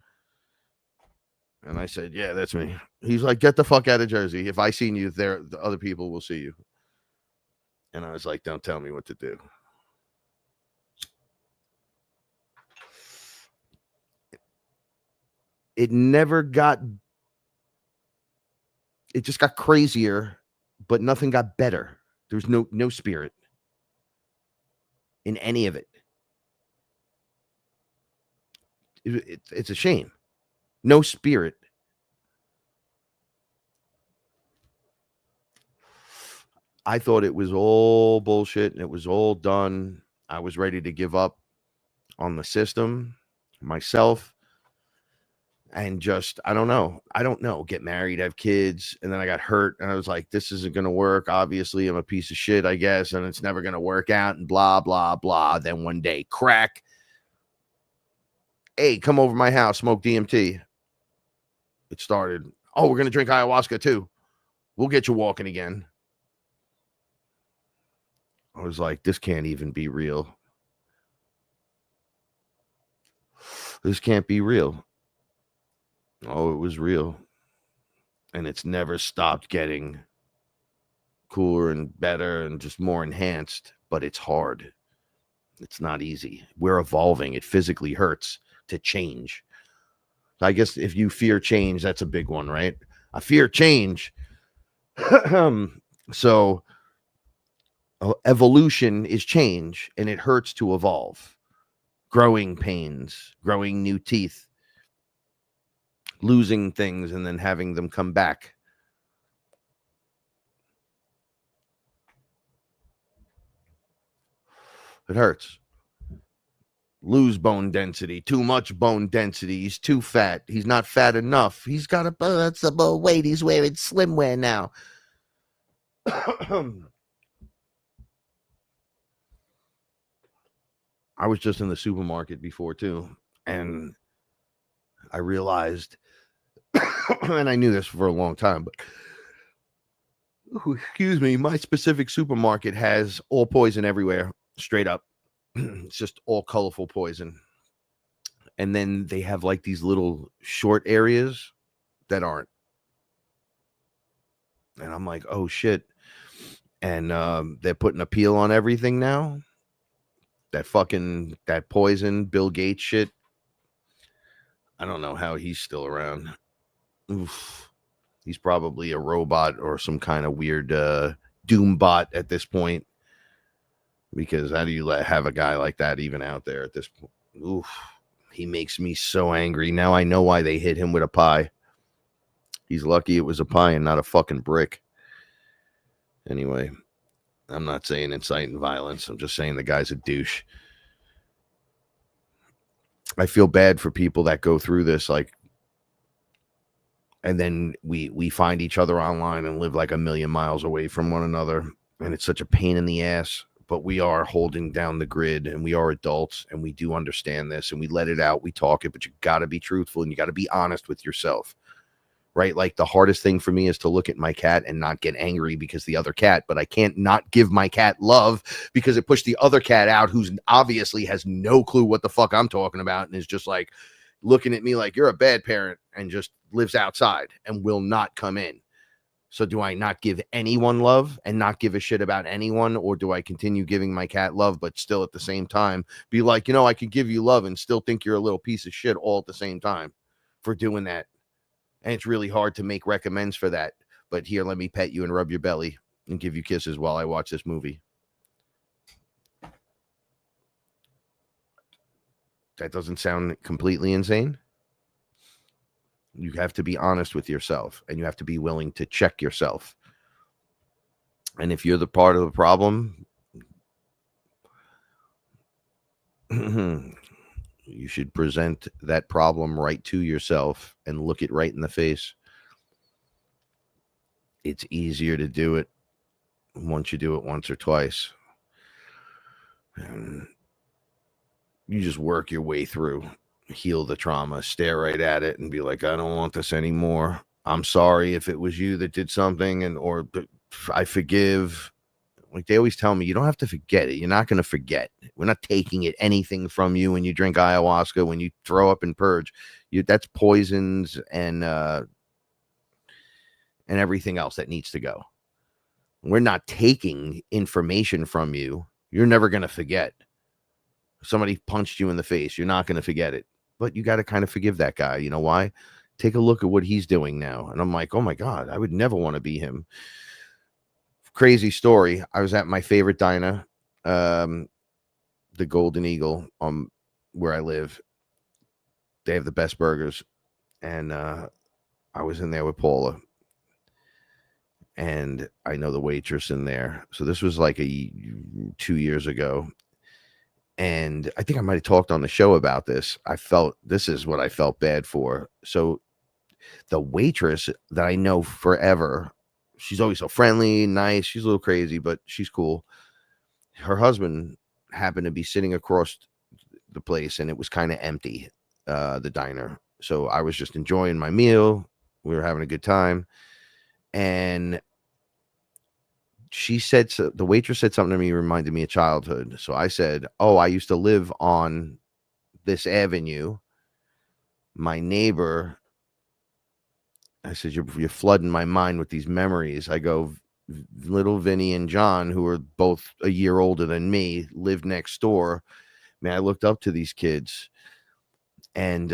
[SPEAKER 2] And I said, yeah, that's me. He's like, get the fuck out of Jersey. If I seen you there, the other people will see you. And I was like, don't tell me what to do. It just got crazier, but nothing got better. There's no spirit in any of it. It's a shame. No spirit. I thought it was all bullshit and it was all done. I was ready to give up on the system, myself, and just, I don't know, get married, have kids. And then I got hurt and I was like, this isn't going to work. Obviously, I'm a piece of shit, I guess, and it's never going to work out and blah, blah, blah. Then one day, crack. Hey, come over to my house, smoke DMT. It started, oh, we're going to drink ayahuasca too. We'll get you walking again. I was like, this can't even be real. This can't be real. Oh, it was real. And it's never stopped getting cooler and better and just more enhanced, but it's hard. It's not easy. We're evolving. It physically hurts to change. I guess if you fear change, that's a big one, right? I fear change. So evolution is change, and it hurts to evolve. Growing pains, growing new teeth, losing things and then having them come back. It hurts. Lose bone density, too much bone density. He's too fat. He's not fat enough. He's got a sensible weight. He's wearing slimwear now. I was just in the supermarket before too, and I realized, and I knew this for a long time, but excuse me, my specific supermarket has all poison everywhere, straight up. It's just all colorful poison. And then they have like these little short areas that aren't. And I'm like, oh shit. And they're putting a peel on everything now. That poison Bill Gates shit. I don't know how he's still around. Oof. He's probably a robot or some kind of weird doom bot at this point. Because how do you have a guy like that even out there at this point? Oof. He makes me so angry. Now I know why they hit him with a pie. He's lucky it was a pie and not a fucking brick. Anyway, I'm not saying inciting violence. I'm just saying the guy's a douche. I feel bad for people that go through this, like, and then we find each other online and live like a million miles away from one another. And it's such a pain in the ass. But we are holding down the grid, and we are adults, and we do understand this, and we let it out. We talk it, but you got to be truthful, and you got to be honest with yourself, right? Like the hardest thing for me is to look at my cat and not get angry because the other cat, but I can't not give my cat love because it pushed the other cat out, who's obviously has no clue what the fuck I'm talking about and is just like looking at me like you're a bad parent and just lives outside and will not come in. So do I not give anyone love and not give a shit about anyone? Or do I continue giving my cat love, but still at the same time be like, I can give you love and still think you're a little piece of shit all at the same time for doing that. And it's really hard to make recommends for that. But here, let me pet you and rub your belly and give you kisses while I watch this movie. That doesn't sound completely insane. You have to be honest with yourself and you have to be willing to check yourself. And if you're the part of the problem, you should present that problem right to yourself and look it right in the face. It's easier to do it once you do it once or twice. And you just work your way through. Heal the trauma, stare right at it and be like, I don't want this anymore. I'm sorry if it was you that did something, or I forgive. Like they always tell me, you don't have to forget it. You're not going to forget. We're not taking anything from you when you drink ayahuasca, when you throw up and purge. That's poisons and everything else that needs to go. We're not taking information from you. You're never going to forget. If somebody punched you in the face, you're not going to forget it. But you got to kind of forgive that guy. You know why? Take a look at what he's doing now. And I'm like, oh my God, I would never want to be him. Crazy story. I was at my favorite diner, the Golden Eagle, where I live. They have the best burgers. And I was in there with Paula. And I know the waitress in there. So this was like 2 years ago. And I think I might have talked on the show about this. This is what I felt bad for. So the waitress that I know forever, she's always so friendly, nice. She's a little crazy, but she's cool. Her husband happened to be sitting across the place and it was kind of empty, the diner. So I was just enjoying my meal. We were having a good time. And the waitress said something to me, reminded me of childhood. So I said, oh, I used to live on this avenue. My neighbor, I said, you're flooding my mind with these memories. I go, little Vinny and John, who are both a year older than me, lived next door. Man, I looked up to these kids and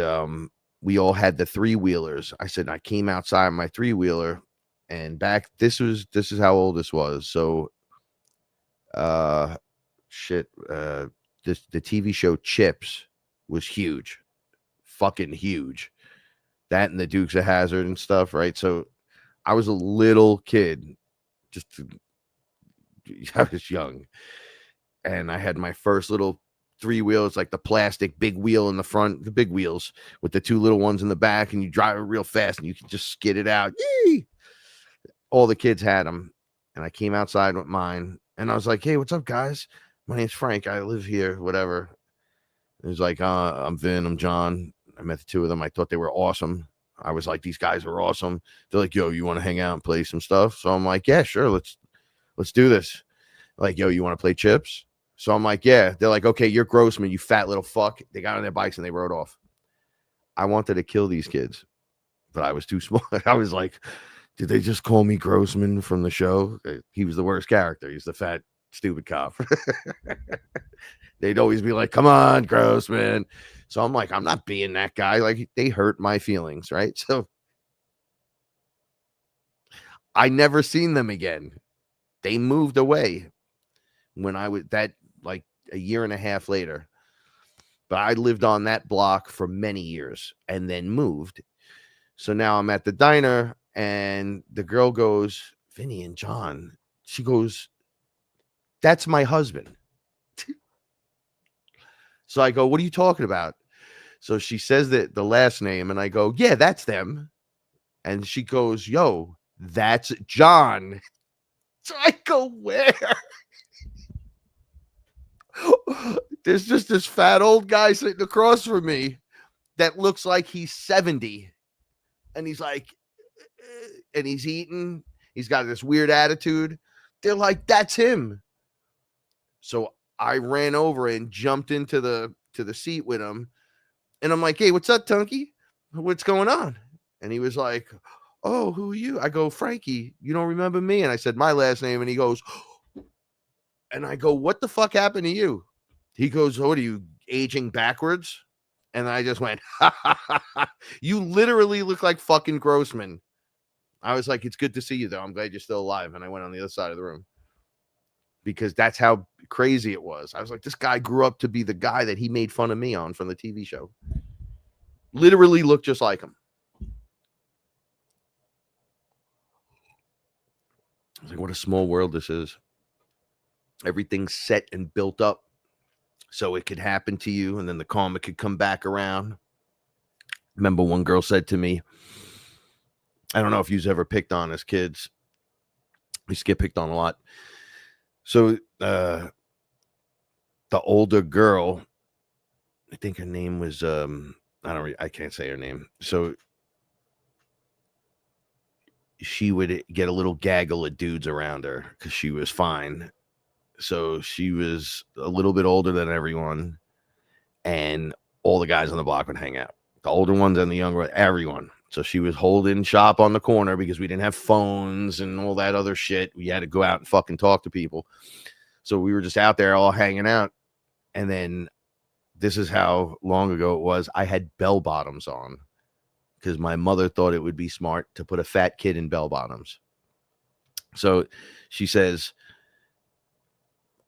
[SPEAKER 2] we all had the 3-wheelers. I said, I came outside my 3-wheeler. And this is how old this was. So, the TV show Chips was huge, fucking huge. That and the Dukes of Hazzard and stuff, right? So, I was a little kid, I was young, and I had my first little 3-wheels, like the plastic big wheel in the front, the big wheels with the 2 little ones in the back, and you drive it real fast, and you can just skid it out. Yee! All the kids had them, and I came outside with mine, and I was like, hey, what's up, guys? My name's Frank. I live here, whatever. It was like, I'm Vin, I'm John. I met the 2 of them. I thought they were awesome. I was like, these guys are awesome. They're like, yo, you want to hang out and play some stuff? So I'm like, yeah, sure. Let's do this. Like, yo, you want to play chips? So I'm like, yeah. They're like, okay, you're Grossman, you fat little fuck. They got on their bikes and they rode off. I wanted to kill these kids, but I was too small. I was like, did they just call me Grossman from the show? He was the worst character. He's the fat, stupid cop. They'd always be like, come on, Grossman. So I'm like, I'm not being that guy. Like, they hurt my feelings, right? So I never seen them again. They moved away when I was like a year and a half later. But I lived on that block for many years and then moved. So now I'm at the diner. And the girl goes, Vinny and John. She goes, that's my husband. So I go, what are you talking about? So she says that the last name, and I go, yeah, that's them. And she goes, yo, that's John. So I go, where? There's just this fat old guy sitting across from me that looks like he's 70. And he's like, and he's eating. He's got this weird attitude. They're like, that's him. So I ran over and jumped into the seat with him. And I'm like, hey, what's up, Tunky? What's going on? And he was like, oh, who are you? I go, Frankie, you don't remember me? And I said my last name. And he goes, and I go, what the fuck happened to you? He goes, what are you, aging backwards? And I just went, you literally look like fucking Grossman. I was like, it's good to see you, though. I'm glad you're still alive. And I went on the other side of the room because that's how crazy it was. I was like, this guy grew up to be the guy that he made fun of me on from the TV show. Literally looked just like him. I was like, what a small world this is. Everything's set and built up so it could happen to you, and then the karma could come back around. Remember one girl said to me, I don't know if you've ever picked on as kids. We used to get picked on a lot. So the older girl, I think her name was I can't say her name. So she would get a little gaggle of dudes around her because she was fine. So she was a little bit older than everyone, and all the guys on the block would hang out. The older ones and the younger, everyone. So she was holding shop on the corner because we didn't have phones and all that other shit. We had to go out and fucking talk to people. So we were just out there all hanging out. And then this is how long ago it was. I had bell bottoms on because my mother thought it would be smart to put a fat kid in bell bottoms. So she says,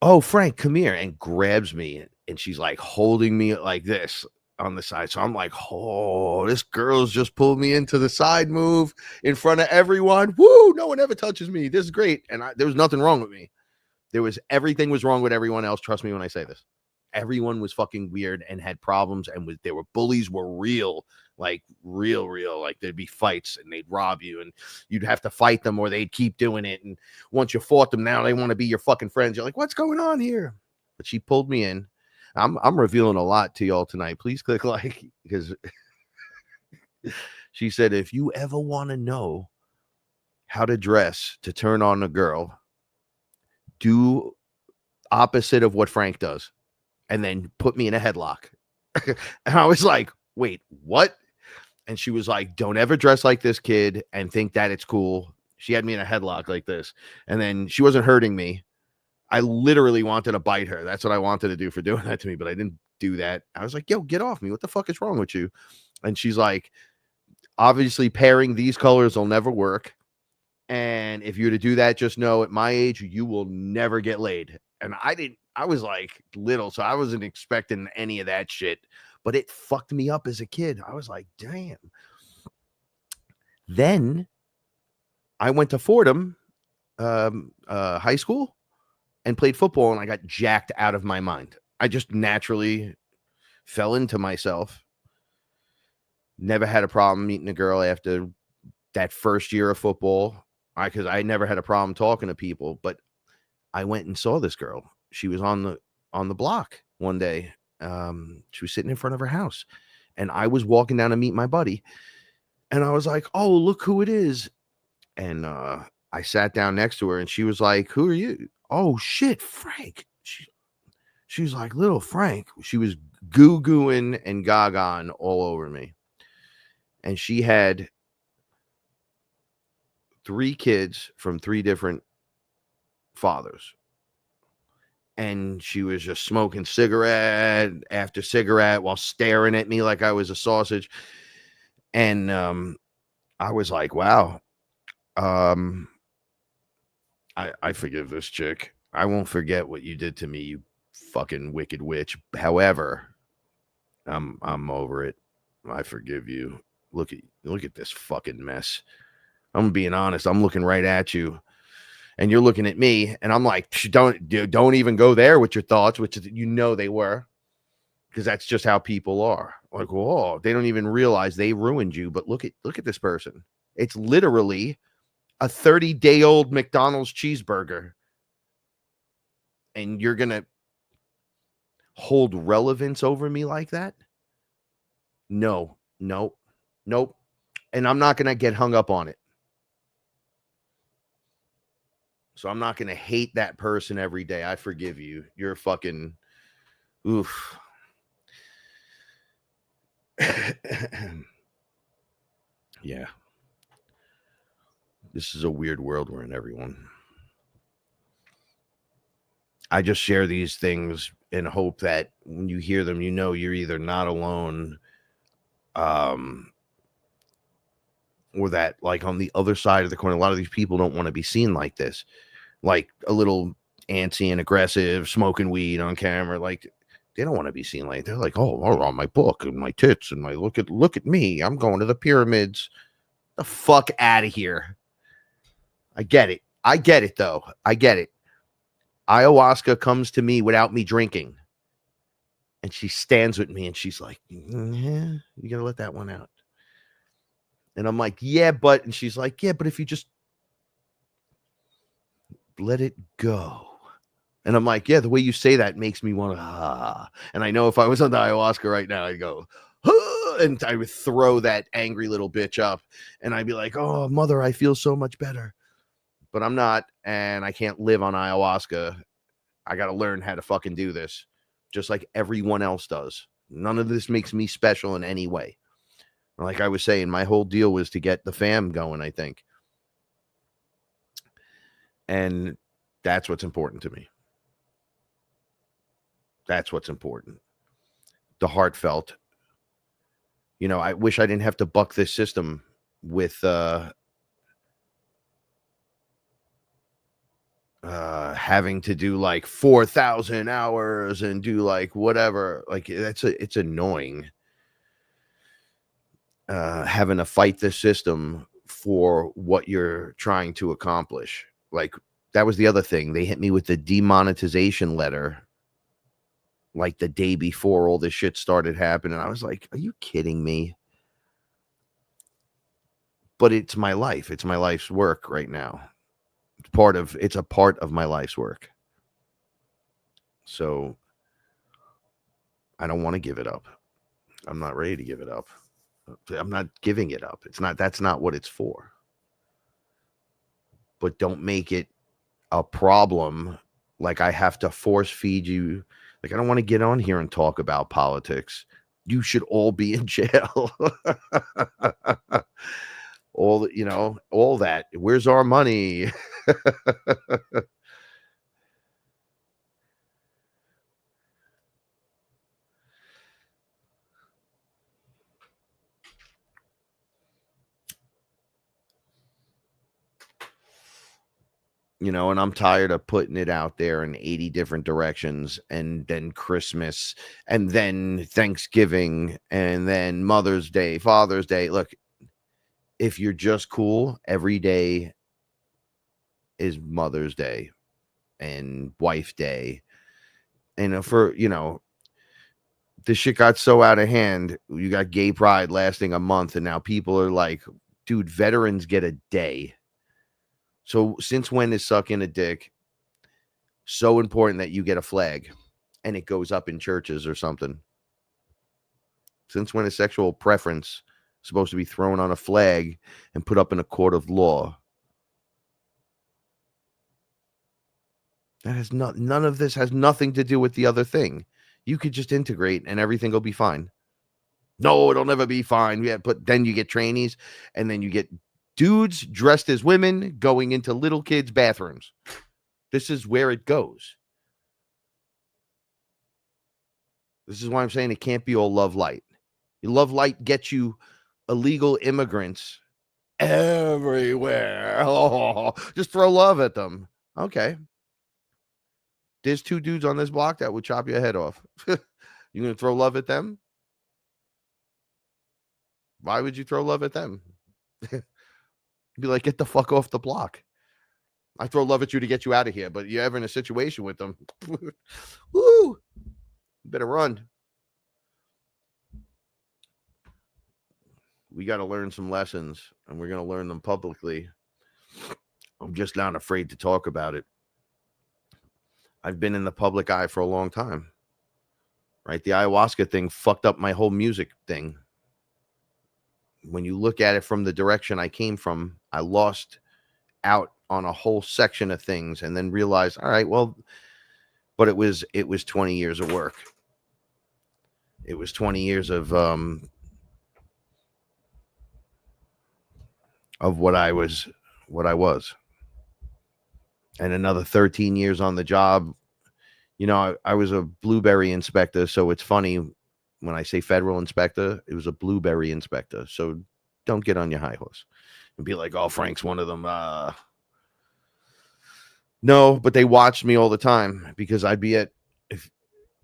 [SPEAKER 2] oh, Frank, come here, and grabs me. And she's like holding me like this on the side. So I'm like, oh, this girl's just pulled me into the side move in front of everyone. Woo, no one ever touches me. This is great. And there was nothing wrong with me. Everything was wrong with everyone else. Trust me when I say this. Everyone was fucking weird and had problems, and there were bullies were real, like real. Like there'd be fights and they'd rob you and you'd have to fight them or they'd keep doing it. And once you fought them, now they want to be your fucking friends. You're like, what's going on here? But she pulled me in. I'm revealing a lot to y'all tonight. Please click like, because she said, if you ever want to know how to dress to turn on a girl, do opposite of what Frank does. And then put me in a headlock. And I was like, wait, what? And she was like, don't ever dress like this kid and think that it's cool. She had me in a headlock like this. And then she wasn't hurting me. I literally wanted to bite her. That's what I wanted to do for doing that to me, but I didn't do that. I was like, yo, get off me. What the fuck is wrong with you? And she's like, obviously pairing these colors will never work. And if you're to do that, just know at my age, you will never get laid. And I was like little, so I wasn't expecting any of that shit, but it fucked me up as a kid. I was like, damn. Then I went to Fordham High School and played football, and I got jacked out of my mind. I just naturally fell into myself. Never had a problem meeting a girl after that first year of football, because I never had a problem talking to people, but I went and saw this girl. She was on the block one day. She was sitting in front of her house, and I was walking down to meet my buddy, and I was like, oh, look who it is. And I sat down next to her, and she was like, who are you? Oh shit, Frank. She was like, little Frank. She was goo-gooing and gaga all over me. And she had 3 kids from 3 different fathers. And she was just smoking cigarette after cigarette while staring at me like I was a sausage. And I was like, wow, I forgive this chick. I won't forget what you did to me, you fucking wicked witch. However, I'm over it. I forgive you. Look at this fucking mess. I'm being honest. I'm looking right at you. And you're looking at me, and I'm like, don't even go there with your thoughts, which they were, because that's just how people are. Like, whoa, they don't even realize they ruined you. But look at this person. It's literally a 30-day-old McDonald's cheeseburger, and you're gonna hold relevance over me like that? No, nope. And I'm not gonna get hung up on it. So I'm not going to hate that person every day. I forgive you. You're fucking oof. Yeah. This is a weird world we're in, everyone. I just share these things in hope that when you hear them, you know you're either not alone, or that, like, on the other side of the coin, a lot of these people don't want to be seen like this, like a little antsy and aggressive, smoking weed on camera. Like, they don't want to be seen like, they're like, oh, on my book and my tits and my look at me. I'm going to the pyramids. The fuck out of here. I get it. I get it, though. I get it. Ayahuasca comes to me without me drinking. And she stands with me and she's like, yeah, you got to let that one out. And I'm like, yeah, but, and she's like, yeah, but if you just let it go. And I'm like, yeah, the way you say that makes me want to, And I know if I was on the ayahuasca right now, I'd go, and I would throw that angry little bitch up and I'd be like, oh, mother, I feel so much better. But I'm not, and I can't live on ayahuasca. I got to learn how to fucking do this, just like everyone else does. None of this makes me special in any way. Like I was saying, my whole deal was to get the fam going, I think. And that's what's important to me. That's what's important. The heartfelt. You know, I wish I didn't have to buck this system with having to do like 4,000 hours and do like whatever. Like it's annoying. Having to fight this system for what you're trying to accomplish. Like, that was the other thing. They hit me with the demonetization letter like the day before all this shit started happening. I was like, are you kidding me? But it's my life. It's my life's work right now. It's a part of my life's work. So I don't want to give it up. I'm not ready to give it up. I'm not giving it up. That's not what it's for. But don't make it a problem. Like I have to force feed you. Like, I don't want to get on here and talk about politics. You should all be in jail. All that. Where's our money? And I'm tired of putting it out there in 80 different directions, and then Christmas, and then Thanksgiving, and then Mother's Day, Father's Day. Look, if you're just cool, every day is Mother's Day and Wife Day. And this shit got so out of hand. You got gay pride lasting a month, and now people are like, dude, veterans get a day. So since when is sucking a dick so important that you get a flag and it goes up in churches or something? Since when is sexual preference supposed to be thrown on a flag and put up in a court of law? None of this has nothing to do with the other thing. You could just integrate and everything will be fine. No, it'll never be fine. Yeah, but then you get trainees, and then you get dudes dressed as women going into little kids' bathrooms. This is where it goes. This is why I'm saying it can't be all love light. Love light gets you illegal immigrants everywhere. Oh, just throw love at them. Okay. There's 2 dudes on this block that would chop your head off. You going to throw love at them? Why would you throw love at them? Be like, get the fuck off the block. I throw love at you to get you out of here, but you're ever in a situation with them. Woo! Better run. We got to learn some lessons, and we're going to learn them publicly. I'm just not afraid to talk about it. I've been in the public eye for a long time, right? The ayahuasca thing fucked up my whole music thing. When you look at it from the direction I came from, I lost out on a whole section of things and then realized, all right, well, but it was 20 years of work. It was 20 years of what I was, and another 13 years on the job. You know, I was a blueberry inspector, so it's funny when I say federal inspector, it was a blueberry inspector. So don't get on your high horse and be like, oh, Frank's one of them. No, but they watched me all the time because I'd be at, if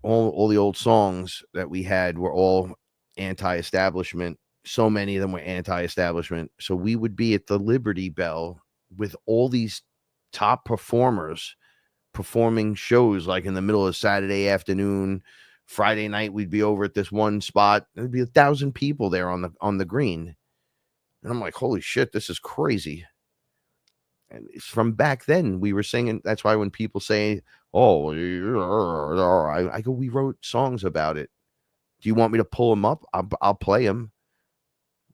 [SPEAKER 2] all the old songs that we had were all anti-establishment. So many of them were anti-establishment. So we would be at the Liberty Bell with all these top performers performing shows, like in the middle of Saturday afternoon. Friday night we'd be over at this one spot. There'd be 1,000 people there on the green. And I'm like, holy shit, this is crazy. And it's from back then we were singing. That's why when people say, oh, I go, we wrote songs about it. Do you want me to pull them up? I'll play them.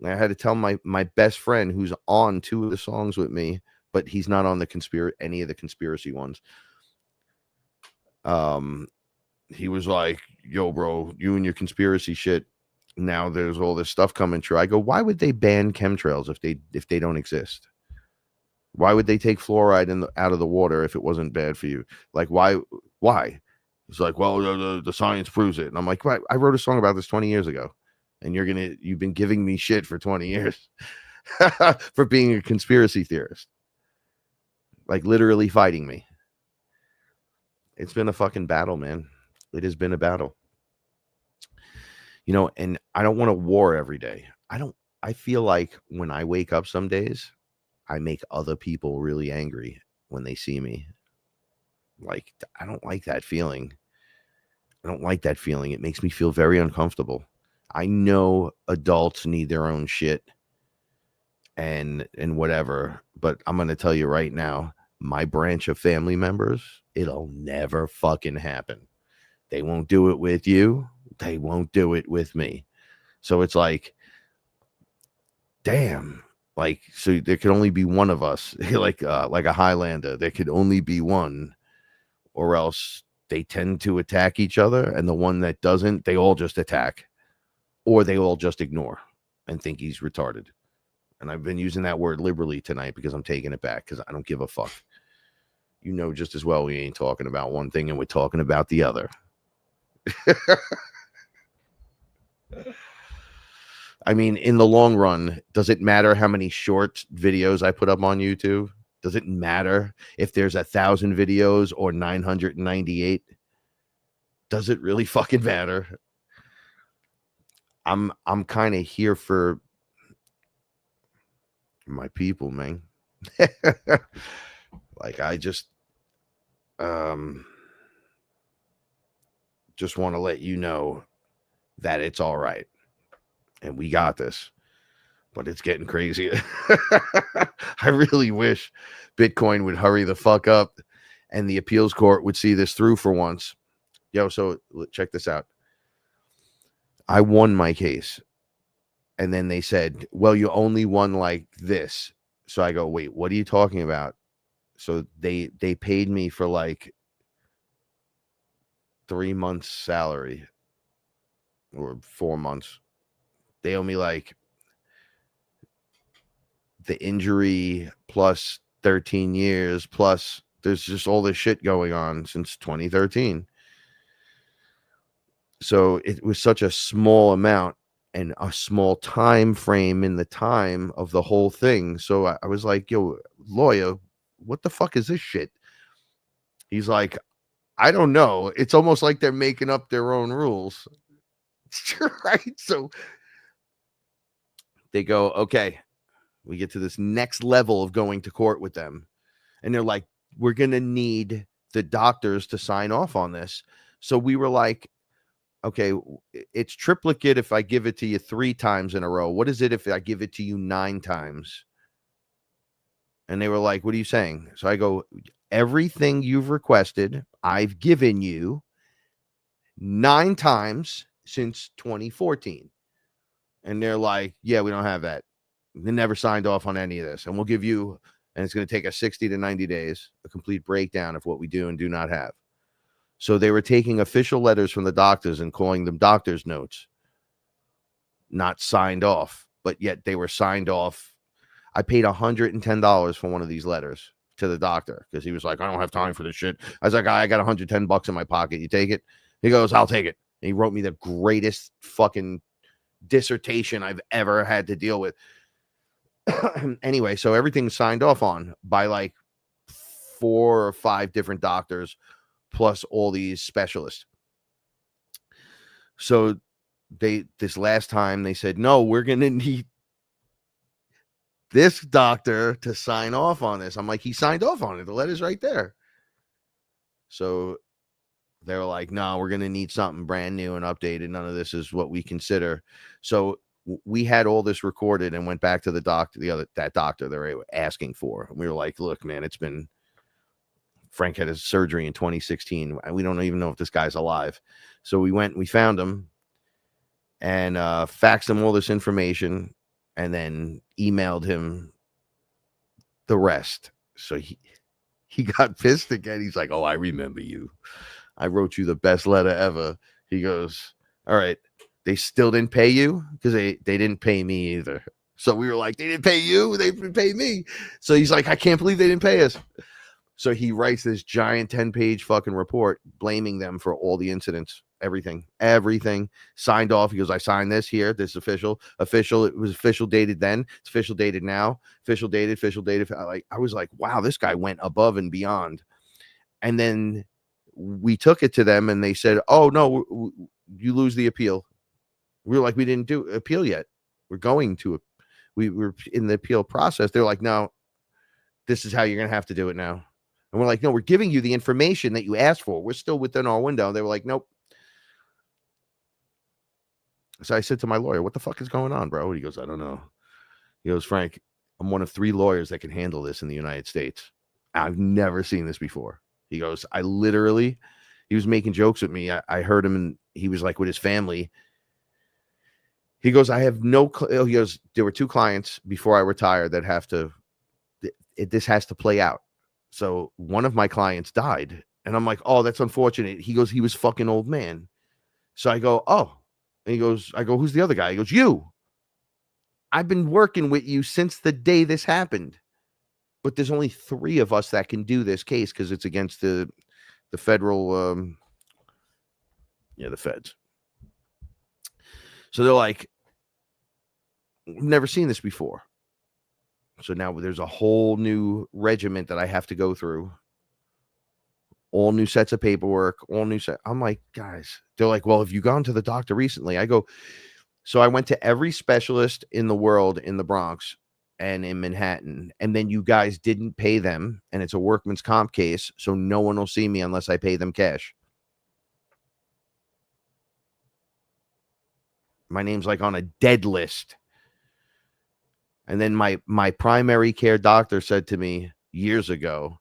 [SPEAKER 2] I had to tell my best friend who's on 2 of the songs with me, but he's not on any of the conspiracy ones. He was like, yo, bro, you and your conspiracy shit. Now there's all this stuff coming true. I go, why would they ban chemtrails if they don't exist? Why would they take fluoride out of the water if it wasn't bad for you? Like, why? It's like, well, the science proves it. And I'm like, I wrote a song about this 20 years ago. And you've been giving me shit for 20 years for being a conspiracy theorist. Like, literally fighting me. It's been a fucking battle, man. It has been a battle. You know, and I don't want a war every day. I feel like when I wake up some days, I make other people really angry when they see me. Like, I don't like that feeling. It makes me feel very uncomfortable. I know adults need their own shit and whatever, but I'm going to tell you right now, my branch of family members, it'll never fucking happen. They won't do it with you. They won't do it with me. So it's like, damn. Like, so there could only be one of us, like a Highlander. There could only be one, or else they tend to attack each other, and the one that doesn't, they all just attack, or they all just ignore and think he's retarded. And I've been using that word liberally tonight because I'm taking it back because I don't give a fuck. You know just as well we ain't talking about one thing and we're talking about the other. I mean, in the long run, does it matter how many short videos I put up on YouTube? Does it matter if there's 1,000 videos or 998? Does it really fucking matter? I'm kind of here for my people, man. Like, I just want to let you know that it's all right. And we got this. But it's getting crazier. I really wish Bitcoin would hurry the fuck up and the appeals court would see this through for once. Yo, so check this out. I won my case. And then they said, well, you only won like this. So I go, wait, what are you talking about? So they paid me for like 3 months salary or 4 months. They owe me like the injury plus 13 years plus there's just all this shit going on since 2013. So it was such a small amount and a small time frame in the time of the whole thing. So I was like, yo, lawyer, what the fuck is this shit? He's like, I don't know. It's almost like they're making up their own rules. Right? So they go, okay, we get to this next level of going to court with them. And they're like, we're going to need the doctors to sign off on this. So we were like, okay, it's triplicate if I give it to you 3 times in a row. What is it if I give it to you 9 times? And they were like, what are you saying? So I go, everything you've requested, I've given you 9 times since 2014. And they're like, yeah, we don't have that. They never signed off on any of this. And we'll give you And it's going to take us 60 to 90 days, a complete breakdown of what we do and do not have. So they were taking official letters from the doctors and calling them doctor's notes, not signed off, but yet they were signed off. I paid $110 for one of these letters to the doctor because he was like, I don't have time for this shit. I was like, I got $110 in my pocket. You take it? He goes, I'll take it. And he wrote me the greatest fucking dissertation I've ever had to deal with. Anyway, so everything's signed off on by like 4 or 5 different doctors, plus all these specialists. So this last time they said, no, we're going to need this doctor to sign off on this. I'm like, he signed off on it. The letter's right there. So they were like, no, we're going to need something brand new and updated. None of this is what we consider. So we had all this recorded and went back to the doctor, that doctor they were asking for. And we were like, look, man, Frank had his surgery in 2016. We don't even know if this guy's alive. So we went, we found him and faxed him all this information and then emailed him the rest. So he got pissed again. He's like, oh, I remember you. I wrote you the best letter ever. He goes, all right, they still didn't pay you? Because they didn't pay me either. So we were like, they didn't pay you? They didn't pay me. So he's like, I can't believe they didn't pay us. So he writes this giant 10-page fucking report blaming them for all the incidents, everything signed off. He goes, I signed this here. This is official. It was official dated then. It's official dated now. Official dated. I was like, wow, this guy went above and beyond. And then we took it to them and they said, oh, no, you lose the appeal. We were like, we didn't do appeal yet. We're going to, we were in the appeal process. They're like, no, this is how you're going to have to do it now. And we're like, no, we're giving you the information that you asked for. We're still within our window. They were like, nope. So I said to my lawyer, what the fuck is going on, bro? He goes, I don't know. He goes, Frank, I'm one of 3 lawyers that can handle this in the United States. I've never seen this before. He goes, he was making jokes with me. I heard him and he was like with his family. He goes, he goes, there were 2 clients before I retired that have to, this has to play out. So one of my clients died and I'm like, oh, that's unfortunate. He goes, he was fucking old man. So I go, oh, and he goes, I go, who's the other guy? He goes, you. I've been working with you since the day this happened. But there's only 3 of us that can do this case because it's against the federal, the feds. So they're like, we've never seen this before. So now there's a whole new regiment that I have to go through. All new sets of paperwork, I'm like, guys, they're like, well, have you gone to the doctor recently? I go, so I went to every specialist in the world in the Bronx and in Manhattan, and then you guys didn't pay them, and it's a workman's comp case, so no one will see me unless I pay them cash. My name's like on a dead list. And then my primary care doctor said to me years ago,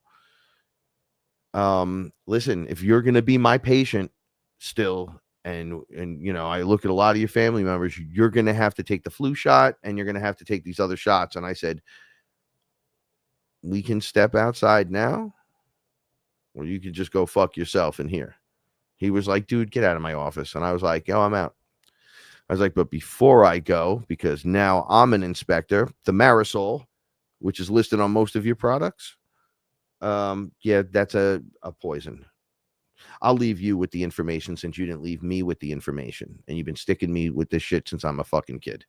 [SPEAKER 2] listen, if you're going to be my patient still, and I look at a lot of your family members, you're going to have to take the flu shot and you're going to have to take these other shots. And I said, we can step outside now, or you could just go fuck yourself in here. He was like, dude, get out of my office. And I was like, yo, I'm out. I was like, but before I go, because now I'm an inspector, the Marisol, which is listed on most of your products, that's a poison. I'll leave you with the information since you didn't leave me with the information. And you've been sticking me with this shit since I'm a fucking kid.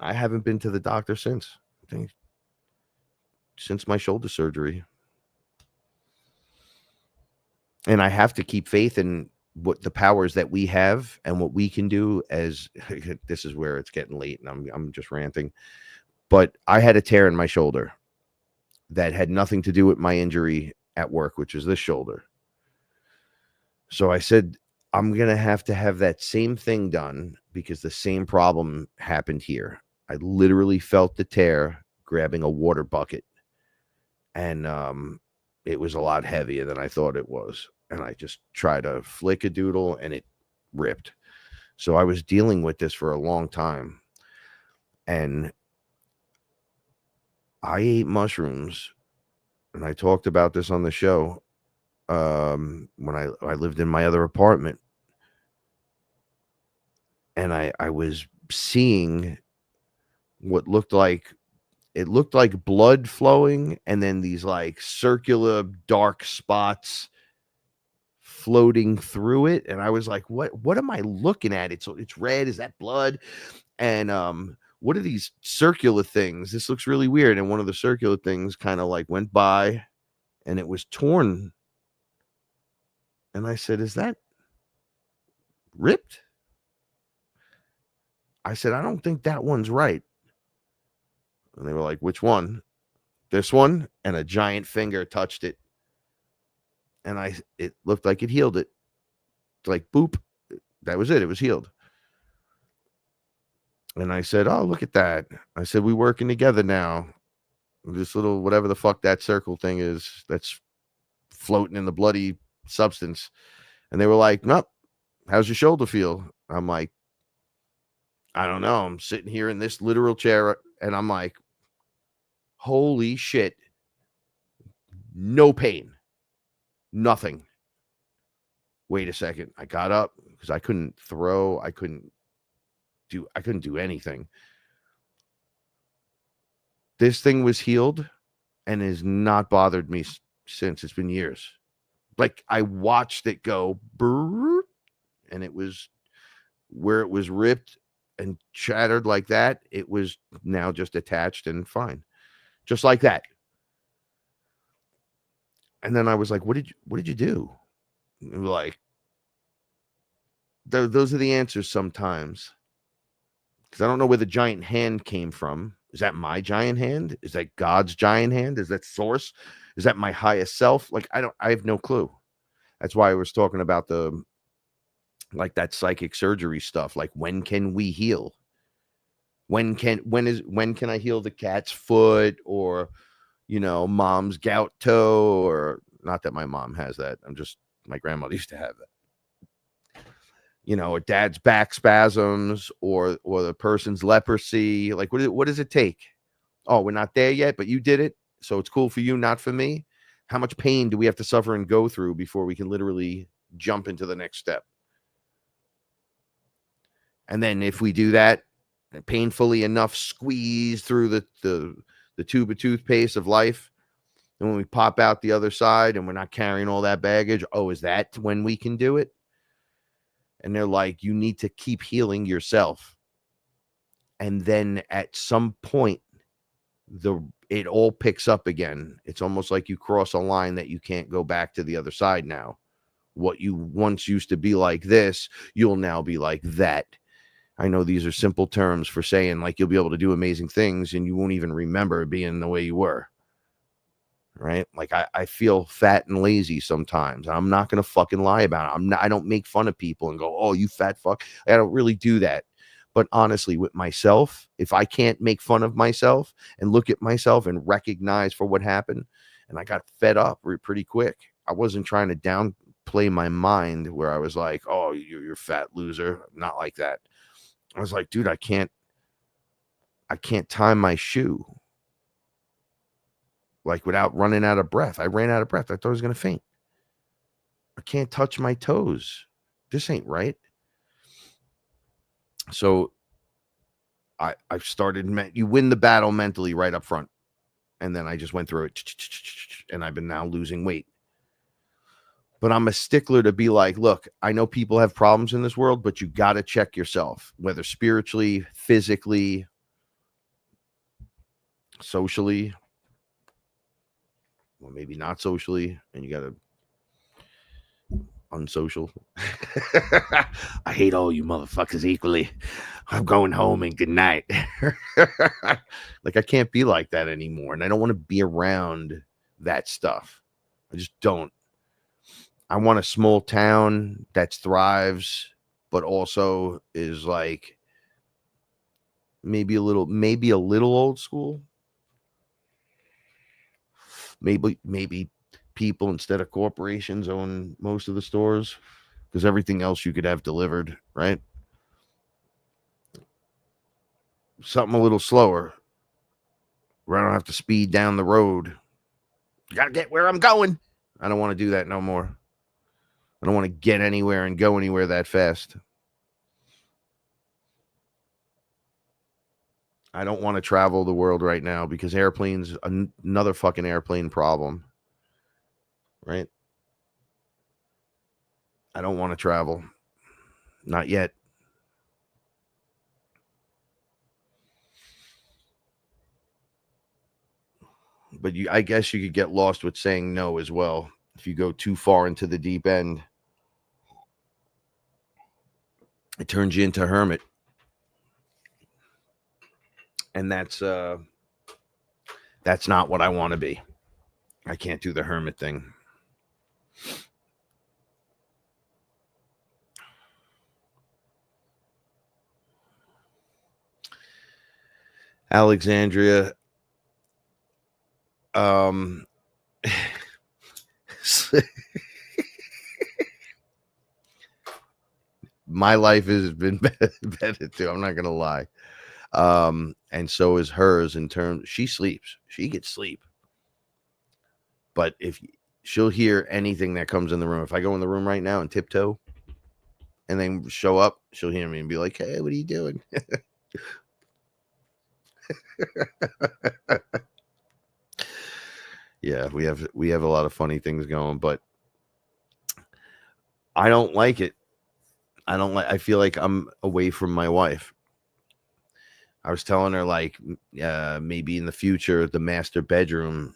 [SPEAKER 2] I haven't been to the doctor since my shoulder surgery. And I have to keep faith in what the powers that we have and what we can do. As this is where it's getting late and I'm just ranting, but I had a tear in my shoulder that had nothing to do with my injury at work, which is this shoulder. So I said, I'm going to have that same thing done because the same problem happened here. I literally felt the tear grabbing a water bucket, and it was a lot heavier than I thought it was. And I just tried to flick a doodle and it ripped. So I was dealing with this for a long time. And I ate mushrooms, and I talked about this on the show when I lived in my other apartment, and I was seeing what looked like blood flowing, and then these like circular dark spots floating through it, and I was like, what am I looking at? It's red. Is that blood? And what are these circular things? This looks really weird. And one of the circular things kind of like went by, and it was torn. And I said, is that ripped? I said, I don't think that one's right. And they were like, which one? This one. And a giant finger touched it, and it looked like it healed it. Like, boop, that was it. It was healed. And I said, oh, look at that. I said, we working together now. This little, whatever the fuck that circle thing is, that's floating in the bloody substance. And they were like, nope, how's your shoulder feel? I'm like, I don't know. I'm sitting here in this literal chair, and I'm like, holy shit. No pain. Nothing. Wait a second. I got up because I couldn't throw. I couldn't do anything. This thing was healed and has not bothered me since. It's been years. Like, I watched it go, and it was where it was ripped and shattered like that. It was now just attached and fine, just like that. And then I was like, what did you do? Like, those are the answers sometimes, because I don't know where the giant hand came from. Is that my giant hand? Is that God's giant hand? Is that source? Is that my highest self? Like, I have no clue. That's why I was talking about that psychic surgery stuff. Like, when can we heal? When can I heal the cat's foot, or, mom's gout toe? Or, not that my mom has that. My grandmother used to have that. Or dad's back spasms, or the person's leprosy. Like, what does it take? Oh, we're not there yet, but you did it, so it's cool for you, not for me. How much pain do we have to suffer and go through before we can literally jump into the next step? And then if we do that, painfully enough, squeeze through the tube of toothpaste of life, and when we pop out the other side and we're not carrying all that baggage, oh, is that when we can do it? And they're like, you need to keep healing yourself. And then at some point, it all picks up again. It's almost like you cross a line that you can't go back to the other side now. What you once used to be like this, you'll now be like that. I know these are simple terms for saying, like, you'll be able to do amazing things and you won't even remember being the way you were. Right? Like, I feel fat and lazy sometimes. I'm not going to fucking lie about it. I don't make fun of people and go, oh, you fat fuck. I don't really do that. But honestly, with myself, if I can't make fun of myself and look at myself and recognize for what happened, and I got fed up pretty quick. I wasn't trying to downplay my mind where I was like, oh, you're a fat loser. Not like that. I was like, dude, I can't tie my shoe, like, without running out of breath. I ran out of breath. I thought I was going to faint. I can't touch my toes. This ain't right. So I've started, you win the battle mentally right up front. And then I just went through it, and I've been now losing weight. But I'm a stickler to be like, look, I know people have problems in this world, but you got to check yourself, whether spiritually, physically, socially, or maybe not socially, and you got to unsocial. I hate all you motherfuckers equally. I'm going home and good night. Like, I can't be like that anymore, and I don't want to be around that stuff. I just don't. I want a small town that thrives, but also is like maybe a little old school. Maybe people instead of corporations own most of the stores, because everything else you could have delivered, right? Something a little slower. where I don't have to speed down the road. You gotta get where I'm going. I don't want to do that no more. I don't want to get anywhere and go anywhere that fast. I don't want to travel the world right now because airplanes, another fucking airplane problem. Right? I don't want to travel. Not yet. But I guess you could get lost with saying no as well. If you go too far into the deep end, it turns you into a hermit. And that's not what I want to be. I can't do the hermit thing. Alexandria, my life has been better too. I'm not gonna lie. And so is hers in terms, she sleeps. She gets sleep. But if she'll hear anything that comes in the room, if I go in the room right now and tiptoe and then show up, she'll hear me and be like, "Hey, what are you doing?" Yeah, we have a lot of funny things going, but I don't like it. I feel like I'm away from my wife. I was telling her, like, maybe in the future the master bedroom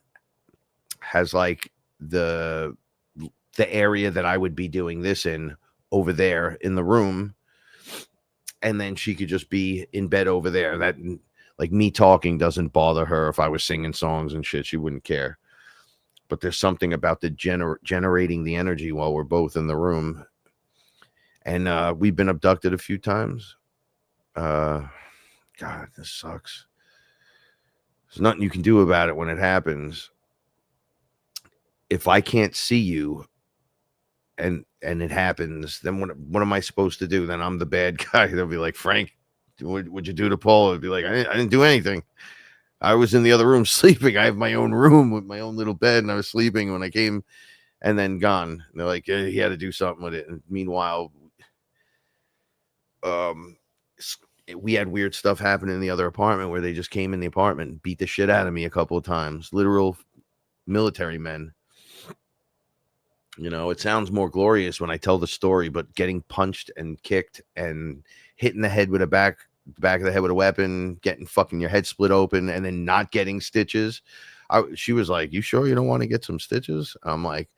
[SPEAKER 2] has like the area that I would be doing this in over there in the room, and then she could just be in bed over there. That, like, me talking doesn't bother her. If I was singing songs and shit, she wouldn't care. But there's something about the generating the energy while we're both in the room. And we've been abducted a few times. God, this sucks. There's nothing you can do about it when it happens. If I can't see you and it happens, then what am I supposed to do? Then I'm the bad guy. They'll be like, "Frank, what'd you do to Paul?" I'd be like, I didn't do anything. I was in the other room sleeping. I have my own room with my own little bed, and I was sleeping when I came, and then gone. And they're like, he had to do something with it. And meanwhile, we had weird stuff happen in the other apartment where they just came in the apartment and beat the shit out of me a couple of times. Literal military men. You know, it sounds more glorious when I tell the story, but getting punched and kicked and hit in the head with back of the head with a weapon, getting fucking your head split open, and then not getting stitches. She was like, "You sure you don't want to get some stitches?" I'm like,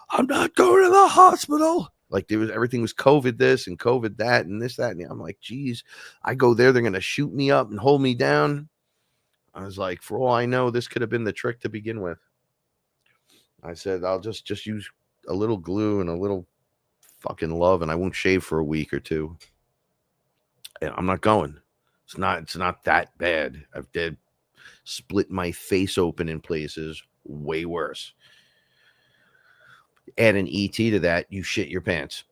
[SPEAKER 2] "I'm not going to the hospital." Like, everything was COVID this and COVID that and this, that. And I'm like, geez, I go there, they're going to shoot me up and hold me down. I was like, for all I know, this could have been the trick to begin with. I said, I'll just use a little glue and a little fucking love, and I won't shave for a week or two. And I'm not going. It's not that bad. I've split my face open in places way worse. Add an ET to that, you shit your pants.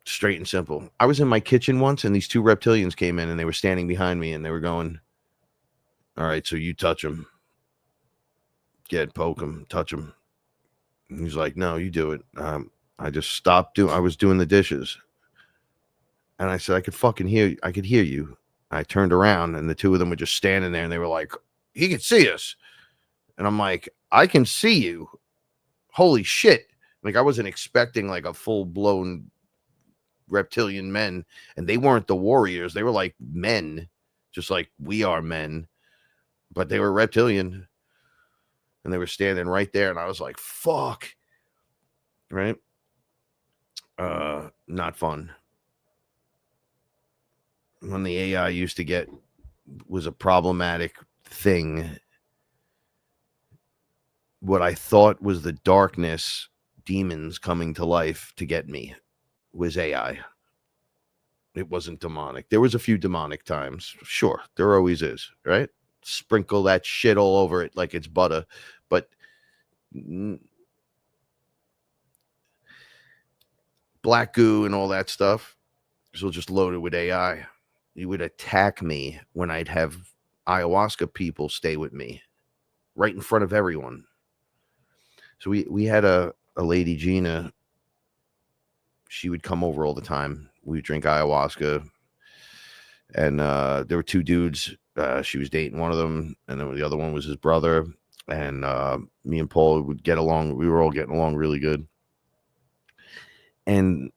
[SPEAKER 2] Straight and simple. I was in my kitchen once, and these two reptilians came in, and they were standing behind me, and they were going, "All right, so you touch him. Poke him, touch him." And he's like, "No, you do it." I just stopped I was doing the dishes. And I said, I could hear you. I turned around, and the two of them were just standing there, and they were like, "He can see us." And I'm like, "I can see you. Holy shit." Like, I wasn't expecting like a full-blown reptilian men, and they weren't the warriors. They were like men, just like we are men, but they were reptilian, and they were standing right there. And I was like, fuck. Right? Not fun. When the AI used to was a problematic thing, what I thought was the darkness, demons coming to life to get me, was AI. It wasn't demonic. There was a few demonic times. Sure, there always is, right? Sprinkle that shit all over it like it's butter. But black goo and all that stuff, so just loaded with AI. You would attack me when I ayahuasca people stay with me right in front of everyone. So we had a lady, Gina. She would come over all the time. We would drink ayahuasca. And there were two dudes. She was dating one of them, and then the other one was his brother. And me and Paul would get along. We were all getting along really good. And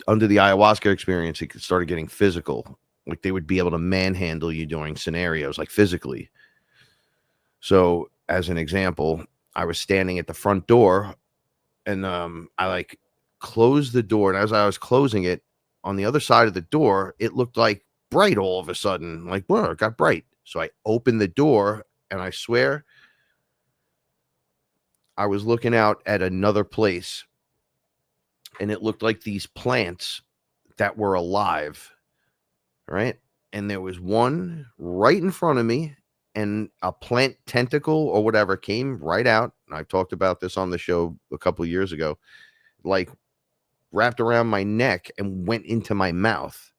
[SPEAKER 2] under the ayahuasca experience, it started getting physical. Like they would be able to manhandle you during scenarios, like physically. So, as an example, I was standing at the front door, and I like closed the door. And as I was closing it, on the other side of the door, it looked like bright all of a sudden. Like, whoa, it got bright. So I opened the door, and I swear I was looking out at another place, and it looked like these plants that were alive, right? And there was one right in front of me, and a plant tentacle or whatever came right out. I've talked about this on the show a couple of years ago, like wrapped around my neck and went into my mouth.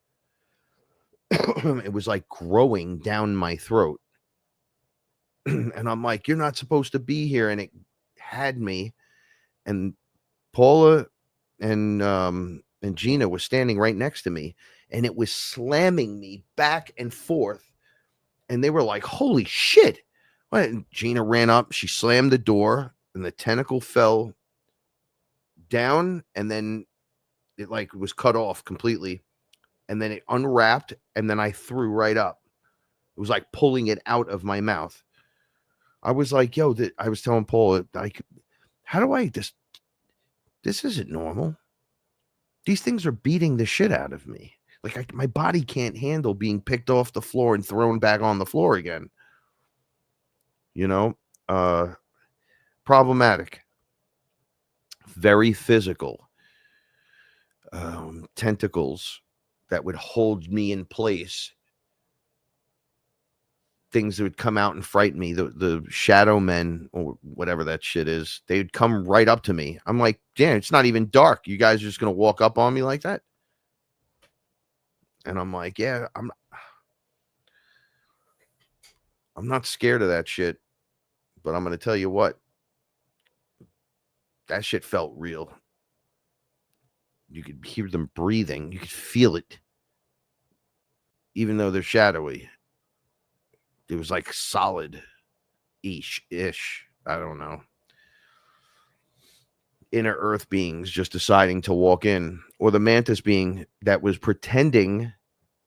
[SPEAKER 2] It was like growing down my throat. And I'm like, you're not supposed to be here. And it had me. And Paula and Gina was standing right next to me, and it was slamming me back and forth. And they were like, holy shit. And Gina ran up, she slammed the door, and the tentacle fell down, and then it like was cut off completely. And then it unwrapped, and then I threw right up. It was like pulling it out of my mouth. I was like, yo, I was telling Paul, like, how do I this isn't normal. These things are beating the shit out of me. Like my body can't handle being picked off the floor and thrown back on the floor again. You know, problematic, very physical, tentacles that would hold me in place. Things that would come out and frighten me. The shadow men or whatever that shit is, they'd come right up to me. I'm like, damn, it's not even dark. You guys are just going to walk up on me like that? And I'm like, yeah, I'm not scared of that shit, but I'm going to tell you what, that shit felt real. You could hear them breathing. You could feel it. Even though they're shadowy. It was like solid-ish. I don't know. Inner earth beings just deciding to walk in. Or the mantis being that was pretending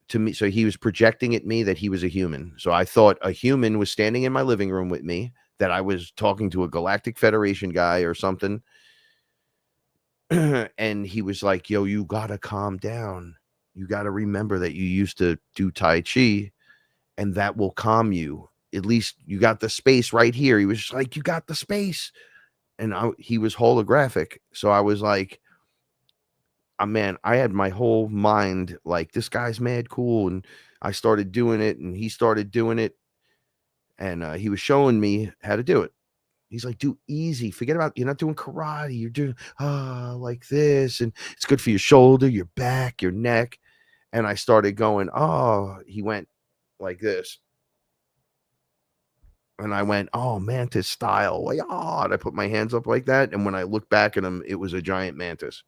[SPEAKER 2] to me. So he was projecting at me that he was a human. So I thought a human was standing in my living room with me, that I was talking to a Galactic Federation guy or something. And he was like, yo, you gotta calm down. You gotta remember that you used to do Tai Chi, and that will calm you. At least you got the space right here. He was just like, you got the space. And he was holographic. So I was like, man, I had my whole mind like, this guy's mad cool. And I started doing it, and he started doing it. And he was showing me how to do it. He's like, do easy. Forget about, you're not doing karate. You're doing like this. And it's good for your shoulder, your back, your neck. And I started going, he went like this. And I went, mantis style. Like, and I put my hands up like that. And when I looked back at him, it was a giant mantis.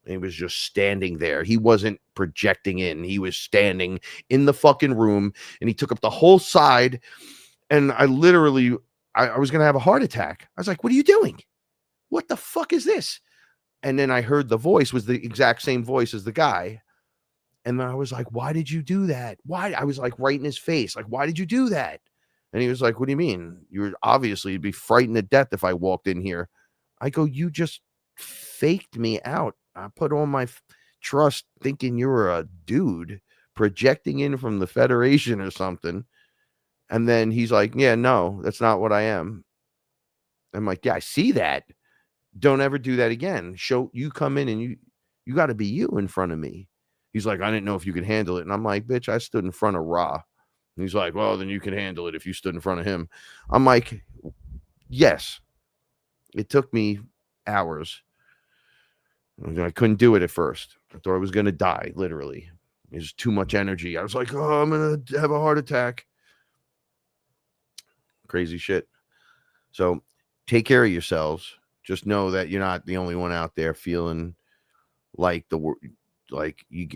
[SPEAKER 2] And he was just standing there. He wasn't projecting in. He was standing in the fucking room. And he took up the whole side. And I literally... I was going to have a heart attack. I was like, what are you doing? What the fuck is this? And then I heard the voice was the exact same voice as the guy. And then I was like, why did you do that? Why? I was like right in his face. Like, why did you do that? And he was like, what do you mean? You'd obviously be frightened to death if I walked in here. I go, you just faked me out. I put all my trust thinking you were a dude projecting in from the Federation or something. And then he's like, yeah, no, that's not what I am. I'm like, yeah, I see that. Don't ever do that again. You come in and you got to be you in front of me. He's like, I didn't know if you could handle it. And I'm like, bitch, I stood in front of Ra. And he's like, well, then you can handle it if you stood in front of him. I'm like, yes. It took me hours. I couldn't do it at first. I thought I was going to die, literally. There's too much energy. I was like, oh, I'm going to have a heart attack. Crazy shit. So take care of yourselves. Just know that you're not the only one out there feeling like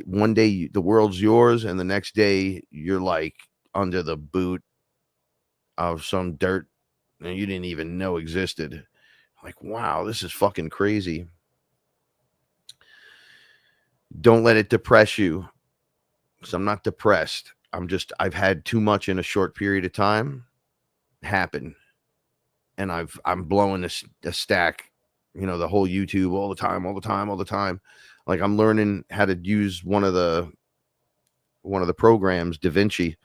[SPEAKER 2] one day the world's yours, and the next day you're like under the boot of some dirt that you didn't even know existed. Like, wow, this is fucking crazy. Don't let it depress you. Because I'm not depressed. I've had too much in a short period of time happen. And I'm blowing a stack, the whole YouTube all the time. Like, I'm learning how to use one of the programs, DaVinci,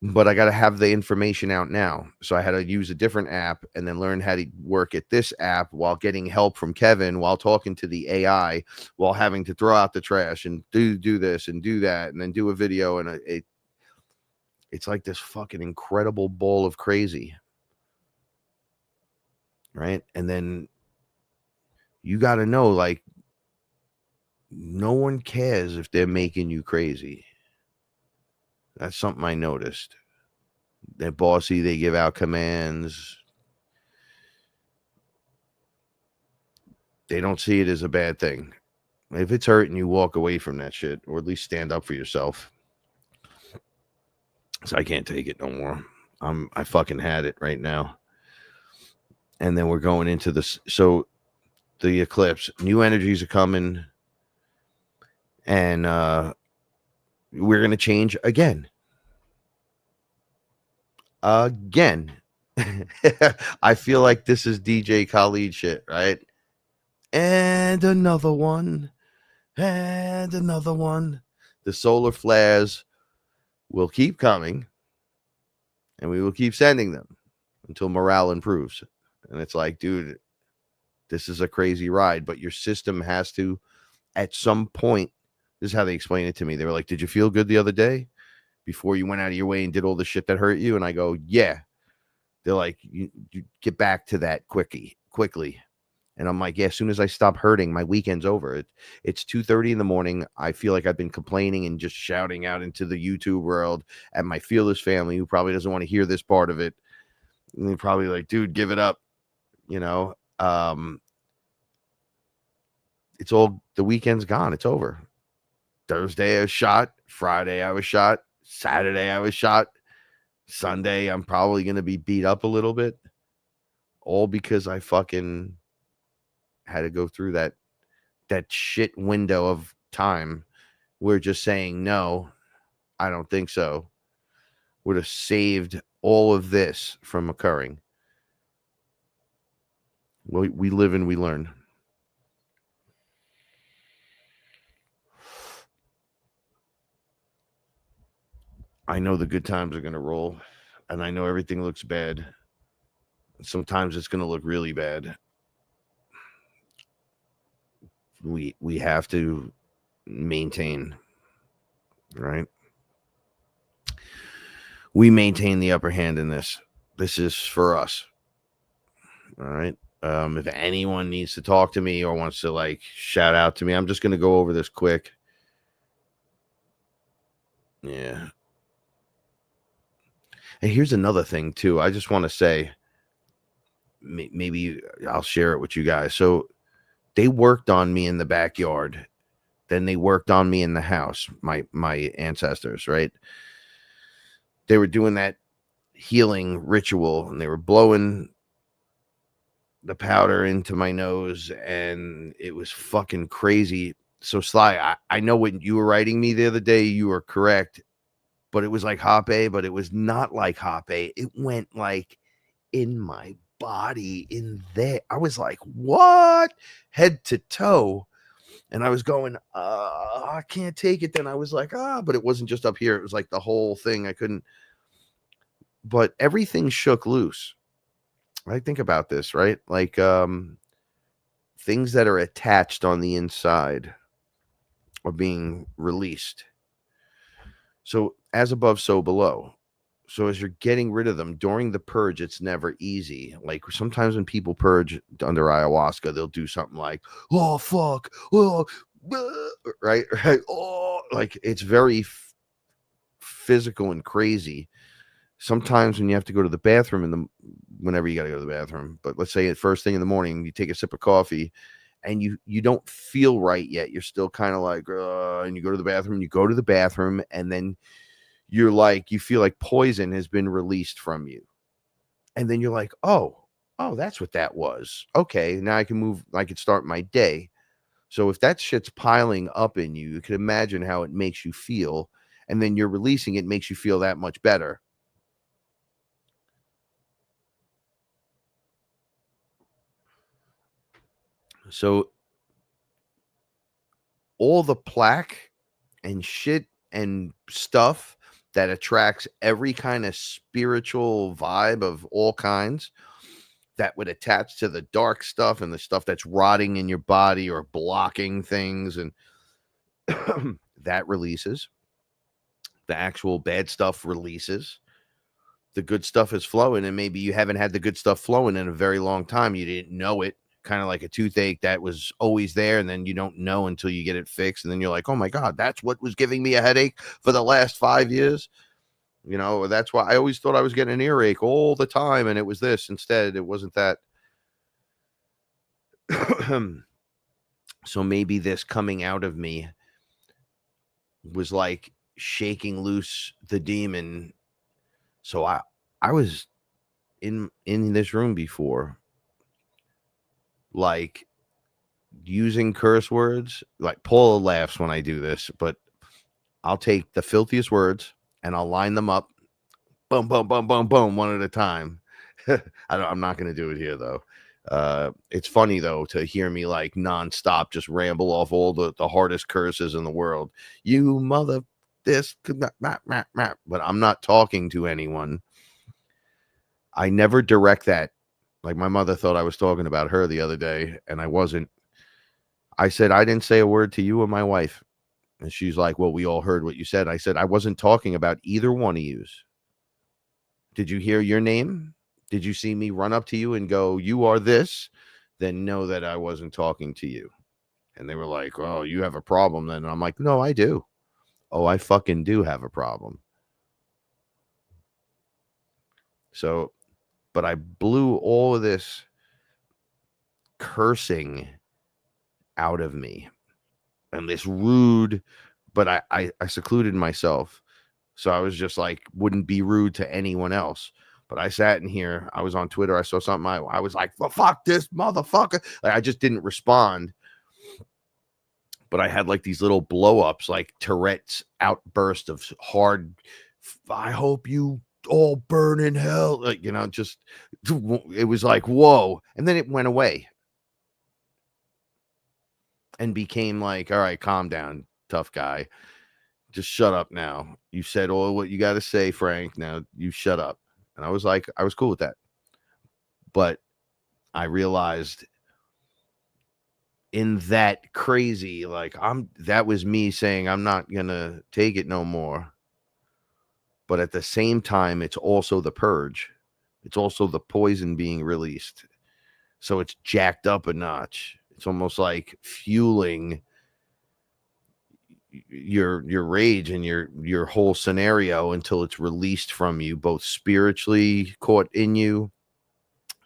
[SPEAKER 2] but I got to have the information out now. So I had to use a different app and then learn how to work at this app while getting help from Kevin, while talking to the AI, while having to throw out the trash and do this and do that, and then do a video. And it's like this fucking incredible ball of crazy. Right. And then you got to know, like, no one cares if they're making you crazy. That's something I noticed. They're bossy. They give out commands. They don't see it as a bad thing. If it's hurting you, walk away from that shit, or at least stand up for yourself. So I can't take it no more. I fucking had it right now. And then we're going into this. So the eclipse, new energies are coming, and we're going to change again. I feel like this is DJ Khaled shit, right? And another one. And another one. The solar flares will keep coming, and we will keep sending them until morale improves. And it's like, dude, this is a crazy ride, but your system has to, at some point, this is how they explain it to me. They were like, did you feel good the other day before you went out of your way and did all the shit that hurt you? And I go, yeah. They're like, you get back to that quickly. And I'm like, yeah, as soon as I stop hurting, my weekend's over. It's 2:30 in the morning. I feel like I've been complaining and just shouting out into the YouTube world at my FearLess family, who probably doesn't want to hear this part of it. And they're probably like, dude, give it up. It's all, the weekend's gone. It's over. Thursday I was shot. Friday I was shot. Saturday I was shot. Sunday I'm probably going to be beat up a little bit. All because I fucking had to go through that shit window of time. We're just saying, no, I don't think so. Would have saved all of this from occurring. We live and we learn. I know the good times are going to roll, and I know everything looks bad. Sometimes it's going to look really bad. We have to maintain, right? We maintain the upper hand in this. This is for us. All right. If anyone needs to talk to me or wants to like shout out to me, I'm just going to go over this quick. Yeah. And here's another thing too. I just want to say, maybe I'll share it with you guys. So they worked on me in the backyard. Then they worked on me in the house, my ancestors, right? They were doing that healing ritual, and they were blowing the powder into my nose, and it was fucking crazy. So Sly, I know when you were writing me the other day, you were correct, but it was like Hape, but it was not like Hape. It went like in my body, in there. I was like, what? Head to toe. And I was going, I can't take it. Then I was like, but it wasn't just up here. It was like the whole thing. I couldn't, but everything shook loose. I think about this, right? Like things that are attached on the inside are being released. So as above, so below. So as you're getting rid of them during the purge, it's never easy. Like sometimes when people purge under ayahuasca, they'll do something like, oh, fuck. Oh, right? Oh, like it's very physical and crazy. Sometimes when you have to go to the bathroom whenever you got to go to the bathroom, but let's say at first thing in the morning, you take a sip of coffee and you don't feel right yet. You're still kind of like, and you go to the bathroom, and then you're like, you feel like poison has been released from you. And then you're like, oh, that's what that was. Okay, now I can start my day. So if that shit's piling up in you, you can imagine how it makes you feel. And then you're releasing it makes you feel that much better. So all the plaque and shit and stuff that attracts every kind of spiritual vibe of all kinds that would attach to the dark stuff and the stuff that's rotting in your body or blocking things, and that releases. The actual bad stuff releases. The good stuff is flowing, and maybe you haven't had the good stuff flowing in a very long time. You didn't know it. Kind of like a toothache that was always there, and then you don't know until you get it fixed, and then you're like, oh my God, that's what was giving me a headache for the last 5 years. You know, that's why I always thought I was getting an earache all the time, and it was this. Instead, it wasn't that. So maybe this coming out of me was like shaking loose the demon. So I was in this room before, like using curse words. Like Paula laughs when I do this, but I'll take the filthiest words and I'll line them up, boom, boom, boom, boom, boom, one at a time. I'm not going to do it here though. It's funny though to hear me like nonstop just ramble off all the hardest curses in the world. You mother this, but I'm not talking to anyone. I never direct that. Like my mother thought I was talking about her the other day, and I wasn't. I said I didn't say a word to you or my wife, and she's like, "Well, we all heard what you said." I said I wasn't talking about either one of yous. Did you hear your name? Did you see me run up to you and go, "You are this"? Then know that I wasn't talking to you. And they were like, "Oh, you have a problem then." And I'm like, "No, I do. Oh, I fucking do have a problem." So, but I blew all of this cursing out of me and this rude, but I secluded myself. So I was just like, wouldn't be rude to anyone else. But I sat in here, I was on Twitter, I saw something, I was like, well, fuck this motherfucker. Like, I just didn't respond. But I had like these little blow ups, like Tourette's outburst of hard, I hope you all burn in hell. Like, you know, just, it was like, whoa. And then it went away and became like, all right, calm down, tough guy. Just shut up now. You said all what you got to say, Frank. Now you shut up. And I was like, I was cool with that. But I realized in that crazy, like that was me saying, I'm not going to take it no more. But at the same time, it's also the purge. It's also the poison being released. So it's jacked up a notch. It's almost like fueling your rage and your whole scenario until it's released from you, both spiritually caught in you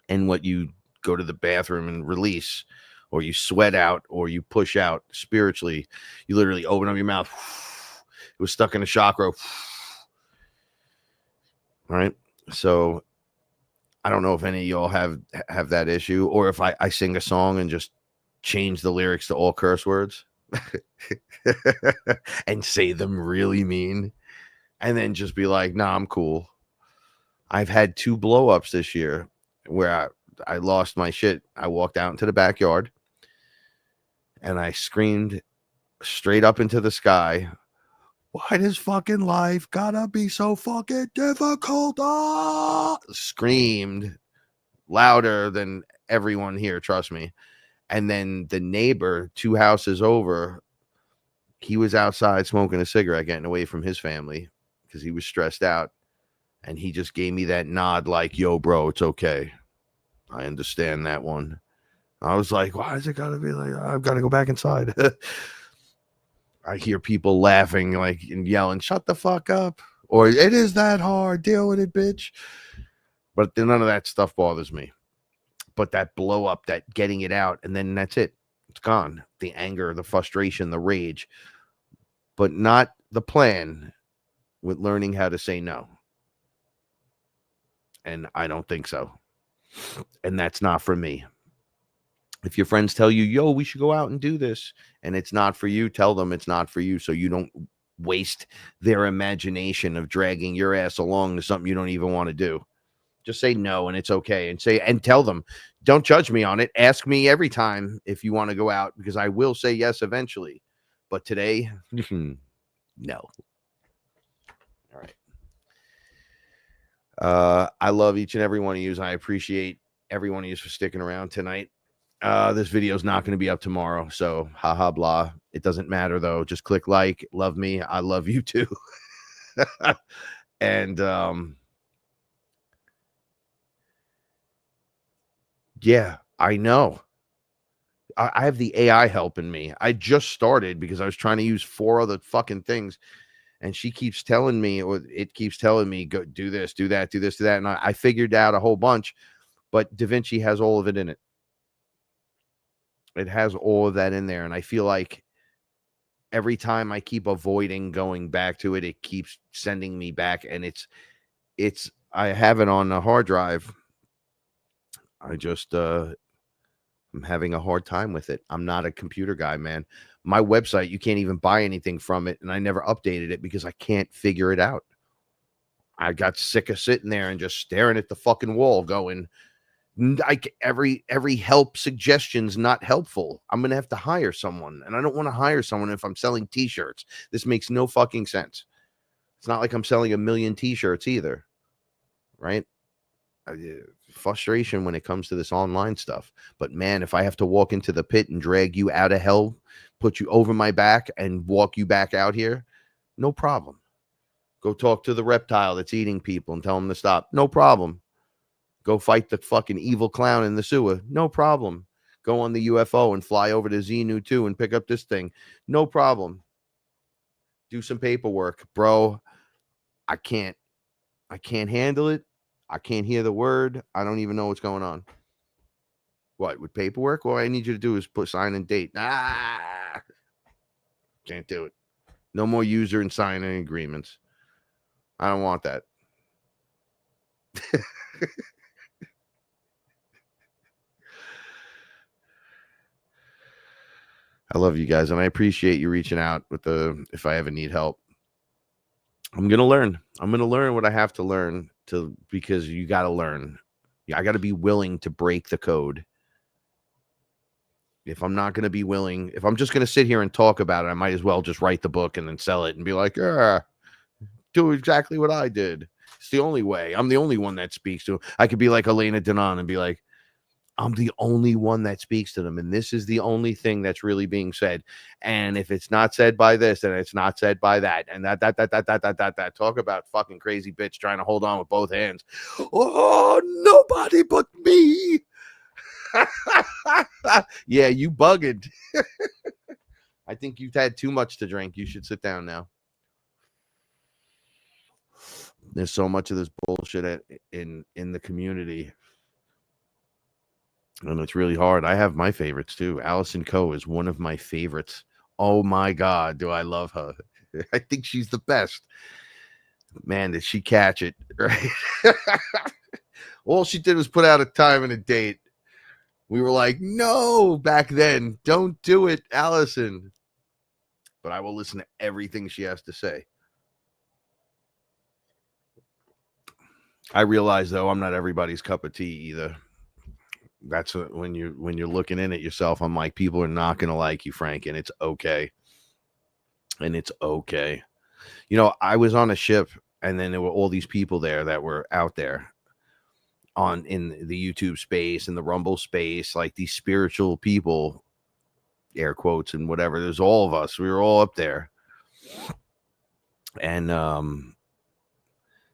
[SPEAKER 2] and what you go to the bathroom and release, or you sweat out, or you push out spiritually. You literally open up your mouth. It was stuck in a chakra. All right. So I don't know if any of y'all have that issue, or if I sing a song and just change the lyrics to all curse words. And say them really mean, and then just be like, nah, I'm cool. I've had 2 blow-ups this year where I lost my shit. I walked out into the backyard and I screamed straight up into the sky, why does fucking life gotta be so fucking difficult? Ah! Screamed louder than everyone here, trust me. And then the neighbor 2 houses over, he was outside smoking a cigarette, getting away from his family because he was stressed out. And he just gave me that nod like, yo, bro, it's okay. I understand that one. I was like, why is it got to be like, I've got to go back inside. I hear people laughing like and yelling, "Shut the fuck up," or "It is that hard, deal with it, bitch." But none of that stuff bothers me. But that blow up, that getting it out, and then that's it. It's gone. The anger, the frustration, the rage, but not the plan with learning how to say no. And I don't think so. And that's not for me. If your friends tell you, yo, we should go out and do this, and it's not for you, tell them it's not for you so you don't waste their imagination of dragging your ass along to something you don't even want to do. Just say no, and it's okay. And tell them, don't judge me on it. Ask me every time if you want to go out, because I will say yes eventually. But today, no. All right. I love each and every one of you. I appreciate every one of you for sticking around tonight. This video is not going to be up tomorrow, so haha blah. It doesn't matter though. Just click like. Love me. I love you too. And yeah, I know. I have the AI helping me. I just started because I was trying to use 4 other fucking things, and she keeps telling me, or it keeps telling me, go do this, do that, do this, do that. And I figured out a whole bunch, but DaVinci has all of it in it. It has all of that in there. And I feel like every time I keep avoiding going back to it, it keeps sending me back. And I have it on a hard drive. I just, I'm having a hard time with it. I'm not a computer guy, man. My website, you can't even buy anything from it. And I never updated it because I can't figure it out. I got sick of sitting there and just staring at the fucking wall going, like every help suggestion's not helpful. I'm going to have to hire someone. And I don't want to hire someone if I'm selling t-shirts. This makes no fucking sense. It's not like I'm selling 1 million t-shirts either. Right? Frustration when it comes to this online stuff. But man, if I have to walk into the pit and drag you out of hell, put you over my back and walk you back out here, no problem. Go talk to the reptile that's eating people and tell them to stop. No problem. Go fight the fucking evil clown in the sewer. No problem. Go on the UFO and fly over to Xenu 2 and pick up this thing. No problem. Do some paperwork. Bro, I can't handle it. I can't hear the word. I don't even know what's going on. What, with paperwork? All I need you to do is put sign and date. Can't do it. No more user and signing agreements. I don't want that. I love you guys, and I appreciate you reaching out with if I ever need help. I'm going to learn. I'm going to learn what I have to learn because you got to learn. I got to be willing to break the code. If I'm not going to be willing, if I'm just going to sit here and talk about it, I might as well just write the book and then sell it and be like, yeah, do exactly what I did. It's the only way. I'm the only one that speaks to him. I could be like Elena Denon and be like, I'm the only one that speaks to them. And this is the only thing that's really being said. And if it's not said by this, then it's not said by that. And that. Talk about fucking crazy bitch trying to hold on with both hands. Oh, nobody but me. Yeah, you bugged. I think you've had too much to drink. You should sit down now. There's so much of this bullshit in the community. And it's really hard. I have my favorites too. Allison Coe is one of my favorites. Oh my God, do I love her. I think she's the best. Man, did she catch it, right? All she did was put out a time and a date. We were like, no, back then. Don't do it, Allison. But I will listen to everything she has to say. I realize, though, I'm not everybody's cup of tea either. That's when you're looking in at yourself. I'm like, people are not going to like you, Frank, and it's okay. And it's okay. You know, I was on a ship, and then there were all these people there that were out there in the YouTube space and the Rumble space, like these spiritual people, air quotes and whatever. There's all of us. We were all up there. And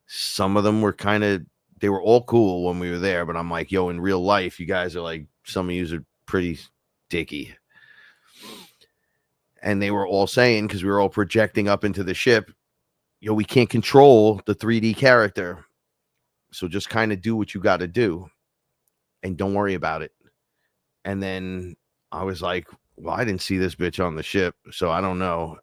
[SPEAKER 2] some of them were they were all cool when we were there, but I'm like, yo, in real life, you guys are like, some of you are pretty dicky. And they were all saying, because we were all projecting up into the ship, yo, we can't control the 3D character. So just kind of do what you got to do and don't worry about it. And then I was like, well, I didn't see this bitch on the ship, so I don't know.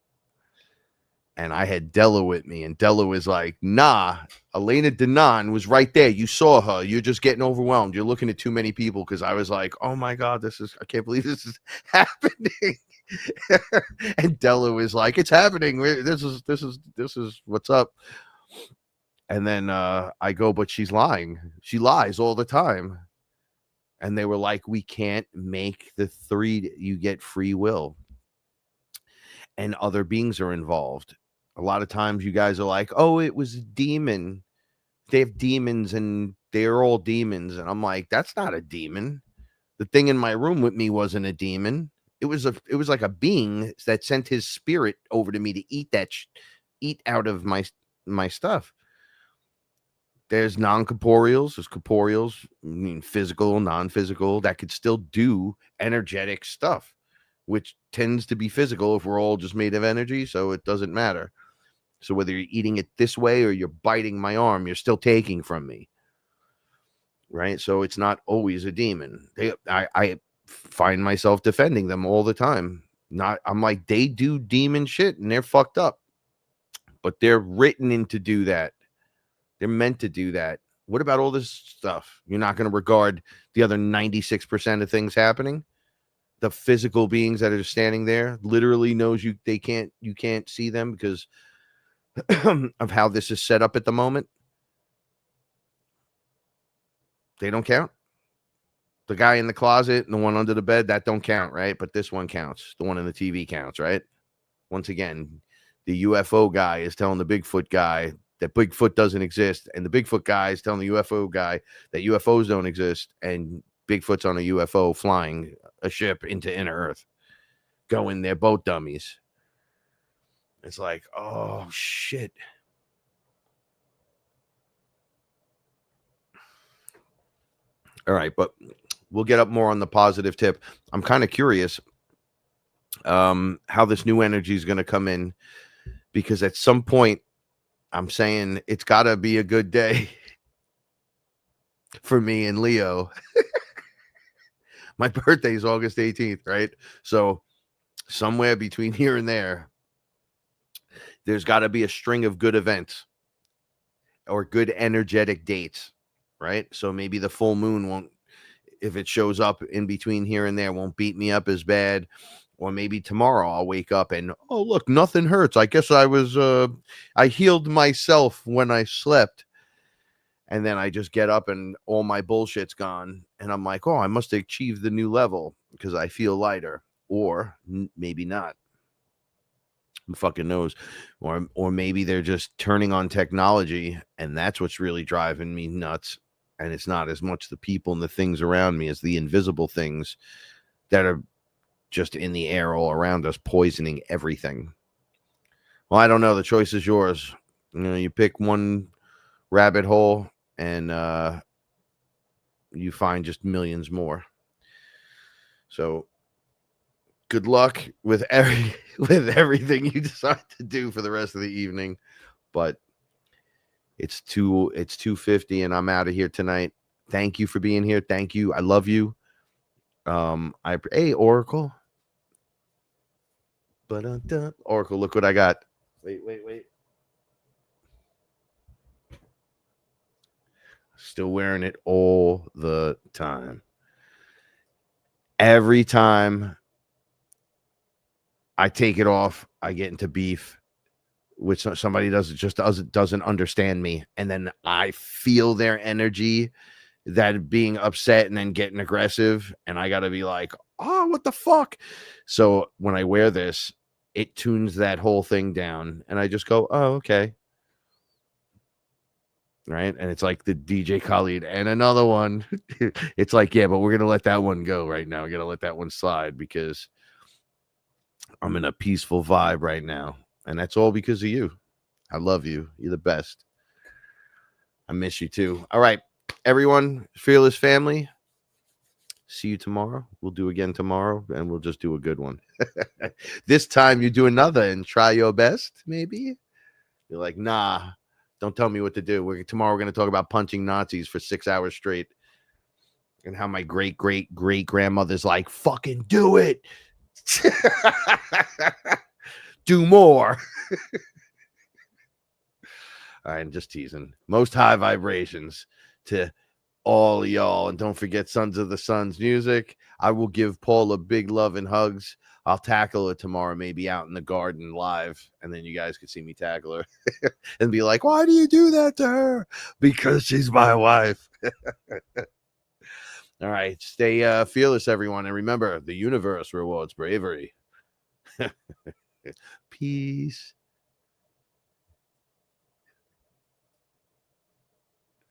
[SPEAKER 2] And I had Della with me, and Della was like, nah, Elena Denon was right there. You saw her. You're just getting overwhelmed. You're looking at too many people. Because I was like, oh my God, I can't believe this is happening. And Della was like, it's happening. This is what's up. And then I go, but she's lying. She lies all the time. And they were like, we can't make the 3D. You get free will. And other beings are involved. A lot of times you guys are like, oh, it was a demon. They have demons and they're all demons. And I'm like, that's not a demon. The thing in my room with me wasn't a demon. It was like a being that sent his spirit over to me to eat eat out of my stuff. There's non-corporeals, there's corporeals, I mean physical, non-physical, that could still do energetic stuff, which tends to be physical if we're all just made of energy, so it doesn't matter. So whether you're eating it this way or you're biting my arm, you're still taking from me. Right? So it's not always a demon. I find myself defending them all the time. I'm like, they do demon shit and they're fucked up. But they're written in to do that. They're meant to do that. What about all this stuff? You're not going to regard the other 96% of things happening? The physical beings that are standing there literally knows you can't see them because of how this is set up at the moment. They don't count. The guy in the closet and the one under the bed, that don't count, right? But this one counts. The one in the TV counts, right? Once again, the UFO guy is telling the Bigfoot guy that Bigfoot doesn't exist, and the Bigfoot guy is telling the UFO guy that UFOs don't exist, and Bigfoot's on a UFO flying a ship into inner Earth, going, they're both dummies. It's like, oh shit. All right, but we'll get up more on the positive tip. I'm kind of curious how this new energy is going to come in, because at some point I'm saying it's got to be a good day for me and Leo. My birthday is August 18th, right? So somewhere between here and there's got to be a string of good events or good energetic dates, right? So maybe the full moon won't, if it shows up in between here and there, won't beat me up as bad. Or maybe tomorrow I'll wake up and, oh, look, nothing hurts. I guess I healed myself when I slept. And then I just get up and all my bullshit's gone. And I'm like, oh, I must have achieved the new level because I feel lighter. Or maybe not. Who fucking knows? Or maybe they're just turning on technology and that's what's really driving me nuts. And it's not as much the people and the things around me as the invisible things that are just in the air all around us, poisoning everything. Well, I don't know. The choice is yours. You pick one rabbit hole and you find just millions more. So good luck with everything you decide to do for the rest of the evening. But it's 2:50 and I'm out of here tonight. Thank you for being here. Thank you. I love you. Hey, Oracle. Oracle, look what I got. Wait. Still wearing it all the time. Every time I take it off, I get into beef with somebody doesn't understand me, and then I feel their energy, that being upset and then getting aggressive, and I gotta be like, oh, what the fuck? So when I wear this, it tunes that whole thing down, and I just go, oh, okay. Right? And it's like the DJ Khaled and another one. It's like, yeah, but we're going to let that one go right now. We're going to let that one slide because I'm in a peaceful vibe right now. And that's all because of you. I love you. You're the best. I miss you too. All right, everyone, Fearless family, See you tomorrow. We'll do again tomorrow, and we'll just do a good one. This time you do another and try your best, maybe. You're like, nah, don't tell me what to do. Tomorrow we're going to talk about punching Nazis for 6 hours straight. And how my great-great-great-grandmother's like, fucking do it. Do more. All right, I'm just teasing. Most high vibrations to all y'all. And don't forget Sons of the Suns music. I will give Paul a big love and hugs. I'll tackle her tomorrow, maybe out in the garden live. And then you guys can see me tackle her and be like, why do you do that to her? Because she's my wife. All right. Stay fearless, everyone. And remember, the universe rewards bravery. Peace.